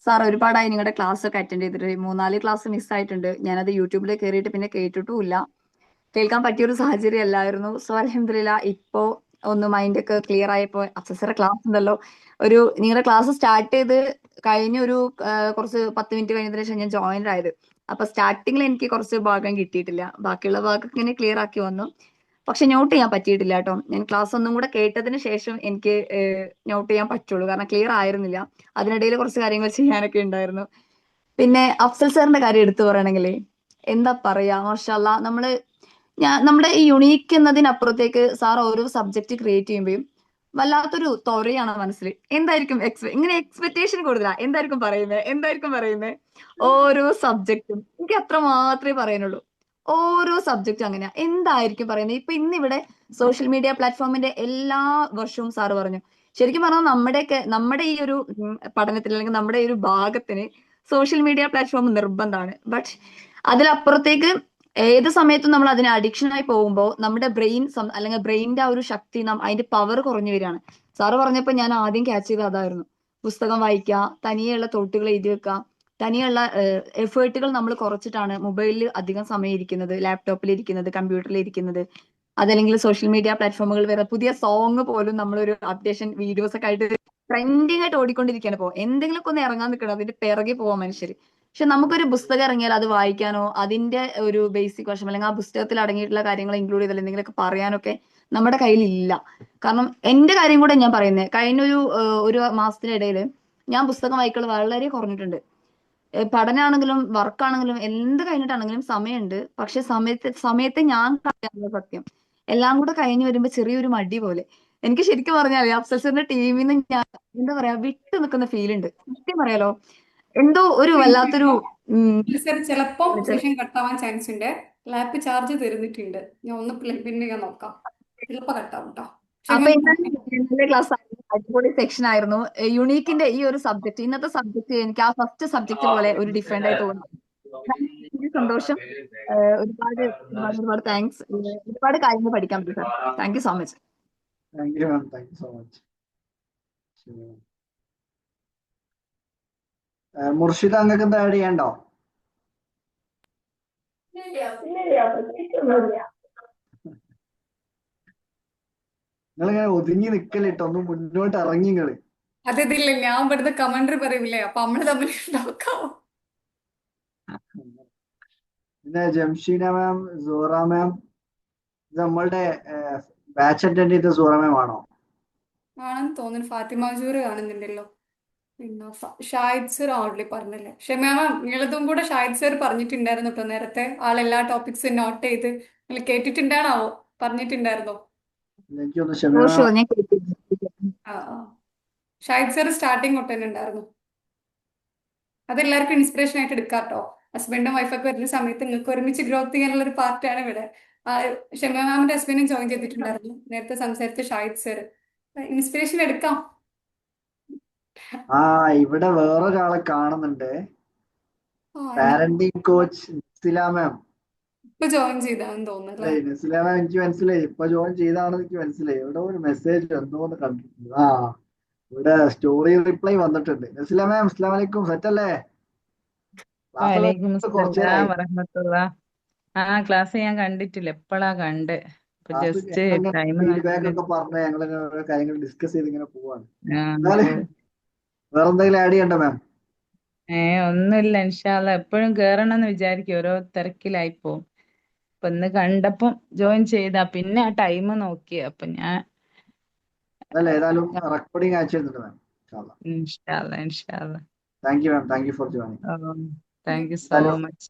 സാർ, ഒരുപാടായി നിങ്ങളുടെ ക്ലാസ് ഒക്കെ അറ്റൻഡ് ചെയ്തിട്ട് 3-4 ക്ലാസ് മിസ്സായിട്ടുണ്ട്. ഞാനത് യൂട്യൂബിൽ കയറിയിട്ട് പിന്നെ കേട്ടിട്ടുമില്ല. കേൾക്കാൻ പറ്റിയൊരു സാഹചര്യം അല്ലായിരുന്നു. സോ അൽഹംദുലില്ലാ ഇപ്പോ ഒന്ന് മൈൻഡൊക്കെ ക്ലിയർ ആയപ്പോ അഫ്സസറെ ക്ലാസ് ഉണ്ടല്ലോ. നിങ്ങളുടെ ക്ലാസ് സ്റ്റാർട്ട് ചെയ്ത് കഴിഞ്ഞ ഒരു കുറച്ച് 10 മിനിറ്റ് കഴിഞ്ഞതിന് ശേഷം ഞാൻ ജോയിൻ ആയത്. അപ്പൊ സ്റ്റാർട്ടിങ്ങിൽ എനിക്ക് കുറച്ച് ഭാഗം കിട്ടിയിട്ടില്ല. ബാക്കിയുള്ള ഭാഗമൊക്കെ ഇങ്ങനെ ക്ലിയർ ആക്കി വന്നു. പക്ഷെ നോട്ട് ചെയ്യാൻ പറ്റിയിട്ടില്ല കേട്ടോ. ഞാൻ ക്ലാസ് ഒന്നും കൂടെ കേട്ടതിന് ശേഷം എനിക്ക് നോട്ട് ചെയ്യാൻ പറ്റുള്ളൂ. കാരണം ക്ലിയർ ആയിരുന്നില്ല. അതിനിടയിൽ കുറച്ച് കാര്യങ്ങൾ ചെയ്യാനൊക്കെ ഉണ്ടായിരുന്നു. പിന്നെ അഫ്സൽ സാറിന്റെ കാര്യം എടുത്തു പറയണമെങ്കിൽ എന്താ പറയാ, മാഷാല്ലാ, നമ്മുടെ ഈ യുണീക്ക് എന്നതിനപ്പുറത്തേക്ക് സാർ ഓരോ സബ്ജക്ട് ക്രിയേറ്റ് ചെയ്യുമ്പോഴും വല്ലാത്തൊരു തൊരയാണ് മനസ്സിൽ. എന്തായിരിക്കും ഇങ്ങനെ എക്സ്പെക്ടേഷൻ കൂടുതലാ. എന്തായിരിക്കും പറയുന്നത് ഓരോ സബ്ജക്റ്റും. എനിക്ക് അത്ര മാത്രമേ പറയാനുള്ളൂ. ഓരോ സബ്ജക്റ്റും അങ്ങനെയാ. എന്തായിരിക്കും പറയുന്നത്? ഇപ്പൊ ഇന്നിവിടെ സോഷ്യൽ മീഡിയ പ്ലാറ്റ്ഫോമിന്റെ എല്ലാ വർഷവും സാറ് പറഞ്ഞു. ശരിക്കും പറഞ്ഞാൽ നമ്മുടെ ഈ ഒരു പഠനത്തിൽ അല്ലെങ്കിൽ നമ്മുടെ ഈ ഒരു ഭാഗത്തിന് സോഷ്യൽ മീഡിയ പ്ലാറ്റ്ഫോം നിർബന്ധമാണ്. ബട്ട് അതിലപ്പുറത്തേക്ക് ഏത് സമയത്തും നമ്മൾ അതിന് അഡിക്ഷൻ ആയി പോകുമ്പോൾ നമ്മുടെ അല്ലെങ്കിൽ ബ്രെയിനിന്റെ ആ ഒരു ശക്തി, അതിന്റെ പവർ കുറഞ്ഞു വരികയാണ്. സാറ് പറഞ്ഞപ്പോൾ ഞാൻ ആദ്യം ക്യാച്ച് ചെയ്തത് അതായിരുന്നു. പുസ്തകം വായിക്കുക, തനിയെയുള്ള തോട്ടുകൾ എഴുതി വെക്കുക, തനിയുള്ള എഫേർട്ടുകൾ നമ്മൾ കുറച്ചിട്ടാണ് മൊബൈലിൽ അധികം സമയം ഇരിക്കുന്നത്, ലാപ്ടോപ്പിൽ ഇരിക്കുന്നത്, കമ്പ്യൂട്ടറിൽ ഇരിക്കുന്നത്. അതല്ലെങ്കിൽ സോഷ്യൽ മീഡിയ പ്ലാറ്റ്ഫോമുകൾ വരെ പുതിയ സോങ് പോലും നമ്മളൊരു അപ്ഡേഷൻ വീഡിയോസ് ഒക്കെ ആയിട്ട് ട്രെൻഡിങ് ആയിട്ട് ഓടിക്കൊണ്ടിരിക്കുകയാണ്. ഇപ്പോൾ എന്തെങ്കിലുമൊക്കെ ഒന്ന് ഇറങ്ങാൻ നിൽക്കണം, അതിന്റെ പിറകെ പോവാൻ മനുഷ്യർ. പക്ഷെ നമുക്കൊരു പുസ്തകം ഇറങ്ങിയാൽ അത് വായിക്കാനോ അതിന്റെ ഒരു ബേസിക് വശം അല്ലെങ്കിൽ ആ പുസ്തകത്തിൽ അടങ്ങിയിട്ടുള്ള കാര്യങ്ങൾ ഇൻക്ലൂഡ് ചെയ്താൽ എന്തെങ്കിലുമൊക്കെ പറയാനൊക്കെ നമ്മുടെ കയ്യിലില്ല. കാരണം എന്റെ കാര്യം കൂടെ ഞാൻ പറയുന്നത്, ഒരു മാസത്തിനിടയിൽ ഞാൻ പുസ്തകം വായിക്കൽ വളരെ കുറഞ്ഞിട്ടുണ്ട്. പഠനമാണെങ്കിലും വർക്കാണെങ്കിലും എന്ത് കഴിഞ്ഞിട്ടാണെങ്കിലും സമയമുണ്ട്. പക്ഷെ സമയത്തെ ഞാൻ കളയാനുള്ള സത്യം. എല്ലാം കൂടെ കഴിഞ്ഞു വരുമ്പോ ചെറിയൊരു മടി പോലെ. എനിക്ക് ശരിക്കും പറഞ്ഞാൽ അഫ്സൽ ടീമിൽ നിന്ന് ഞാൻ എന്താ പറയാ വിട്ടു നിൽക്കുന്ന ഫീൽ ഉണ്ട്. സത്യം പറയാലോ, എന്തോ ഒരു വല്ലാത്തൊരു ചിലപ്പം സെഷൻ കട്ടാവാൻ ചാൻസ് ഉണ്ട്. ലാപ്പ് ചാർജ് തീർന്നിട്ടുണ്ട്. ഞാൻ ഒന്ന് പിന്നെ ഞാൻ നോക്കാം. ചിലപ്പോ കട്ടാവും കേട്ടോ. അപ്പൊ ഇന്നത്തെ ക്ലാസ് അടിപൊളി സെക്ഷൻ ആയിരുന്നു. യുണീക്കിന്റെ ഈ ഒരു സബ്ജക്ട്, ഇന്നത്തെ സബ്ജക്ട് എനിക്ക് ആ ഫസ്റ്റ് സബ്ജക്ട് പോലെ ഒരു ഡിഫറെന്റ് ആയിട്ട് തോന്നി. സന്തോഷം. ഒരുപാട് താങ്ക്സ്. ഒരുപാട് കാര്യങ്ങൾ പഠിക്കാൻ പറ്റും sir. Thank you so much. Thank you ma'am, thank you so much. Murshida, അങ്ങക്ക് എന്താ ആഡ് ചെയ്യണ്ടോ? നിങ്ങളിങ്ങനെ ഒതുങ്ങി നിക്കലിട്ടോ, ഒന്ന് മുന്നോട്ട് ഇറങ്ങി നിങ്ങള്. അതില്ല, ഞാൻ ഇവിടുത്തെ കമന്ററി പറയൂലേ, അപ്പൊ നമ്മള് തമ്മിൽ നോക്കാം. പിന്നെ ജംഷീന മാം, സൂറ മാം, ഇത് നമ്മളുടെ ബാച്ച് അറ്റൻഡ് ചെയ്ത സൂറ മാം ആണോ? ആണെന്ന് തോന്നുന്നു. ഫാത്തിമ ജൂറ് കാണുന്നുണ്ടല്ലോ. പിന്നെ ഷാഹിദ് സർ ഓൾറെഡി പറഞ്ഞല്ലേ. ഷെമ മാം, നിങ്ങളതും കൂടെ ഷാഹിദ് സർ പറഞ്ഞിട്ടുണ്ടായിരുന്നു കേട്ടോ നേരത്തെ. ആളെല്ലാ ടോപ്പിക്സും നോട്ട് ചെയ്ത് നിങ്ങൾ കേട്ടിട്ടുണ്ടാണാവോ? പറഞ്ഞിട്ടുണ്ടായിരുന്നോ? എനിക്കൊന്ന് ഷമീമ ഷാഹിദ് സർ സ്റ്റാർട്ടിങ് തൊട്ട് തന്നെ ഉണ്ടായിരുന്നു. അതെല്ലാവർക്കും ഇൻസ്പിറേഷൻ ആയിട്ട് എടുക്കാം കേട്ടോ. ഹസ്ബൻഡും വൈഫൊക്കെ വരുന്ന സമയത്ത് നിങ്ങൾക്ക് ഒരുമിച്ച് ഗ്രോത്ത് ചെയ്യാനുള്ള ഒരു പാർട്ടാണ് ഇവിടെ. ഷെമ മാമിന്റെ ഹസ്ബൻഡും ജോയിൻ ചെയ്തിട്ടുണ്ടായിരുന്നു നേരത്തെ സംസാരിച്ച ഷാഹിദ് സർ. ഇൻസ്പിറേഷൻ എടുക്കാം. ഇവിടെ വേറൊരാളെ കാണുന്നുണ്ട്, പാരന്റിങ് കോച്ച് നസില മാം. ഇപ്പൊ ജോയിൻ ചെയ്താന്ന് തോന്നുന്നു. നസില മാം എനിക്ക് മനസ്സിലായി, ഇപ്പൊ ജോയിൻ ചെയ്താണെന്ന് എനിക്ക് മനസ്സിലായി. ഇവിടെ ഒരു മെസ്സേജ് എന്തോന്ന് കണ്ടിട്ടുണ്ട്. ഇവിടെ സ്റ്റോറി റിപ്ലൈ വന്നിട്ടുണ്ട്. നസില മാം, അസ്സലാമു അലൈക്കും. സെറ്റ് അല്ലേ? ക്ലാസ് ഞാൻ കണ്ടിട്ടില്ല, എപ്പോഴാ കണ്ട്. ഫീഡ്ബാക്ക് ഒക്കെ പറഞ്ഞ് ഞങ്ങൾ കാര്യങ്ങൾ ഡിസ്കസ് ചെയ്ത് ഇങ്ങനെ പോവാണ്. വേറെ എന്തെങ്കിലും ആഡ് ചെയ്യണ്ട മാം? ഒന്നുമില്ല. ഇൻഷാല്ല എപ്പോഴും കേറണം എന്ന് വിചാരിക്കും, ഓരോ തിരക്കിലായി പോവും. അപ്പൊ ഇന്ന് കണ്ടപ്പം ജോയിൻ ചെയ്താ, പിന്നെ ആ ടൈം നോക്കി, അപ്പൊ ഞാൻ അതല്ല, ഏതായാലും റെക്കോർഡിംഗ് അയച്ചു തരുന്നുണ്ട് മാം. ഇൻഷാല്ല. Thank you ma'am, thank you for joining. Thank you so ഏതായാലും മച്ച്.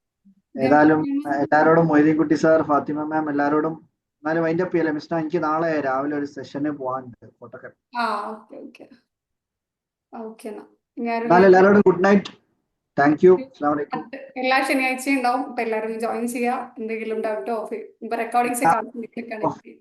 ഏതായാലും എല്ലാവരോടും, മൊയ്തീൻകുട്ടി സാർ, ഫാത്തിമ മാം, എല്ലാവരോടും എന്നാലും അതിന്റെ പേര് മിസ്റ്റർ, എനിക്ക് നാളെ രാവിലെ ഒരു സെഷന് പോകാനുണ്ട് കോട്ടക്കൽ. Okay okay okay. എന്നാ ഞാനൊരു എന്നാലും എല്ലാവരോടും ഗുഡ് നൈറ്റ്. Thank you. അസ്സലാമു അലൈക്കും. എല്ലാ ശനിയാഴ്ചയും ഉണ്ടാവും. അപ്പൊ എല്ലാവരും ജോയിൻ ചെയ്യുക. എന്തെങ്കിലും ഡൗട്ടോ ഇപ്പൊ റെക്കോർഡിങ്സ് ഒക്കെ